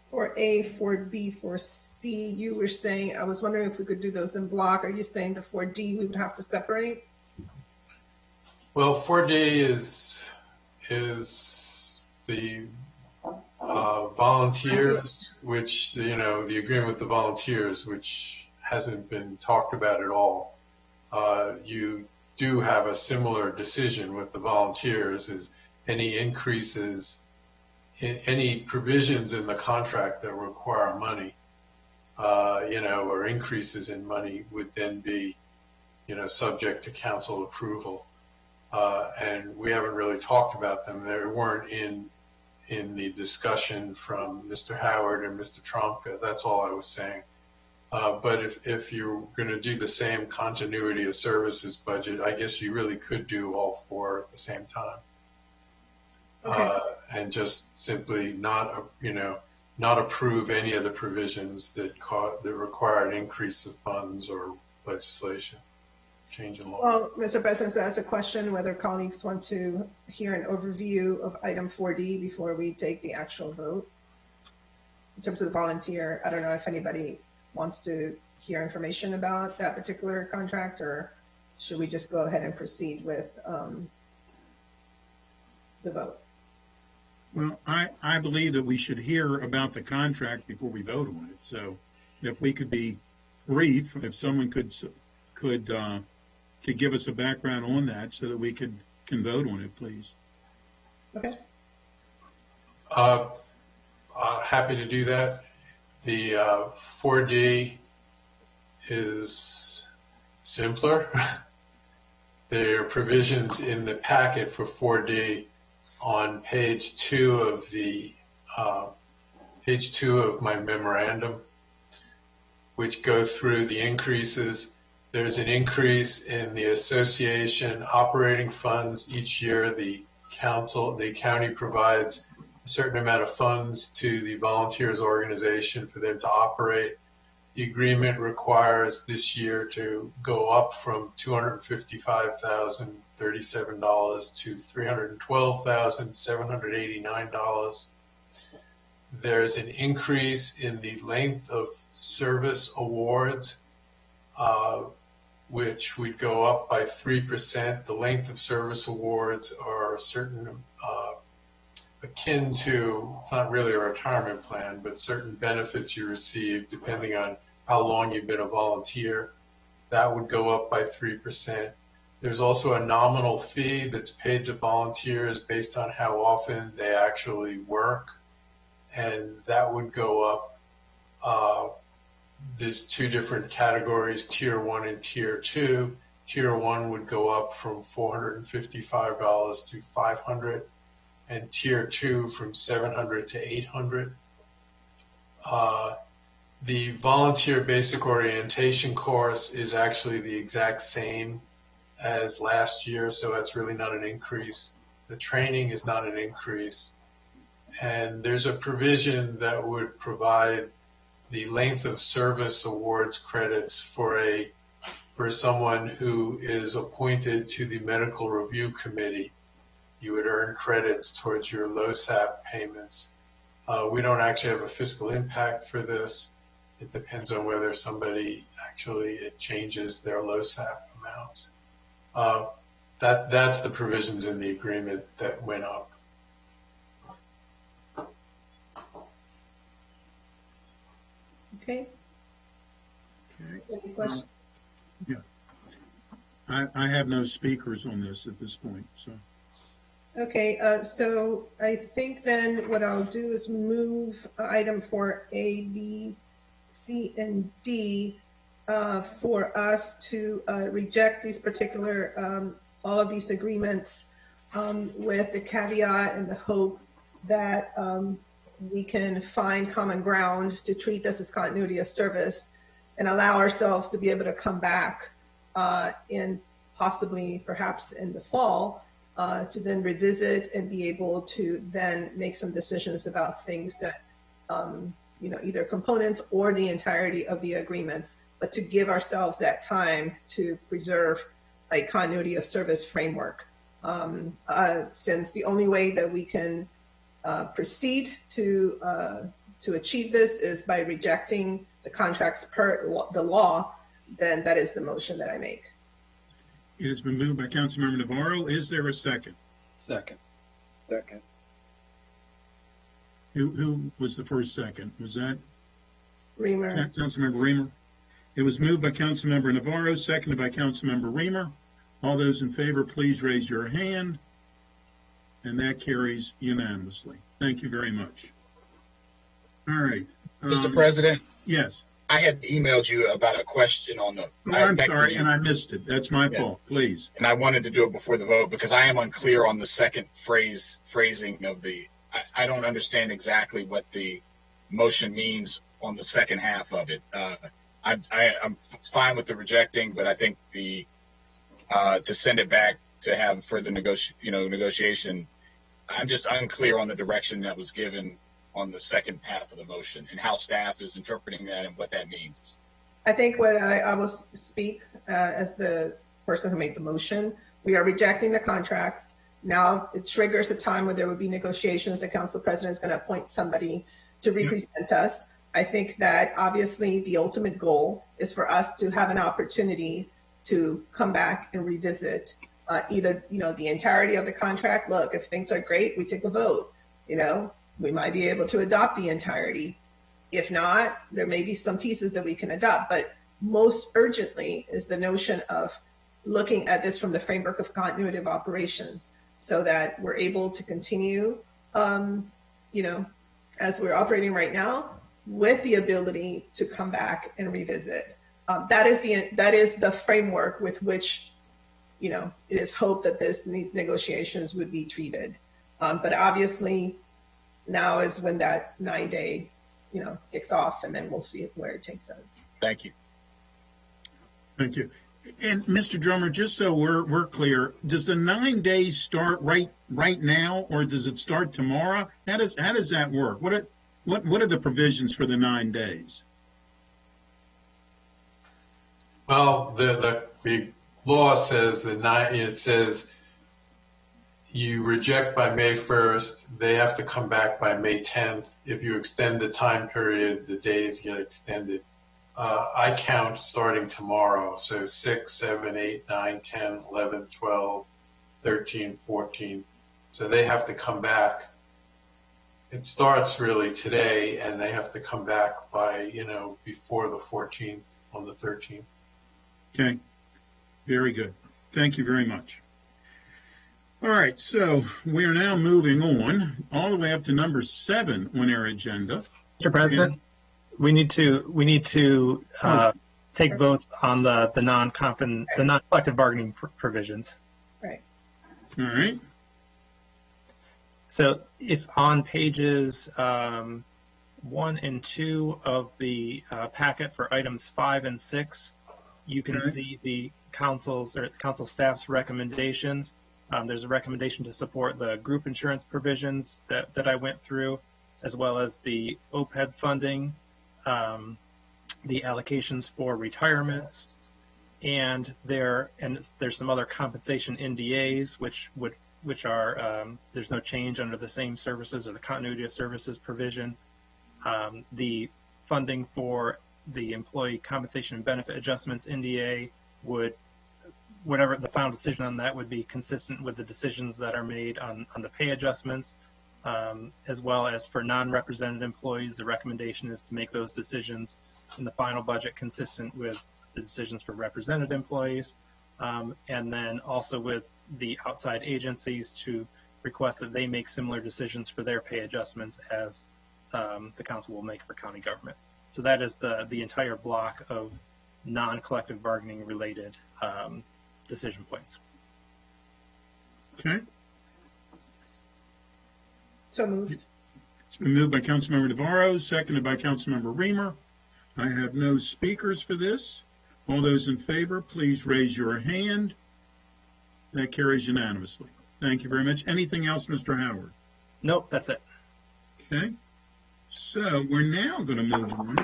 for A, for B, for C, you were saying, I was wondering if we could do those in block. Are you saying the for D we would have to separate? Well, 4D is the volunteers, which, the agreement with the volunteers, which hasn't been talked about at all. You do have a similar decision with the volunteers, is any increases in any provisions in the contract that require money, or increases in money would then be, subject to council approval. And we haven't really talked about them. They weren't in the discussion from Mr. Howard and Mr. Trumka. That's all I was saying. But if you're going to do the same continuity of services budget, I guess you really could do all four at the same time. Okay. And just simply not approve any of the provisions that require an increase of funds or legislation, change in law. Well, Mr. President, so that's a question whether colleagues want to hear an overview of item 4D before we take the actual vote. In terms of the volunteer, I don't know if anybody wants to hear information about that particular contract, or should we just go ahead and proceed with the vote? Well, I believe that we should hear about the contract before we vote on it. So if we could be brief, if someone could give us a background on that so that we can vote on it, please. Okay. Happy to do that. The 4D is simpler. There are provisions in the packet for 4D on page 2 of my memorandum, which go through the increases. There's an increase in the association operating funds each year. The county provides a certain amount of funds to the volunteers organization for them to operate. The agreement requires this year to go up from $255,037 to $312,789. There's an increase in the length of service awards, which would go up by 3%. The length of service awards are certain akin to, it's not really a retirement plan, but certain benefits you receive depending on how long you've been a volunteer. That would go up by 3%. There's also a nominal fee that's paid to volunteers based on how often they actually work, and that would go up. There's two different categories, Tier 1 and Tier 2. Tier 1 would go up from $455 to $500, and Tier 2 from $700 to $800. The volunteer basic orientation course is actually the exact same as last year, so that's really not an increase. The training is not an increase. And there's a provision that would provide the length of service awards credits for someone who is appointed to the medical review committee. You would earn credits towards your LOSAP payments. We don't actually have a fiscal impact for this. It depends on whether somebody it changes their LOSAP amounts. That's the provisions in the agreement that went up. Okay. Any questions? Yeah. I have no speakers on this at this point, so. Okay, so I think then what I'll do is move item for A, B, C, and D for us to reject these particular, all of these agreements with the caveat and the hope that we can find common ground to treat this as continuity of service and allow ourselves to be able to come back in possibly perhaps in the fall to then revisit and be able to then make some decisions about things that, either components or the entirety of the agreements, but to give ourselves that time to preserve a continuity of service framework. Since the only way that we can proceed to achieve this is by rejecting the contracts per the law, then that is the motion that I make. It has been moved by Councilmember Navarro. Is there a second? Second. Second. Who was the first second? Was that Reamer. Councilmember Reamer? It was moved by Councilmember Navarro, seconded by Councilmember Reamer. All those in favor, please raise your hand. And that carries unanimously. Thank you very much. All right. Mr. President? Yes. I had emailed you about a question on the. I'm sorry, and I missed it. That's my fault. Please. And I wanted to do it before the vote because I am unclear on the second phrasing of the. I don't understand exactly what the motion means on the second half of it. I'm fine with the rejecting, but I think the to send it back to have further negotiation. I'm just unclear on the direction that was given on the second half of the motion and how staff is interpreting that and what that means. I think what I will speak as the person who made the motion. We are rejecting the contracts. Now it triggers a time where there would be negotiations. The council president is going to appoint somebody to represent us. I think that obviously the ultimate goal is for us to have an opportunity to come back and revisit either, the entirety of the contract. Look, if things are great, we take a vote. We might be able to adopt the entirety. If not, there may be some pieces that we can adopt. But most urgently is the notion of looking at this from the framework of continuity of operations so that we're able to continue, as we're operating right now, with the ability to come back and revisit. That is the framework with which, it is hoped that these negotiations would be treated. But obviously, now is when that 9-day, kicks off, and then we'll see where it takes us. Thank you. Thank you. And Mr. Drummer, just so we're clear, does the 9 days start right now, or does it start tomorrow? How does that work? What are the provisions for the 9 days? Well, the law says it says you reject by May 1st, they have to come back by May 10th. If you extend the time period, the days get extended. I count starting tomorrow, so 6, 7, 8, 9, 10, 11, 12, 13, 14. So they have to come back. It starts really today, and they have to come back by, before the 14th, on the 13th. Okay, very good. Thank you very much. All right, so we are now moving on all the way up to number 7 on our agenda. Mr. President, we need to take votes on the non-collective bargaining provisions. Right. All right. So if on pages 1 and 2 of the packet for items 5 and 6, you can see the council staff's recommendations. There's a recommendation to support the group insurance provisions that I went through, as well as the OPEB funding, the allocations for retirements, and there's some other compensation NDAs, which are there's no change under the same services or the continuity of services provision. The funding for the employee compensation and benefit adjustments NDA whatever the final decision on that would be consistent with the decisions that are made on the pay adjustments, as well as for non-represented employees, the recommendation is to make those decisions in the final budget consistent with the decisions for represented employees, and then also with the outside agencies to request that they make similar decisions for their pay adjustments as the council will make for county government. So that is the entire block of non-collective bargaining related decision points. Okay. So moved. It's been moved by Councilmember Navarro, seconded by Councilmember Reamer. I have no speakers for this. All those in favor, please raise your hand. That carries unanimously. Thank you very much. Anything else, Mr. Howard? Nope, that's it. Okay. So we're now going to move on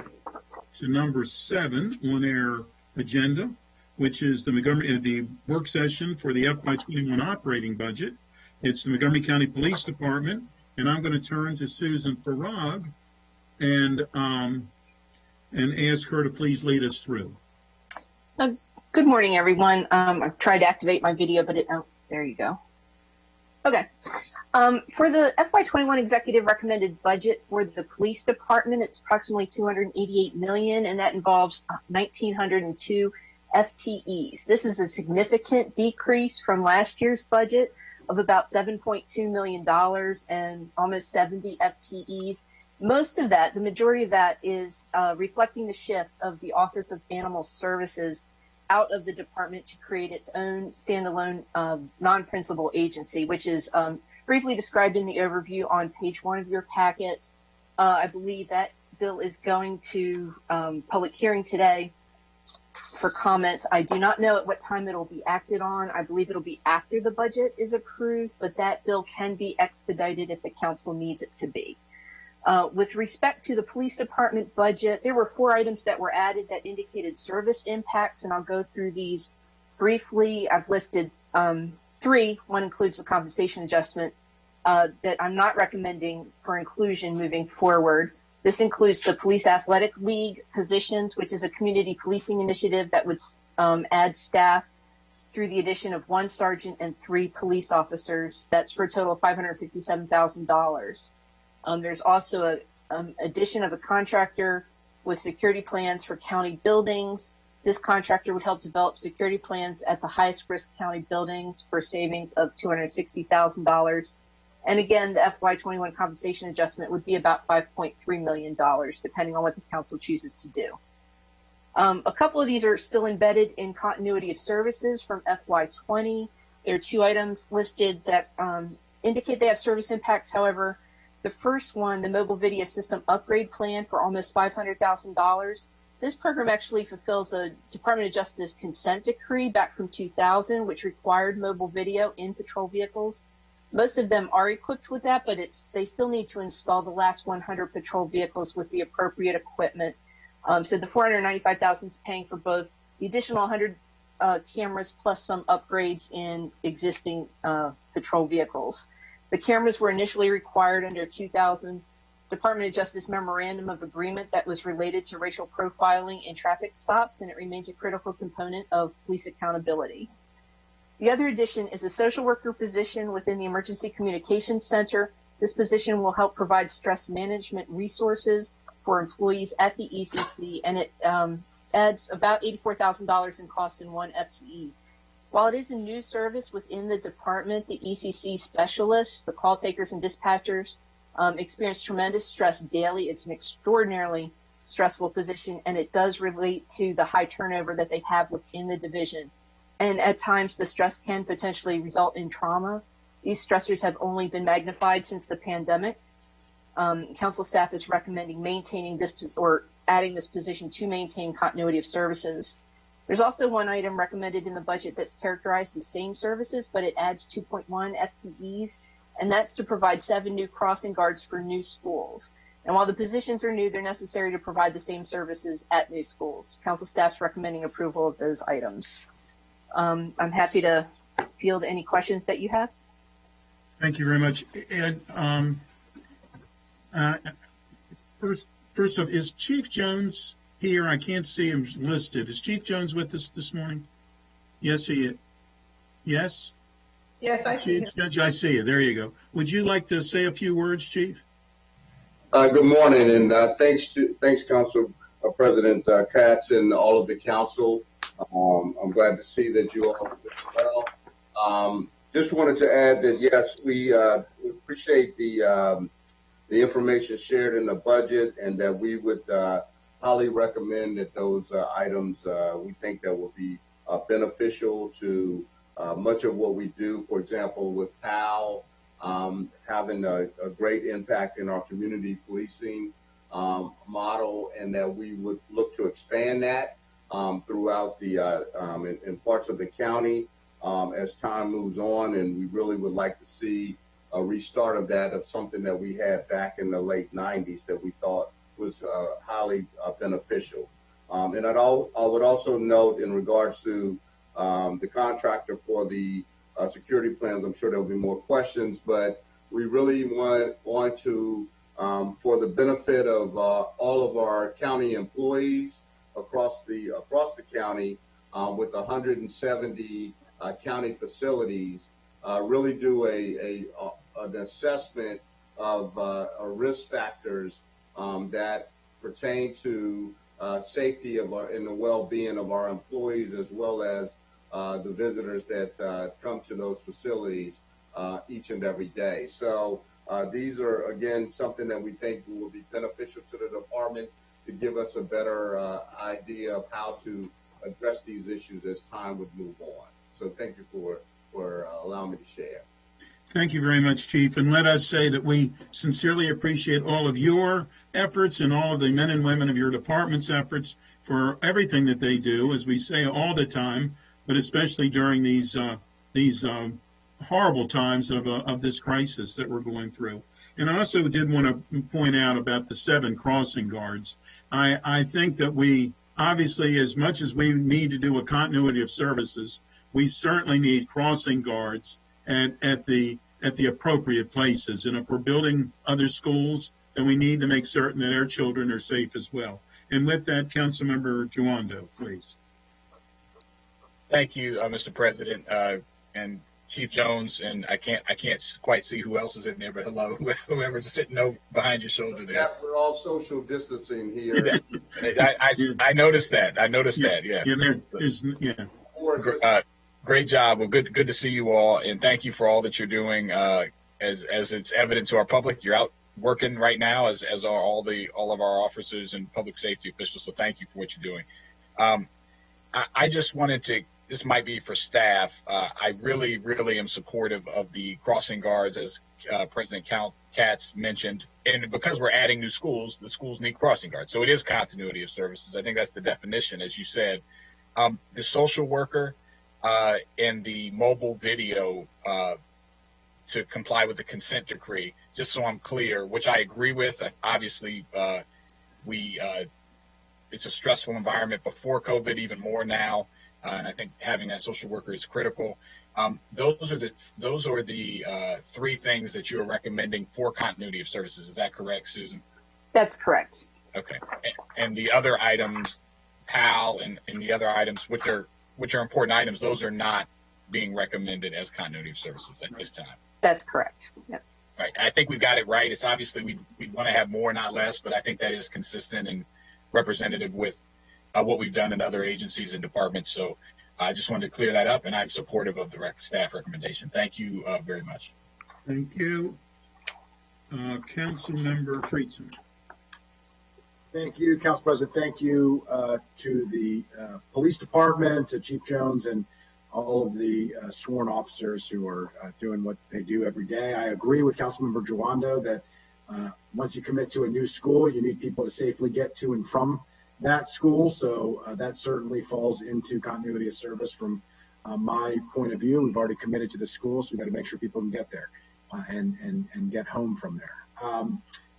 to number 7 on our agenda, which is the work session for the FY21 operating budget. It's the Montgomery County Police Department, and I'm going to turn to Susan Farag and ask her to please lead us through. Good morning, everyone. I've tried to activate my video, but there you go. Okay. For the FY21 executive recommended budget for the police department, it's approximately $288 million, and that involves 1,902 FTEs. This is a significant decrease from last year's budget of about $7.2 million and almost 70 FTEs. Most of that, the majority of that, is reflecting the shift of the Office of Animal Services out of the department to create its own standalone non-principal agency, which is briefly described in the overview on page 1 of your packet. I believe that bill is going to public hearing today for comments. I do not know at what time it'll be acted on. I believe it'll be after the budget is approved, but that bill can be expedited if the council needs it to be. With respect to the police department budget, there were 4 items that were added that indicated service impacts, and I'll go through these briefly. I've listed 3. One includes the compensation adjustment that I'm not recommending for inclusion moving forward. This includes the Police Athletic League positions, which is a community policing initiative that would add staff through the addition of 1 sergeant and 3 police officers. That's for a total of $557,000. There's also an addition of a contractor with security plans for county buildings. This contractor would help develop security plans at the highest risk county buildings for savings of $260,000. And again, the FY21 compensation adjustment would be about $5.3 million, depending on what the council chooses to do. A couple of these are still embedded in continuity of services from FY20. There are 2 items listed that indicate they have service impacts. However, the first one, the mobile video system upgrade plan for almost $500,000. This program actually fulfills a Department of Justice consent decree back from 2000, which required mobile video in patrol vehicles. Most of them are equipped with that, but they still need to install the last 100 patrol vehicles with the appropriate equipment. So the $495,000 is paying for both the additional 100 cameras plus some upgrades in existing patrol vehicles. The cameras were initially required under 2000 Department of Justice Memorandum of Agreement that was related to racial profiling in traffic stops, and it remains a critical component of police accountability. The other addition is a social worker position within the Emergency Communications Center. This position will help provide stress management resources for employees at the ECC, and it adds about $84,000 in cost in 1 FTE. While it is a new service within the department, the ECC specialists, the call takers and dispatchers, experience tremendous stress daily. It's an extraordinarily stressful position, and it does relate to the high turnover that they have within the division. And at times, the stress can potentially result in trauma. These stressors have only been magnified since the pandemic. Council staff is recommending maintaining this or adding this position to maintain continuity of services. There's also 1 item recommended in the budget that's characterized as same services, but it adds 2.1 FTEs, and that's to provide 7 new crossing guards for new schools. And while the positions are new, they're necessary to provide the same services at new schools. Council staff's recommending approval of those items. I'm happy to field any questions that you have. Thank you very much. Ed, first off, is Chief Jones here? I can't see him listed. Is Chief Jones with us this morning? Yes, he is. Yes? Yes, I see Chief Judge, I see you. There you go. Would you like to say a few words, Chief? Good morning, and thanks, Council President Katz and all of the council. I'm glad to see that you all are well. Just wanted to add that yes, we appreciate the information shared in the budget, and that we would highly recommend that those items we think that will be beneficial to much of what we do. For example, with PAL having a great impact in our community policing model, and that we would look to expand that throughout the in parts of the county as time moves on, and we really would like to see a restart of that, of something that we had back in the late 90s that we thought was highly beneficial. And I would also note in regards to the contractor for the security plans, I'm sure there'll be more questions, but we really want to, for the benefit of all of our county employees across the county, with 170 county facilities, really do an assessment of risk factors that pertain to safety of and the well-being of our employees, as well as the visitors that come to those facilities each and every day. So these are, again, something that we think will be beneficial to the department to give us a better idea of how to address these issues as time would move on. So thank you for allowing me to share. Thank you very much, Chief. And let us say that we sincerely appreciate all of your efforts and all of the men and women of your department's efforts for everything that they do, as we say all the time, but especially during these horrible times of this crisis that we're going through. And I also did want to point out about the 7 crossing guards. I think that we, obviously, as much as we need to do a continuity of services, we certainly need crossing guards at the appropriate places. And if we're building other schools, then we need to make certain that our children are safe as well. And with that, Councilmember Giwando, please. Thank you, Mr. President, and Chief Jones. And I can't quite see who else is in there, but hello, whoever's sitting over behind your shoulder there. Yeah, we're all social distancing here. I noticed that. Yeah. Great job. Well, good to see you all, and thank you for all that you're doing. As it's evident to our public, you're out working right now, as are all of our officers and public safety officials. So thank you for what you're doing. I just wanted to. This might be for staff. I really am supportive of the crossing guards, as President Katz mentioned, and because we're adding new schools, the schools need crossing guards. So it is continuity of services. I think that's the definition, as you said. The social worker and the mobile video to comply with the consent decree, just so I'm clear, which I agree with. Obviously, it's a stressful environment before COVID, even more now, and I think having that social worker is critical. Those are the 3 things that you are recommending for continuity of services. Is that correct, Susan? That's correct. Okay, and the other items, PAL and the other items, which are important items, those are not being recommended as continuity of services at this time. That's correct. Yep. Right. I think we've got it right. It's obviously we want to have more, not less, but I think that is consistent and representative with what we've done in other agencies and departments. So I just wanted to clear that up, and I'm supportive of the staff recommendation. Thank you very much. Thank you. Councilmember Friedson. Thank you, Council President. Thank you to the police department, to Chief Jones, and all of the sworn officers who are doing what they do every day. I agree with Councilmember Giwando that once you commit to a new school, you need people to safely get to and from that school. So that certainly falls into continuity of service from my point of view. We've already committed to the school, so we've got to make sure people can get there and get home from there.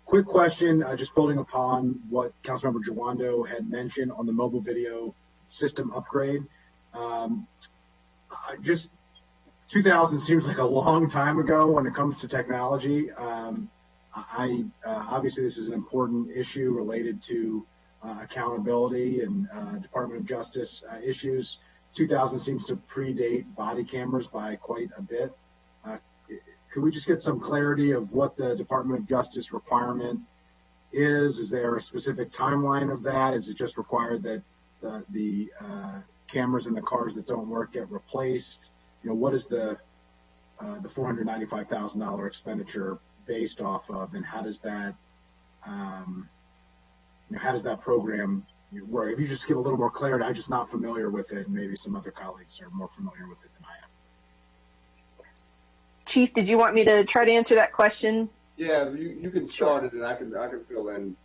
Quick question, just building upon what Councilmember Giwando had mentioned on the mobile video system upgrade. Just 2000 seems like a long time ago when it comes to technology. Obviously this is an important issue related to accountability and Department of Justice issues. 2000 seems to predate body cameras by quite a bit. Could we just get some clarity of what the Department of Justice requirement is? Is there a specific timeline of that? Is it just required that the cameras in the cars that don't work get replaced? You know, what is the $495,000 expenditure based off of, and how does that program work? If you just give a little more clarity, I'm just not familiar with it, and maybe some other colleagues are more familiar with it than I am. Chief, did you want me to try to answer that question? Yeah, you can start it, and I can fill in.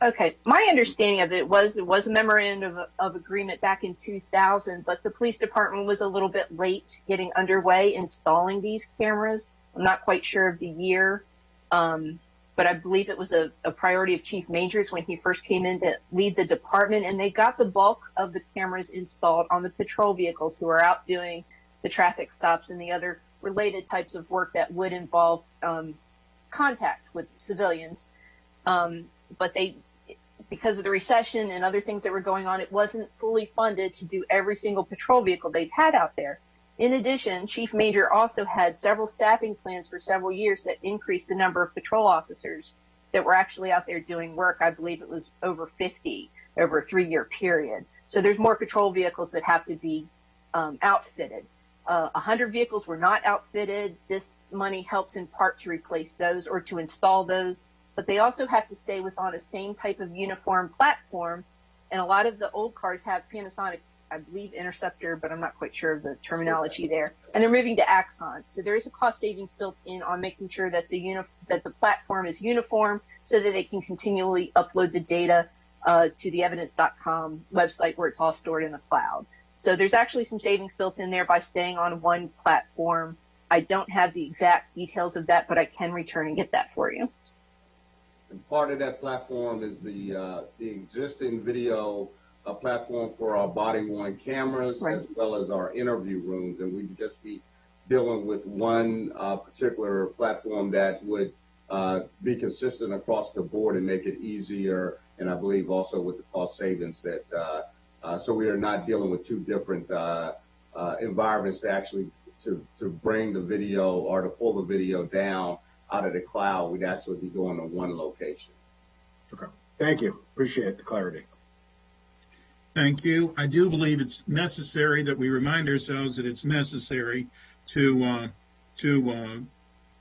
Okay, my understanding of it was a memorandum of agreement back in 2000, but the police department was a little bit late getting underway installing these cameras. I'm not quite sure of the year, but I believe it was a priority of Chief Majors when he first came in to lead the department, and they got the bulk of the cameras installed on the patrol vehicles who are out doing the traffic stops and the other related types of work that would involve contact with civilians. But because of the recession and other things that were going on, it wasn't fully funded to do every single patrol vehicle they've had out there. In addition, Chief Major also had several staffing plans for several years that increased the number of patrol officers that were actually out there doing work. I believe it was over 50 over a 3-year period. So there's more patrol vehicles that have to be outfitted. 100 vehicles were not outfitted. This money helps in part to replace those or to install those, but they also have to stay on the same type of uniform platform. And a lot of the old cars have Panasonic I believe Interceptor, but I'm not quite sure of the terminology there. And they're moving to Axon. So there is a cost savings built in on making sure that the platform is uniform so that they can continually upload the data to the evidence.com website where it's all stored in the cloud. So there's actually some savings built in there by staying on one platform. I don't have the exact details of that, but I can return and get that for you. And part of that platform is the existing video platform for our body-worn cameras, Right. as well as our interview rooms, and we'd just be dealing with one particular platform that would be consistent across the board and make it easier, and I believe also with the cost savings that, so we are not dealing with two different environments to actually to bring the video or to pull the video down out of the cloud. We'd actually be going to one location. Okay. Thank you. Appreciate the clarity. Thank you. I do believe it's necessary that we remind ourselves that it's necessary to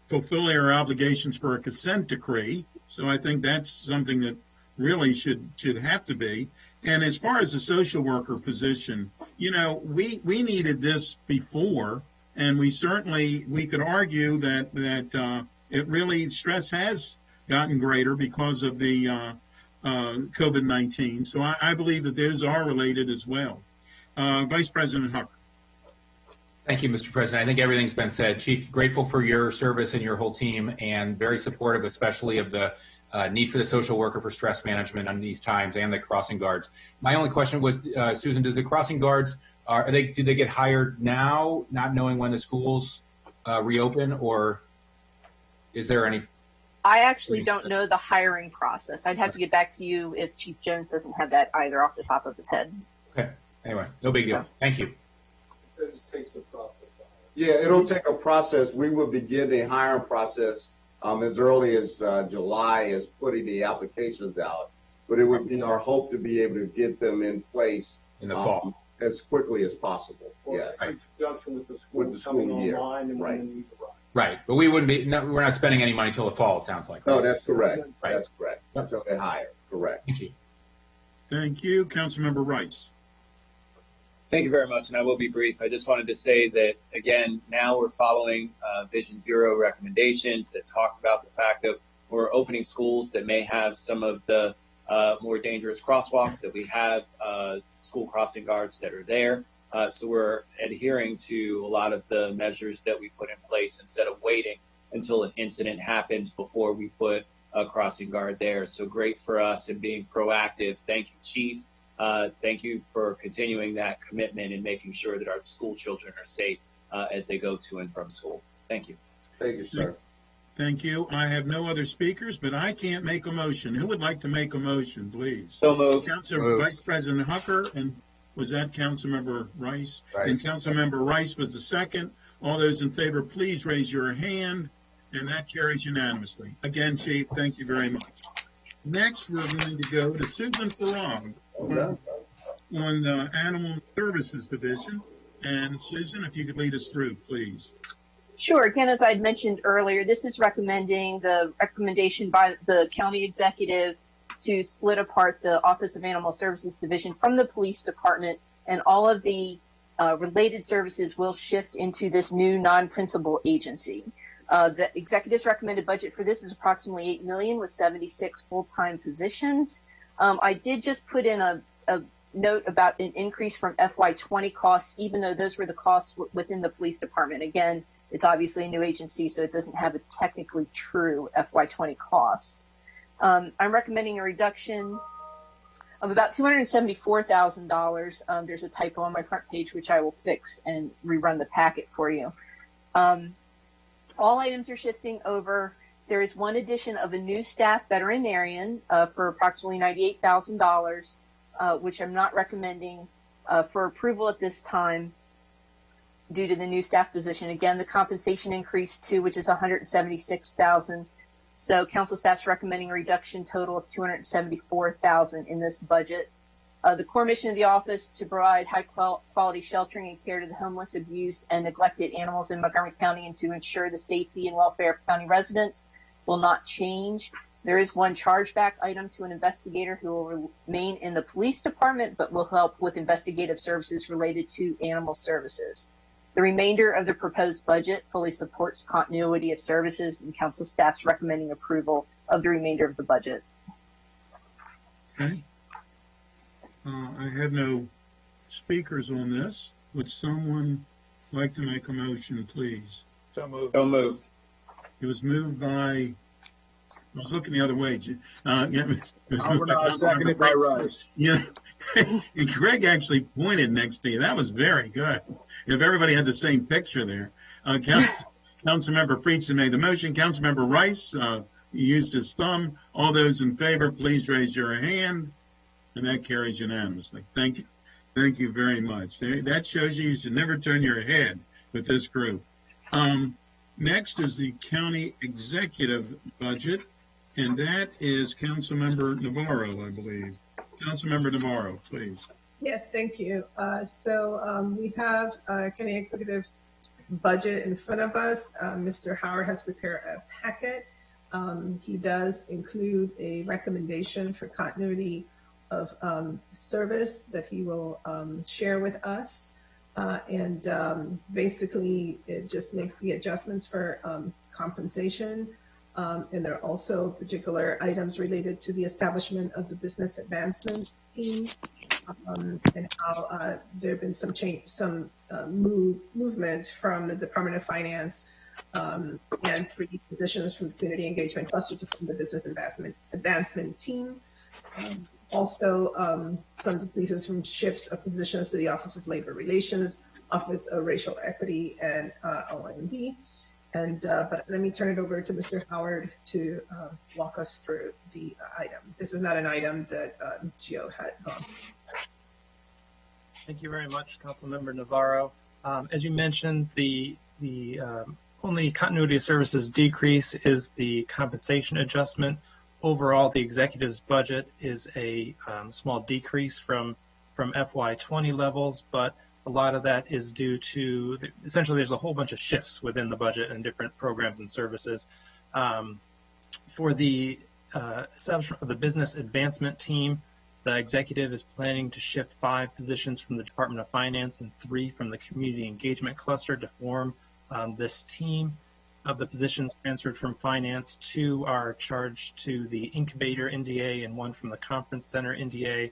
fulfill our obligations for a consent decree. So I think that's something that really should have to be. And as far as the social worker position, you know, we needed this before, and we could argue that it really, stress has gotten greater because of the COVID-19. So I believe that those are related as well. Vice President Hucker. Thank you, Mr. President. I think everything's been said. Chief, grateful for your service and your whole team, and very supportive, especially of the need for the social worker for stress management in these times, and the crossing guards. My only question was, Susan, does the crossing guards, do they get hired now, not knowing when the schools reopen, or is there any? I actually don't know the hiring process. I'd have to get back to you if Chief Jones doesn't have that either off the top of his head. Okay. Anyway, no big deal. Thank you. Yeah, it'll take a process. We will begin the hiring process as early as July, as putting the applications out. But it would be our hope to be able to get them in place in the fall as quickly as possible. Yes, right. With the school year, right. Right, but we wouldn't be. No, we're not spending any money till the fall. It sounds like. Right? No, that's correct. Right. That's correct. Until they hire. Correct. Thank you. Thank you, Councilmember Rice. Thank you very much, and I will be brief. I just wanted to say that, again, now we're following Vision Zero recommendations that talked about the fact that we're opening schools that may have some of the more dangerous crosswalks, that we have school crossing guards that are there. So we're adhering to a lot of the measures that we put in place instead of waiting until an incident happens before we put a crossing guard there. So great for us and being proactive. Thank you, Chief. Thank you for continuing that commitment and making sure that our school children are safe as they go to and from school. Thank you. Thank you, sir. Thank you. I have no other speakers, but I can't make a motion. Who would like to make a motion, please? So moved. Vice President Hucker, and was that Councilmember Rice? Right. And Councilmember Rice was the second. All those in favor, please raise your hand, and that carries unanimously. Again, Chief, thank you very much. Next, we're going to go to Susan Farong on the Animal Services Division. And Susan, if you could lead us through, please. Sure. Again, as I had mentioned earlier, this is the recommendation by the county executive to split apart the Office of Animal Services Division from the police department, and all of the related services will shift into this new non-principal agency. The executive's recommended budget for this is approximately $8 million with 76 full-time positions. I did just put in a note about an increase from FY20 costs, even though those were the costs within the police department. Again, it's obviously a new agency, so it doesn't have a technically true FY20 cost. I'm recommending a reduction of about $274,000. There's a typo on my front page, which I will fix and rerun the packet for you. All items are shifting over. There is one addition of a new staff veterinarian for approximately $98,000, which I'm not recommending for approval at this time due to the new staff position. Again, the compensation increase too, which is $176,000. So council staff's recommending a reduction total of $274,000 in this budget. The core mission of the office to provide high quality sheltering and care to the homeless, abused, and neglected animals in Montgomery County, and to ensure the safety and welfare of county residents will not change. There is one chargeback item to an investigator who will remain in the police department, but will help with investigative services related to animal services. The remainder of the proposed budget fully supports continuity of services, and council staff's recommending approval of the remainder of the budget. Okay. I have no speakers on this. Would someone like to make a motion, please? So moved. So moved. It was moved by, I was looking the other way. Yeah, it was moved by Albert, seconded by Councilmember Rice. Yeah, and Greg actually pointed next to you. That was very good. If everybody had the same picture there. Councilmember Friedson made the motion. Councilmember Rice used his thumb. All those in favor, please raise your hand. And that carries unanimously. Thank you. Thank you very much. That shows you should never turn your head with this group. Next is the county executive budget, and that is Councilmember Navarro, I believe. Councilmember Navarro, please. Yes, thank you. We have a county executive budget in front of us. Mr. Howard has prepared a packet. He does include a recommendation for continuity of service that he will share with us. Basically, it just makes the adjustments for compensation. And there are also particular items related to the establishment of the business advancement team, and how there have been some change, movement from the Department of Finance and 3 positions from the community engagement cluster to form the business advancement team. Also, some decreases from shifts of positions to the Office of Labor Relations, Office of Racial Equity, and OMB. But let me turn it over to Mr. Howard to walk us through the item. This is not an item that Geo had gone through. Thank you very much, Councilmember Navarro. As you mentioned, the only continuity of services decrease is the compensation adjustment. Overall, the executive's budget is a small decrease from FY20 levels, but a lot of that is due to, essentially there's a whole bunch of shifts within the budget and different programs and services. For the establishment of the business advancement team, the executive is planning to shift 5 positions from the Department of Finance and 3 from the community engagement cluster to form this team. Of the positions transferred from finance, 2 are charged to the incubator NDA and 1 from the conference center NDA.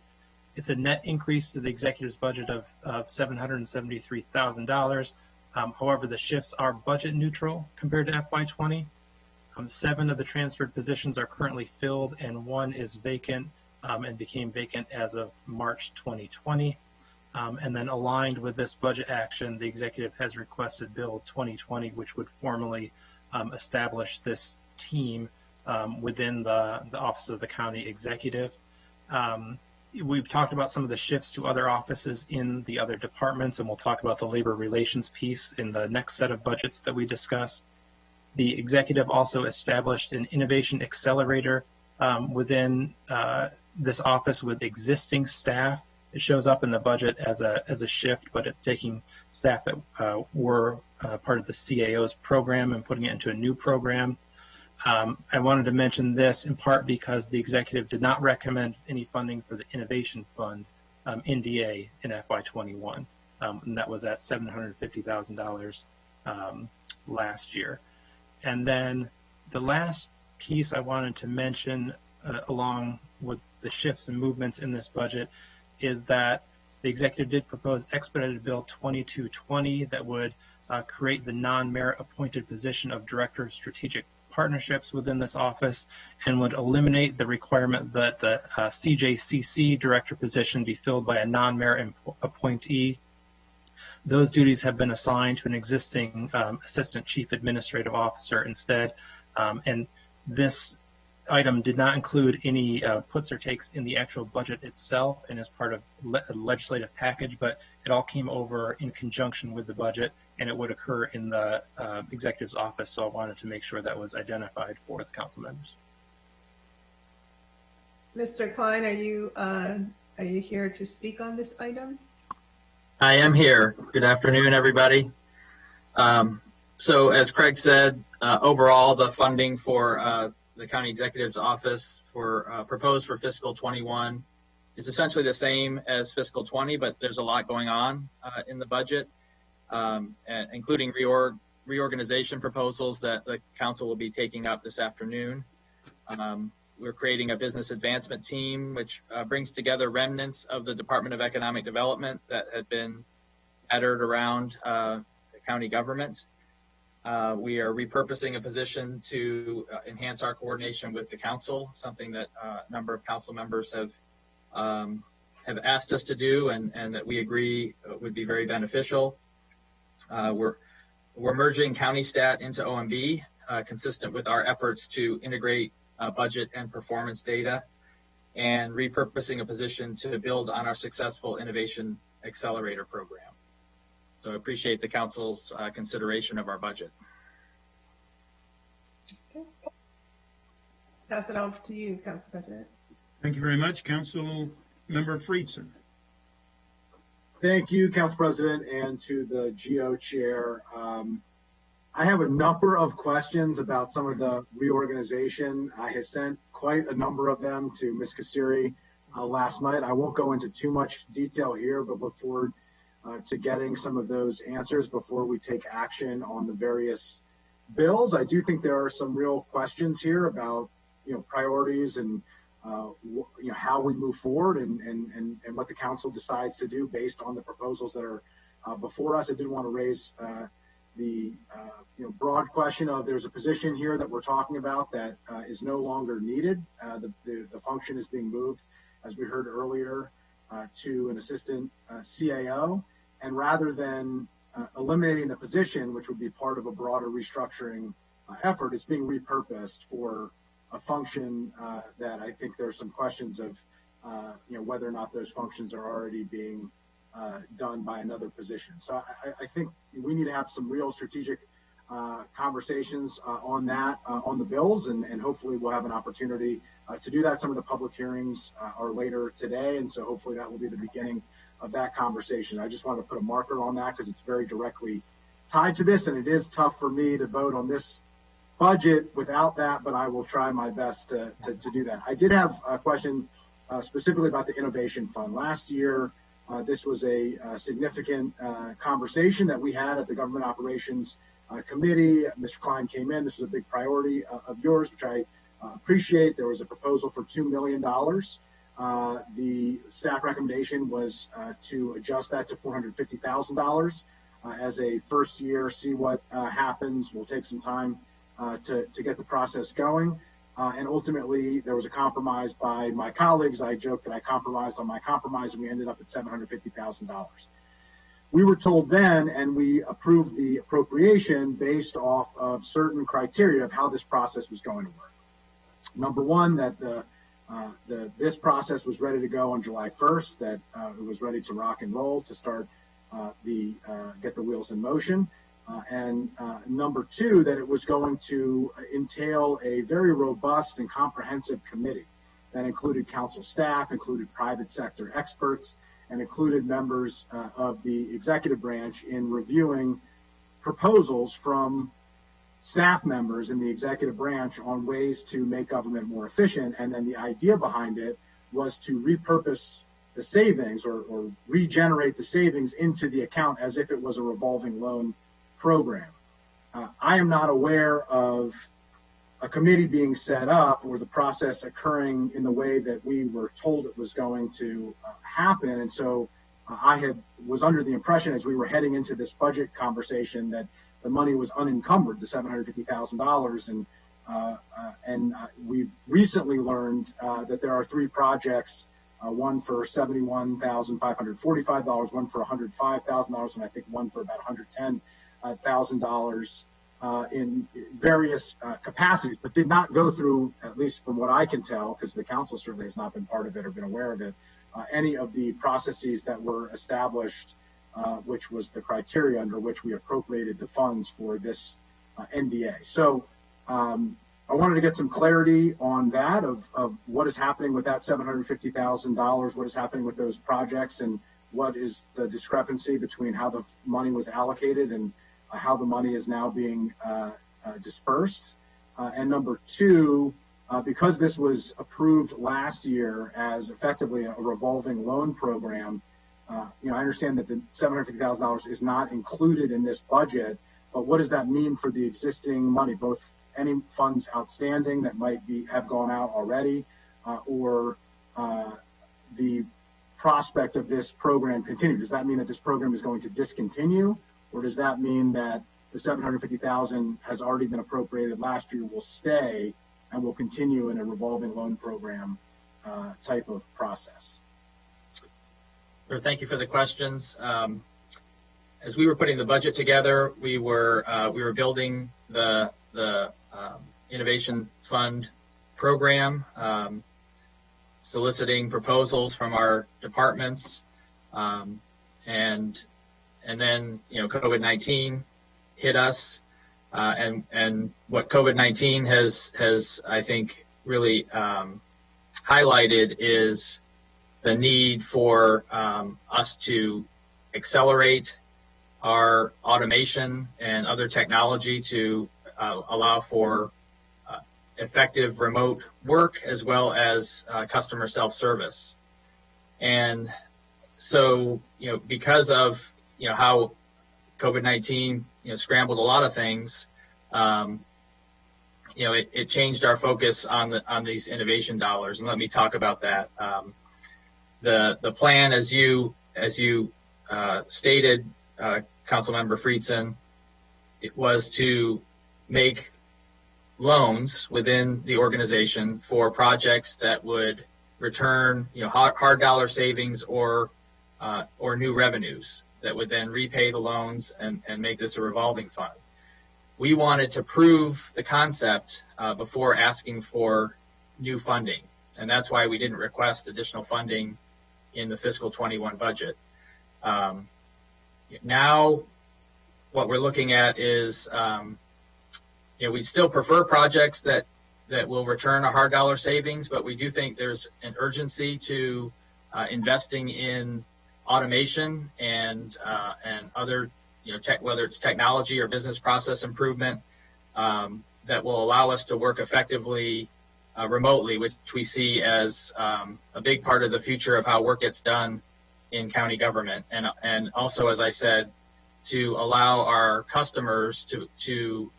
It's a net increase to the executive's budget of $773,000. However, the shifts are budget neutral compared to FY20. 7 of the transferred positions are currently filled, and 1 is vacant and became vacant as of March 2020. And then aligned with this budget action, the executive has requested Bill 2020, which would formally establish this team within the Office of the County Executive. We've talked about some of the shifts to other offices in the other departments, and we'll talk about the labor relations piece in the next set of budgets that we discuss. The executive also established an innovation accelerator within this office with existing staff. It shows up in the budget as a shift, but it's taking staff that were part of the CAO's program and putting it into a new program. I wanted to mention this in part because the executive did not recommend any funding for the Innovation Fund, NDA, in FY21, and that was at $750,000 last year. And then the last piece I wanted to mention along with the shifts and movements in this budget is that the executive did propose expedited bill 2220 that would create the non-merit appointed position of Director of Strategic Partnerships within this office and would eliminate the requirement that the CJCC director position be filled by a non-merit appointee. Those duties have been assigned to an existing Assistant Chief Administrative Officer instead, and this item did not include any puts or takes in the actual budget itself and as part of a legislative package, but it all came over in conjunction with the budget, and it would occur in the executive's office, so I wanted to make sure that was identified for the council members. Mr. Klein, are you here to speak on this item? I am here. Good afternoon, everybody. So as Craig said, overall, the funding for the county executive's office for proposed for fiscal 21 is essentially the same as fiscal 20, but there's a lot going on in the budget, including reorganization proposals that the council will be taking up this afternoon. We're creating a business advancement team, which brings together remnants of the Department of Economic Development that had been scattered around the county government. We are repurposing a position to enhance our coordination with the council, something that a number of council members have asked us to do, and that we agree would be very beneficial. We're merging county stat into OMB, consistent with our efforts to integrate budget and performance data, and repurposing a position to build on our successful Innovation Accelerator program. So I appreciate the council's consideration of our budget. Okay. Pass it on to you, Council President. Thank you very much, Council Member Friedson. Thank you, Council President, and to the Geo Chair. I have a number of questions about some of the reorganization. I have sent quite a number of them to Ms. Kassiri last night. I won't go into too much detail here, but look forward to getting some of those answers before we take action on the various bills. I do think there are some real questions here about, priorities and how we move forward and what the council decides to do based on the proposals that are before us. I did want to raise the broad question of there's a position here that we're talking about that is no longer needed. The function is being moved, as we heard earlier, to an assistant CAO. And rather than eliminating the position, which would be part of a broader restructuring effort, it's being repurposed for a function that I think there's some questions of, whether or not those functions are already being done by another position. So I think we need to have some real strategic conversations on that, on the bills, and hopefully we'll have an opportunity to do that. Some of the public hearings are later today, and so hopefully that will be the beginning of that conversation. I just want to put a marker on that because it's very directly tied to this, and it is tough for me to vote on this budget without that, but I will try my best to do that. I did have a question specifically about the Innovation Fund. Last year, this was a significant conversation that we had at the Government Operations Committee. Mr. Klein came in. This was a big priority of yours, which I appreciate. There was a proposal for $2 million. The staff recommendation was to adjust that to $450,000 as a first year, see what happens. We'll take some time to get the process going. And ultimately, there was a compromise by my colleagues. I joked that I compromised on my compromise, and we ended up at $750,000. We were told then, and we approved the appropriation based off of certain criteria of how this process was going to work. Number one, that this process was ready to go on July 1st, that it was ready to rock and roll to start get the wheels in motion. And number two, that it was going to entail a very robust and comprehensive committee that included council staff, included private sector experts, and included members of the executive branch in reviewing proposals from staff members in the executive branch on ways to make government more efficient. And then the idea behind it was to repurpose the savings or regenerate the savings into the account as if it was a revolving loan program. I am not aware of a committee being set up or the process occurring in the way that we were told it was going to happen. And so I was under the impression as we were heading into this budget conversation that the money was unencumbered, the $750,000. And we've recently learned that there are three projects, one for $71,545, one for $105,000, and I think one for about $110,000 in various capacities, but did not go through, at least from what I can tell, because the council certainly has not been part of it or been aware of it, any of the processes that were established, which was the criteria under which we appropriated the funds for this NDA. So I wanted to get some clarity on that of what is happening with that $750,000, what is happening with those projects, and what is the discrepancy between how the money was allocated and how the money is now being dispersed. And number two, Because this was approved last year as effectively a revolving loan program, I understand that the $750,000 is not included in this budget, but what does that mean for the existing money, both any funds outstanding that might have gone out already, or the prospect of this program continue? Does that mean that this program is going to discontinue, or does that mean that the $750,000 has already been appropriated last year will stay and will continue in a revolving loan program type of process? Sure, thank you for the questions. As we were putting the budget together, we were building the Innovation Fund program, soliciting proposals from our departments, and then COVID-19 hit us, and what COVID-19 has I think really highlighted is the need for us to accelerate our automation and other technology to allow for effective remote work as well as customer self-service. And so, because of how COVID-19 scrambled a lot of things, it changed our focus on these innovation dollars. And let me talk about that. The plan, as you stated, Councilmember Friedson, it was to make loans within the organization for projects that would return hard dollar savings or new revenues that would then repay the loans and make this a revolving fund. We wanted to prove the concept before asking for new funding, and that's why we didn't request additional funding in the fiscal 21 budget. Now, what we're looking at is, we still prefer projects that will return a hard dollar savings, but we do think there's an urgency to investing in automation and other, whether it's technology or business process improvement, that will allow us to work effectively remotely, which we see as a big part of the future of how work gets done in county government, and also, as I said, to allow our customers to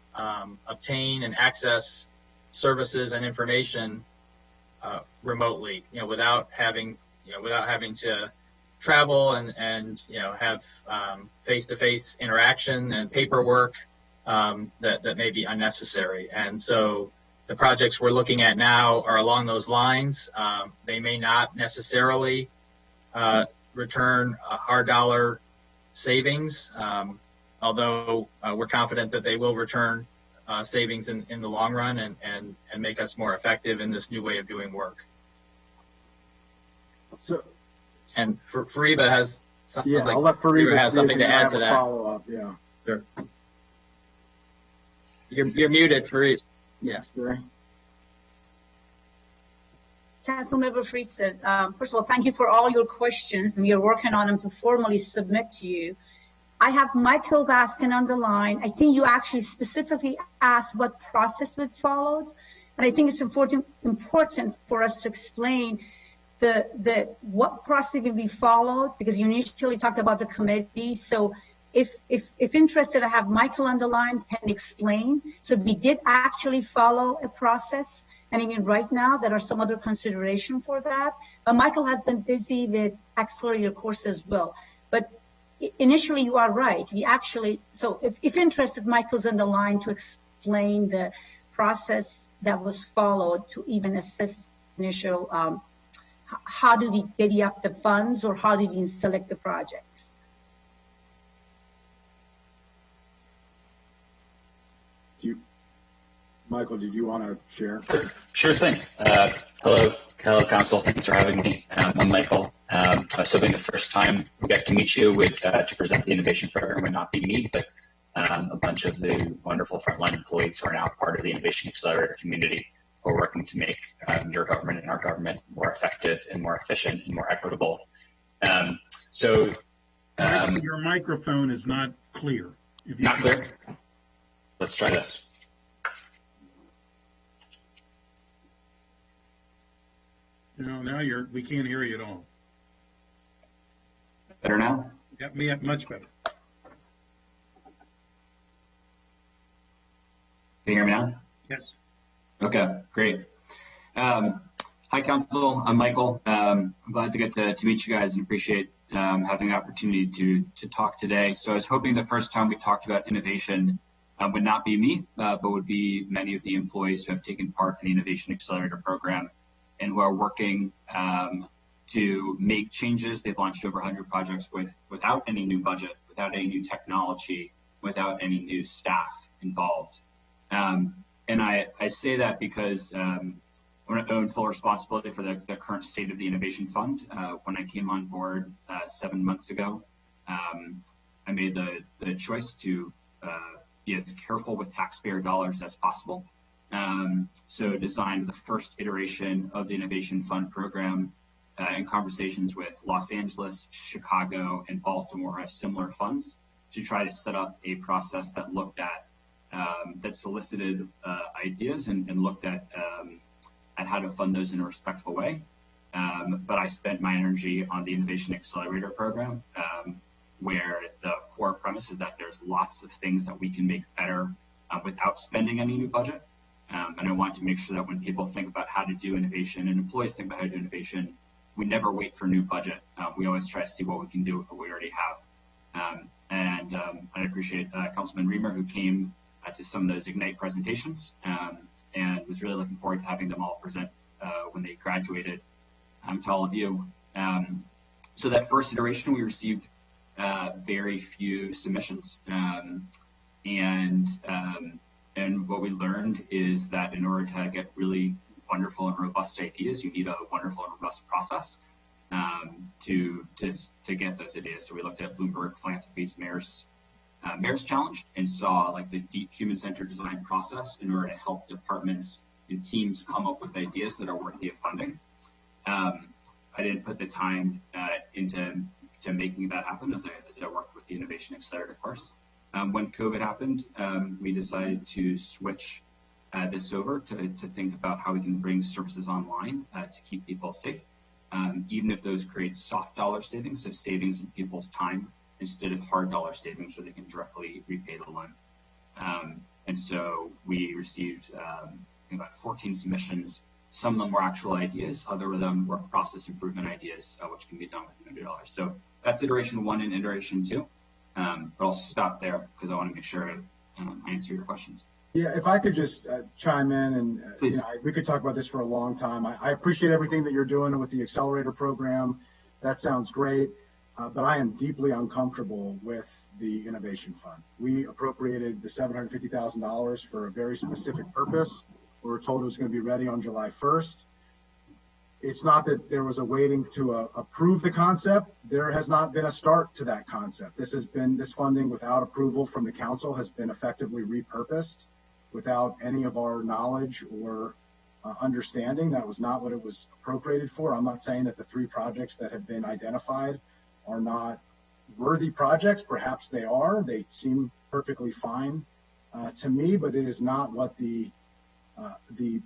obtain and access services and information remotely, without having to travel and have face-to-face interaction and paperwork that may be unnecessary. And so the projects we're looking at now are along those lines. They may not necessarily return a hard dollar savings, although we're confident that they will return savings in the long run and make us more effective in this new way of doing work. So, and Fariba has something, I'll let Fariba has something to add to that. Follow up, yeah. Sure. You're muted, Fariba. Yeah. Councilmember Friedson, first of all, thank you for all your questions, and we are working on them to formally submit to you. I have Michael Baskin on the line. I think you actually specifically asked what process was followed, and I think it's important for us to explain what process will be followed, because you initially talked about the committee. So if interested, I have Michael on the line can explain. So we did actually follow a process. And even right now, there are some other consideration for that. But Michael has been busy with accelerator course as well. But initially, you are right. We actually, so if interested, Michael's on the line to explain the process that was followed to even assess initial, how do we divvy up the funds, or how do we select the projects? Michael, did you want to share? Sure thing. Hello, Council. Thanks for having me. I'm Michael. I was hoping the first time we got to meet you to present the innovation program would not be me, but a bunch of the wonderful frontline employees who are now part of the Innovation Accelerator community, who are working to make your government and our government more effective and more efficient and more equitable. Your microphone is not clear. Not clear? Let's try this. Now we can't hear you at all. Better now? Yep, much better. Can you hear me now? Yes. Okay, great. Hi, Council. I'm Michael. I'm glad to get to meet you guys and appreciate having the opportunity to talk today. So I was hoping the first time we talked about innovation would not be me, but would be many of the employees who have taken part in the Innovation Accelerator program and who are working to make changes. They've launched over 100 projects without any new budget, without any new technology, without any new staff involved. And I say that because I want to own full responsibility for the current state of the Innovation Fund. When I came on board 7 months ago, I made the choice to be as careful with taxpayer dollars as possible. So designed the first iteration of the Innovation Fund program in conversations with Los Angeles, Chicago, and Baltimore have similar funds to try to set up a process that looked at, that solicited ideas and looked at how to fund those in a respectful way. But I spent my energy on the Innovation Accelerator program, where the core premise is that there's lots of things that we can make better without spending any new budget. And I want to make sure that when people think about how to do innovation and employees think about how to do innovation, we never wait for new budget. We always try to see what we can do with what we already have. And I appreciate Councilman Reamer, who came to some of those Ignite presentations, and was really looking forward to having them all present when they graduated to all of you. So that first iteration, we received very few submissions. And what we learned is that in order to get really wonderful and robust ideas, you need a wonderful and robust process to get those ideas. So we looked at Bloomberg Philanthropies Mayor's Challenge and saw like the deep human-centered design process in order to help departments and teams come up with ideas that are worthy of funding. I didn't put the time into making that happen as I worked with the Innovation Accelerator course. When COVID happened, we decided to switch this over to think about how we can bring services online to keep people safe, even if those create soft dollar savings, so savings in people's time instead of hard dollar savings where they can directly repay the loan. And so we received about 14 submissions. Some of them were actual ideas, other of them were process improvement ideas, which can be done with $100. So that's iteration 1 and iteration 2. But I'll stop there because I want to make sure I answer your questions. Yeah, if I could just chime in, and we could talk about this for a long time. I appreciate everything that you're doing with the Accelerator program. That sounds great, but I am deeply uncomfortable with the Innovation Fund. We appropriated the $750,000 for a very specific purpose. We were told it was going to be ready on July 1st. It's not that there was a waiting to approve the concept. There has not been a start to that concept. This funding without approval from the council has been effectively repurposed without any of our knowledge or understanding. That was not what it was appropriated for. I'm not saying that the 3 projects that have been identified are not worthy projects. Perhaps they are. They seem perfectly fine to me, but it is not what the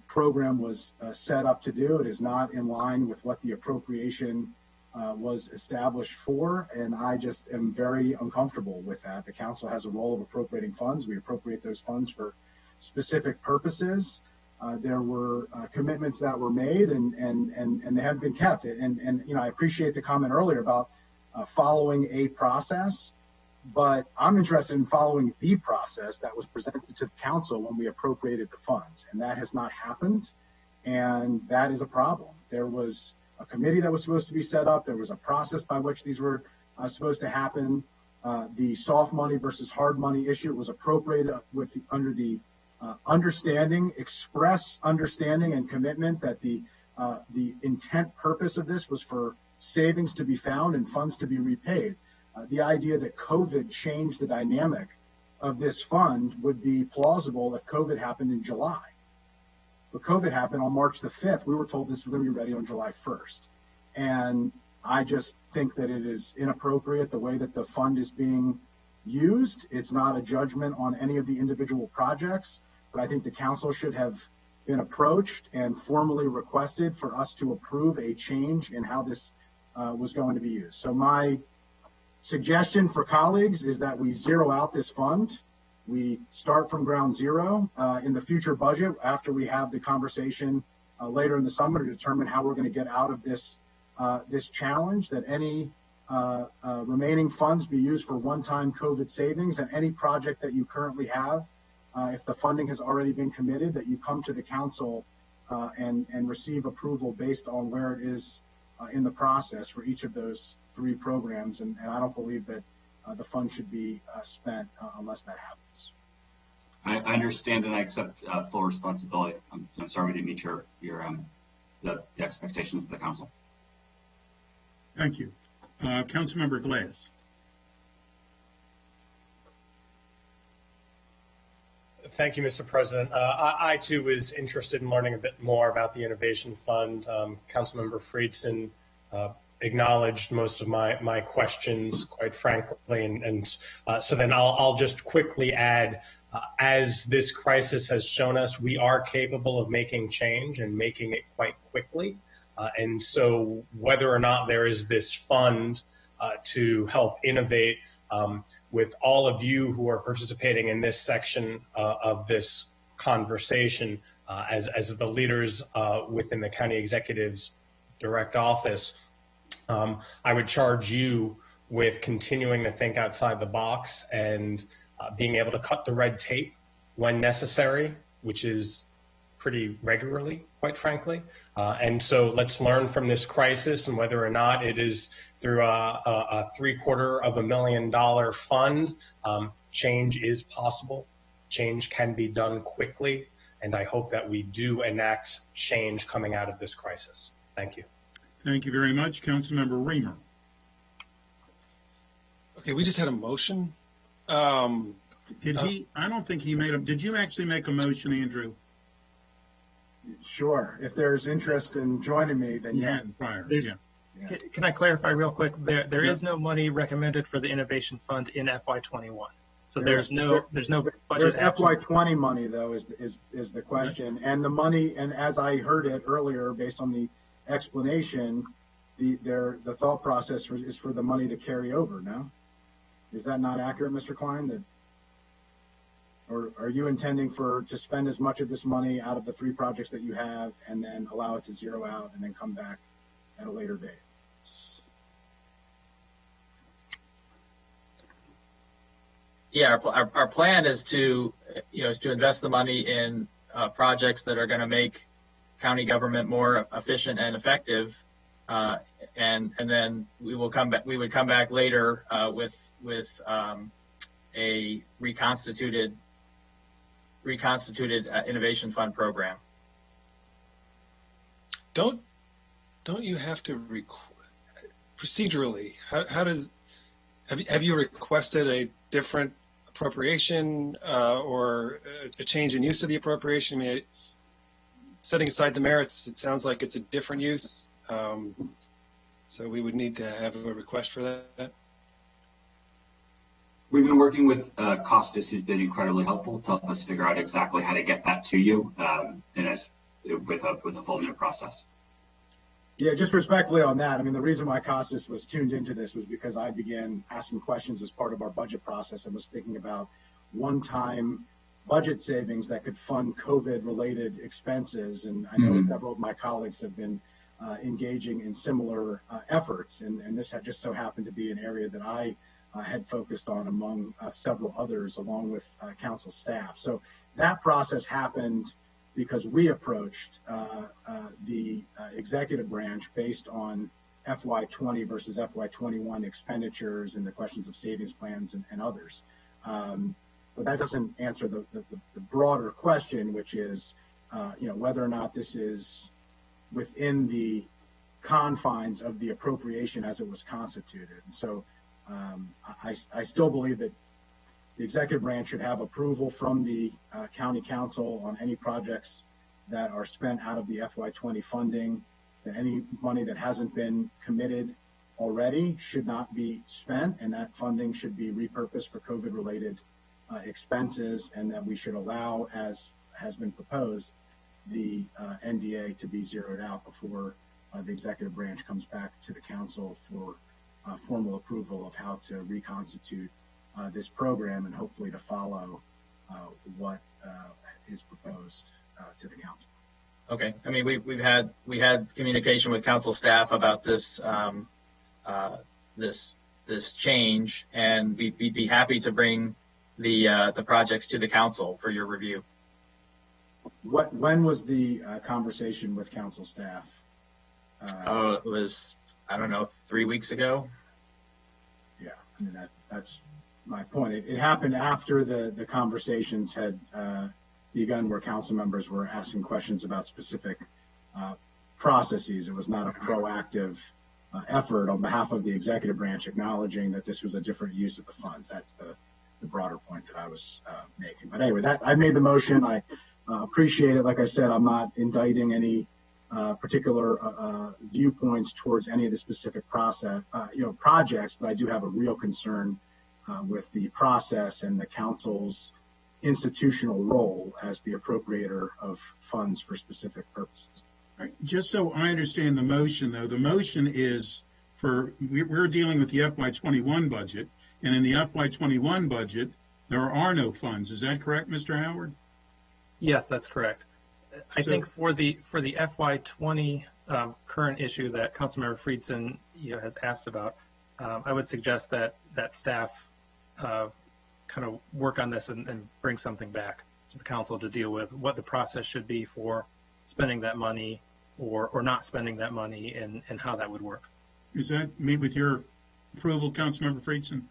program was set up to do. It is not in line with what the appropriation was established for, and I just am very uncomfortable with that. The council has a role of appropriating funds. We appropriate those funds for specific purposes. There were commitments that were made, and they haven't been kept. And I appreciate the comment earlier about following a process. But I'm interested in following the process that was presented to the council when we appropriated the funds, and that has not happened, and that is a problem. There was a committee that was supposed to be set up. There was a process by which these were supposed to happen. The soft money versus hard money issue was appropriated under the express understanding and commitment that the intent purpose of this was for savings to be found and funds to be repaid. The idea that COVID changed the dynamic of this fund would be plausible if COVID happened in July. But COVID happened on March the 5th. We were told this was going to be ready on July 1st. And I just think that it is inappropriate the way that the fund is being used. It's not a judgment on any of the individual projects, but I think the council should have been approached and formally requested for us to approve a change in how this was going to be used. So my suggestion for colleagues is that we zero out this fund. We start from ground zero in the future budget after we have the conversation later in the summer to determine how we're going to get out of this this challenge, that any remaining funds be used for one-time COVID savings, and any project that you currently have, if the funding has already been committed, that you come to the council and receive approval based on where it is in the process for each of those 3 programs. And I don't believe that the fund should be spent unless that happens. I understand and I accept full responsibility. I'm sorry we didn't meet your the expectations of the council. Thank you. Councilmember Glass. Thank you, Mr. President. I too was interested in learning a bit more about the Innovation Fund. Councilmember Friedson acknowledged most of my questions, quite frankly, and so then I'll just quickly add, as this crisis has shown us, we are capable of making change and making it quite quickly. And so whether or not there is this fund to help innovate, with all of you who are participating in this section of this conversation, as the leaders within the county executive's direct office, I would charge you with continuing to think outside the box and being able to cut the red tape when necessary, which is pretty regularly, quite frankly. And so let's learn from this crisis, and whether or not it is through a $750,000 fund, change is possible. Change can be done quickly, and I hope that we do enact change coming out of this crisis. Thank you. Thank you very much. Councilmember Reamer. Okay, we just had a motion. Did he? I don't think he made a. Did you actually make a motion, Andrew? Sure. If there's interest in joining me, then yeah. Prior. Yeah. Can I clarify real quick? There is no money recommended for the Innovation Fund in FY21. So there's no budget. There's FY20 money though is the question, and the money, and as I heard it earlier, based on the explanation, the thought process is for the money to carry over. No, is that not accurate, Mr. Klein? That, or are you intending to spend as much of this money out of the 3 projects that you have, and then allow it to zero out, and then come back at a later date? Yeah, our plan is to invest the money in projects that are going to make county government more efficient and effective, and then we would come back later with a reconstituted innovation fund program. Don't you have to procedurally? Have you requested a different appropriation or a change in use of the appropriation? I mean, setting aside the merits, it sounds like it's a different use. So we would need to have a request for that. We've been working with Costas, who's been incredibly helpful to help us figure out exactly how to get that to you, and with a full new process. Yeah, just respectfully on that, I mean, the reason why Costas was tuned into this was because I began asking questions as part of our budget process and was thinking about one-time budget savings that could fund COVID-related expenses. And I know several of my colleagues have been engaging in similar efforts, and this had just so happened to be an area that I had focused on among several others, along with council staff. So that process happened because we approached the executive branch based on FY20 versus FY21 expenditures and the questions of savings plans and others. But that doesn't answer the broader question, which is, whether or not this is within the confines of the appropriation as it was constituted. And so I still believe that the executive branch should have approval from the county council on any projects that are spent out of the FY20 funding, that any money that hasn't been committed already should not be spent, and that funding should be repurposed for COVID-related expenses, and that we should allow, as has been proposed, the NDA to be zeroed out before the executive branch comes back to the council for formal approval of how to reconstitute this program and hopefully to follow what is proposed to the council. Okay. I mean, we had communication with council staff about this this change, and we'd be happy to bring the projects to the council for your review. When was the conversation with council staff? It was, I don't know, 3 weeks ago. Yeah, I mean that's my point. It happened after the conversations had begun, where council members were asking questions about specific processes. It was not a proactive effort on behalf of the executive branch acknowledging that this was a different use of the funds. That's the broader point that I was making. But anyway, I made the motion. I appreciate it. Like I said, I'm not indicting any particular viewpoints towards any of the specific projects, but I do have a real concern with the process and the council's institutional role as the appropriator of funds for specific purposes. Right. Just so I understand the motion, though, the motion is we're dealing with the FY21 budget, and in the FY21 budget, there are no funds. Is that correct, Mr. Howard? Yes, that's correct. I think for the FY20 current issue that Councilmember Friedson has asked about, I would suggest that staff kind of work on this and bring something back to the council to deal with what the process should be for spending that money or not spending that money and how that would work. Is that me with your approval, Councilmember Friedson?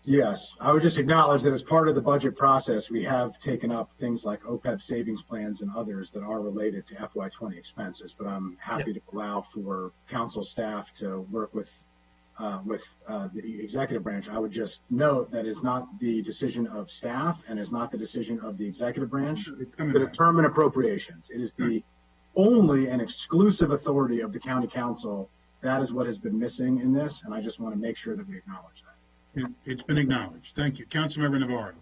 Yes, I would just acknowledge that as part of the budget process, we have taken up things like OPEB savings plans and others that are related to FY20 expenses, but I'm happy to allow for council staff to work with the executive branch. I would just note that it's not the decision of staff and it's not the decision of the executive branch to determine appropriations. It is the only and exclusive authority of the county council. That is what has been missing in this, and I just want to make sure that we acknowledge that. It's been acknowledged. Thank you. Councilmember Navarro.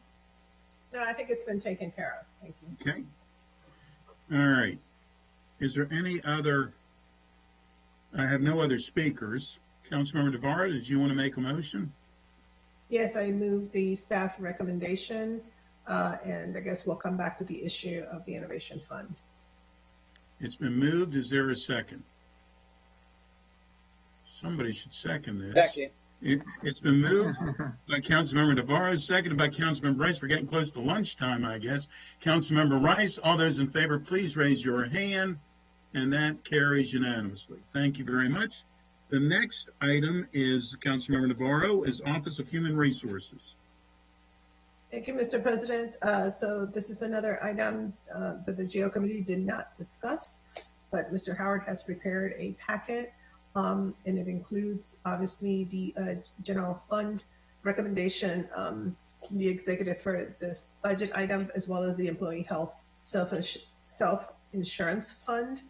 No, I think it's been taken care of. Thank you. Okay. All right. Is there any other? I have no other speakers. Councilmember Navarro, did you want to make a motion? Yes, I move the staff recommendation, and I guess we'll come back to the issue of the Innovation Fund. It's been moved. Is there a second? Somebody should second this. Second. It's been moved by Councilmember Navarro, seconded by Councilmember Rice. We're getting close to lunchtime, I guess. Councilmember Rice, all those in favor, please raise your hand, and that carries unanimously. Thank you very much. The next item is, Councilmember Navarro, is Office of Human Resources. Thank you, Mr. President. So this is another item that the Geo Committee did not discuss, but Mr. Howard has prepared a packet, and it includes, obviously, the general fund recommendation, the executive for this budget item, as well as the employee health self-insurance fund.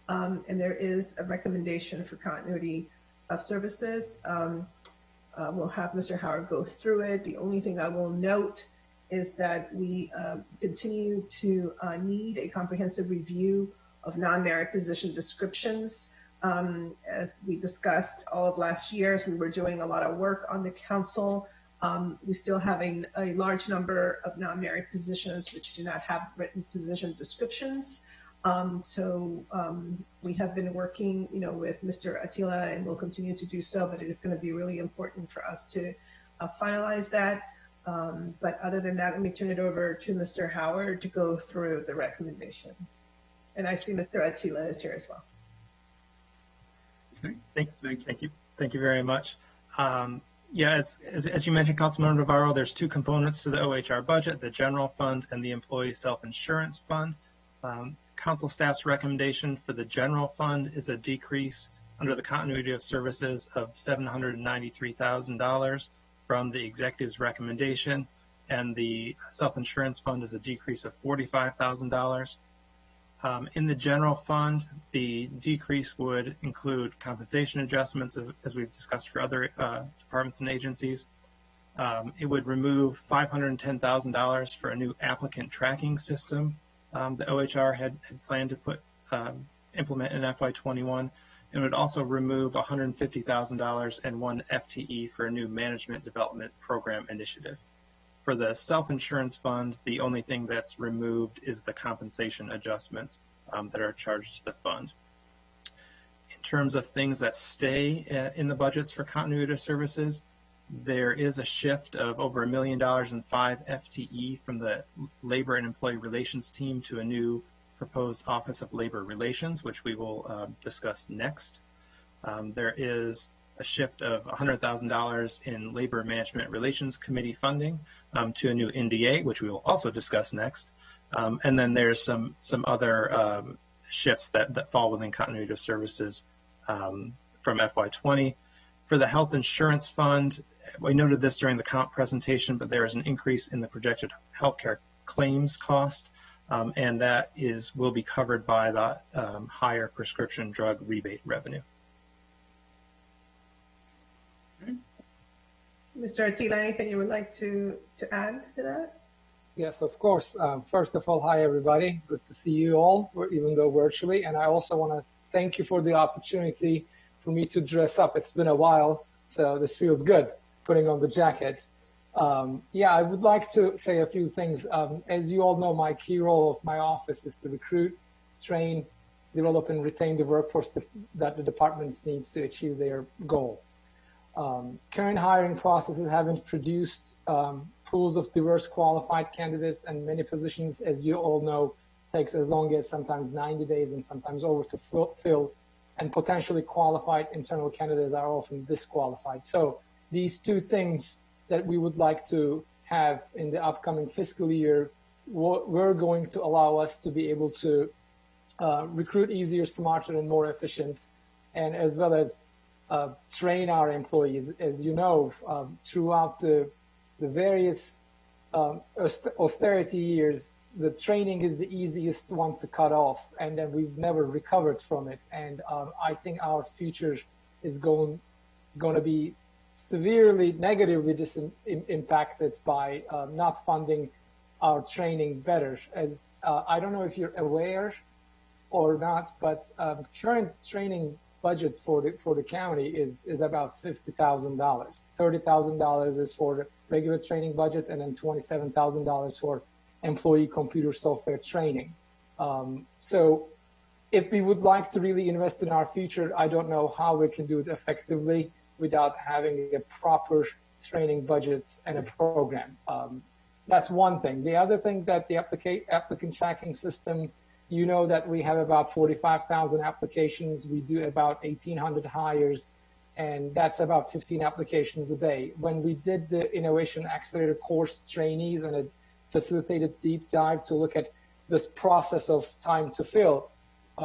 And there is a recommendation for continuity of services. We'll have Mr. Howard go through it. The only thing I will note is that we continue to need a comprehensive review of non-merit position descriptions. As we discussed all of last year, as we were doing a lot of work on the council, we still have a large number of non-merit positions which do not have written position descriptions. So we have been working, with Mr. Attila, and we'll continue to do so, but it is going to be really important for us to finalize that. But other than that, let me turn it over to Mr. Howard to go through the recommendation. And I see Mr. Attila is here as well. Okay. Thank you very much. Yeah, as you mentioned, Councilmember Navarro, there's two components to the OHR budget: the general fund and the employee self-insurance fund. Council staff's recommendation for the general fund is a decrease under the continuity of services of $793,000 from the executive's recommendation, and the self-insurance fund is a decrease of $45,000. In the general fund, the decrease would include compensation adjustments, as we've discussed for other departments and agencies. It would remove $510,000 for a new applicant tracking system the OHR had planned to implement in FY21, and would also remove $150,000 and 1 FTE for a new management development program initiative. For the self-insurance fund, the only thing that's removed is the compensation adjustments that are charged to the fund. In terms of things that stay in the budgets for continuity of services, there is a shift of over $1 million and 5 FTE from the Labor and Employee Relations team to a new proposed Office of Labor Relations, which we will discuss next. There is a shift of $100,000 in Labor Management Relations Committee funding to a new NDA, which we will also discuss next. And then there's some other shifts that fall within continuity of services from FY20. For the health insurance fund, we noted this during the comp presentation, but there is an increase in the projected healthcare claims cost, and that will be covered by the higher prescription drug rebate revenue. Mr. Attila, anything you would like to add to that? Yes, of course. First of all, hi, everybody. Good to see you all, even though virtually. And I also want to thank you for the opportunity for me to dress up. It's been a while, so this feels good, putting on the jacket. Yeah, I would like to say a few things. As you all know, my key role of my office is to recruit, train, develop, and retain the workforce that the department needs to achieve their goal. Current hiring processes haven't produced pools of diverse qualified candidates, and many positions, as you all know, takes as long as sometimes 90 days and sometimes over to fill, and potentially qualified internal candidates are often disqualified. So these two things that we would like to have in the upcoming fiscal year were going to allow us to be able to recruit easier, smarter, and more efficient, and as well as train our employees. As you know, throughout the various austerity years, the training is the easiest one to cut off, and then we've never recovered from it. And I think our future is going to be severely negatively impacted by not funding our training better. As I don't know if you're aware or not, but current training budget for the county is about $50,000. $30,000 is for the regular training budget, and then $27,000 for employee computer software training. So if we would like to really invest in our future, I don't know how we can do it effectively without having a proper training budget and a program. That's one thing. The other thing, that the applicant tracking system, you know that we have about 45,000 applications. We do about 1,800 hires, and that's about 15 applications a day. When we did the Innovation Accelerator course trainees and a facilitated deep dive to look at this process of time to fill,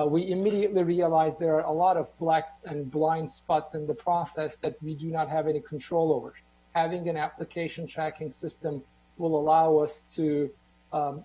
we immediately realized there are a lot of black and blind spots in the process that we do not have any control over. Having an application tracking system will allow us to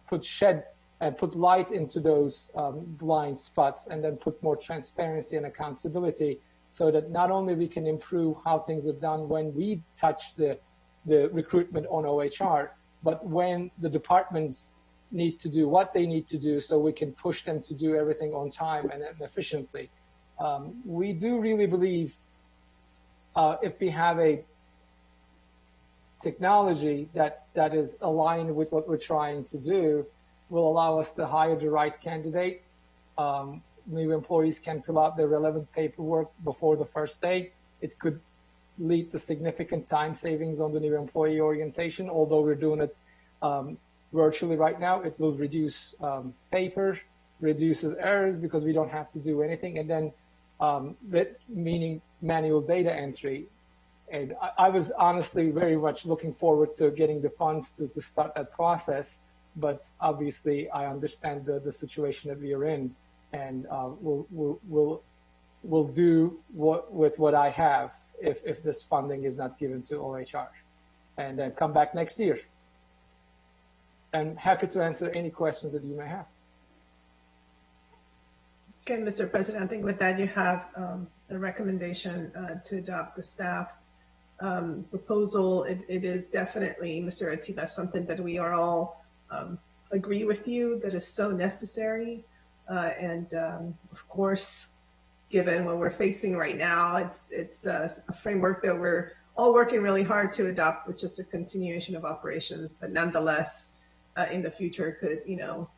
put light into those blind spots, and then put more transparency and accountability, so that not only we can improve how things are done when we touch the recruitment on OHR, but when the departments need to do what they need to do, so we can push them to do everything on time and efficiently. We do really believe if we have a technology that is aligned with what we're trying to do, will allow us to hire the right candidate. New employees can fill out their relevant paperwork before the first day. It could lead to significant time savings on the new employee orientation. Although we're doing it virtually right now, it will reduce paper, reduces errors because we don't have to do anything, and then meaning manual data entry. And I was honestly very much looking forward to getting the funds to start that process. But obviously, I understand the situation that we are in, and we'll do with what I have if this funding is not given to OHR, and then come back next year. And happy to answer any questions that you may have. Okay, Mr. President, I think with that you have a recommendation to adopt the staff proposal. It is definitely, Mr. Attila, something that we are all agree with you that is so necessary. Of course, given what we're facing right now, it's a framework that we're all working really hard to adopt, which is a continuation of operations, but nonetheless, in the future could,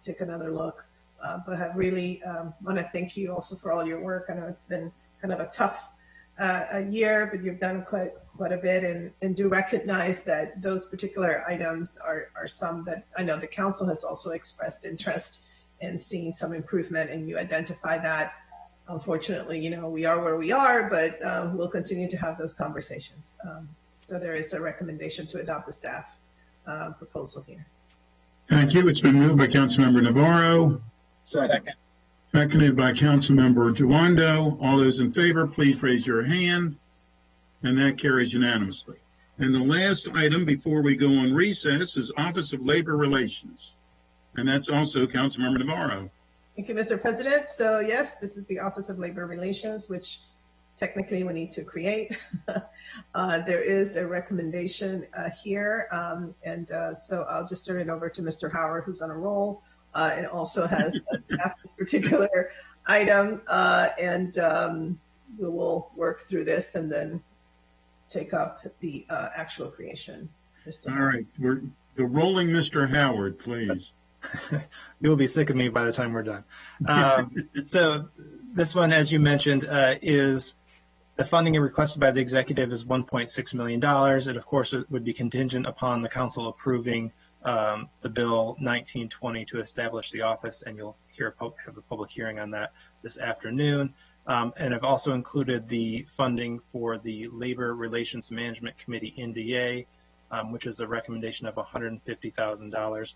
take another look. But I really want to thank you also for all your work. I know it's been kind of a tough year, but you've done quite a bit, and do recognize that those particular items are some that I know the council has also expressed interest in seeing some improvement, and you identify that. Unfortunately, we are where we are, but we'll continue to have those conversations. So there is a recommendation to adopt the staff proposal here. Thank you. It's been moved by Councilmember Navarro. Second. Seconded by Councilmember Jawando. All those in favor, please raise your hand. And that carries unanimously. And the last item before we go on recess is Office of Labor Relations. And that's also Councilmember Navarro. Thank you, Mr. President. So yes, this is the Office of Labor Relations, which technically we need to create. There is a recommendation here. So I'll just turn it over to Mr. Howard, who's on a roll and also has this particular item. We will work through this and then take up the actual creation. All right. The rolling Mr. Howard, please. You'll be sick of me by the time we're done. So this one, as you mentioned, is the funding requested by the executive is $1.6 million. And of course, it would be contingent upon the council approving the bill 1920 to establish the office. And you'll have a public hearing on that this afternoon. And I've also included the funding for the Labor Relations Management Committee NDA, which is a recommendation of $150,000.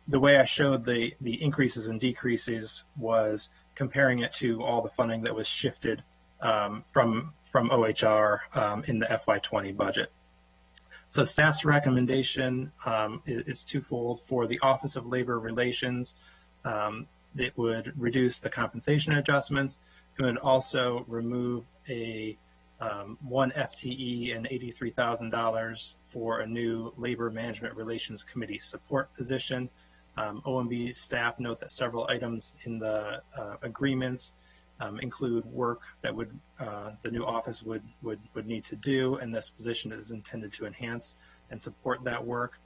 The way I showed the increases and decreases was comparing it to all the funding that was shifted from OHR in the FY20 budget. So staff's recommendation is twofold. For the Office of Labor Relations, it would reduce the compensation adjustments. It would also remove one FTE and $83,000 for a new Labor Management Relations Committee support position. OMB staff note that several items in the agreements include work that the new office would need to do, and this position is intended to enhance and support that work.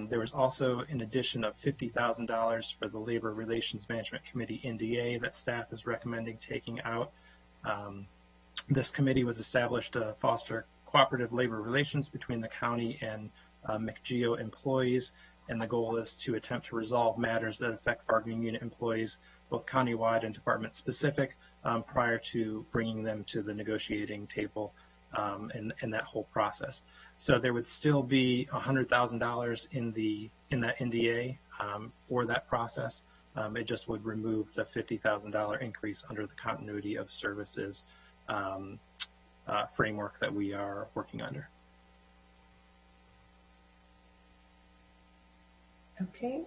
There was also an addition of $50,000 for the Labor Relations Management Committee NDA that staff is recommending taking out. This committee was established to foster cooperative labor relations between the county and McGeo employees, and the goal is to attempt to resolve matters that affect bargaining unit employees, both countywide and department specific, prior to bringing them to the negotiating table in that whole process. So there would still be $100,000 in that NDA for that process. It just would remove the $50,000 increase under the continuity of services framework that we are working under. Okay,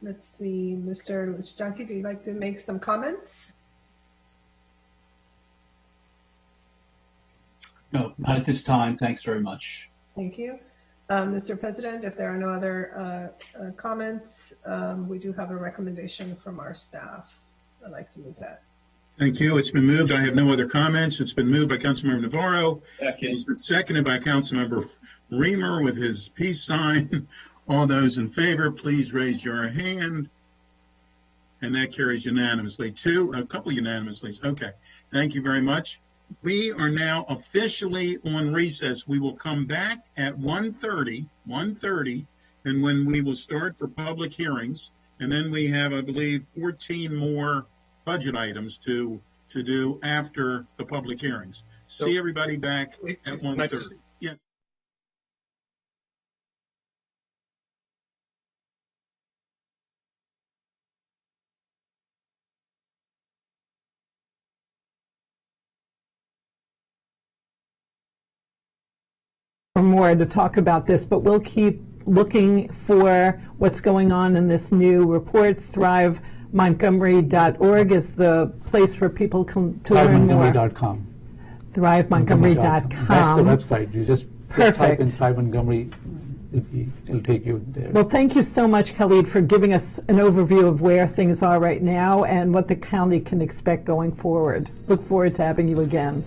let's see, Mr. Lichjanki, do you like to make some comments? No, not at this time. Thanks very much. Thank you. Mr. President, if there are no other comments, we do have a recommendation from our staff. I'd like to move that. Thank you. It's been moved. I have no other comments. It's been moved by Councilmember Navarro. It's been seconded by Councilmember Reamer with his peace sign. All those in favor, please raise your hand. And that carries unanimously. A couple unanimously. Okay. Thank you very much. We are now officially on recess. We will come back at 1:30, and when we will start for public hearings. And then we have, I believe, 14 more budget items to do after the public hearings. See everybody back at 1:30. Yes. Or more to talk about this, but we'll keep looking for what's going on in this new report. ThriveMontgomery.org is the place for people to learn more. ThriveMontgomery.com. ThriveMontgomery.com. That's the website. You just type in Thrive Montgomery. it'll take you there. Well, thank you so much, Khalid, for giving us an overview of where things are right now and what the county can expect going forward. Look forward to having you again.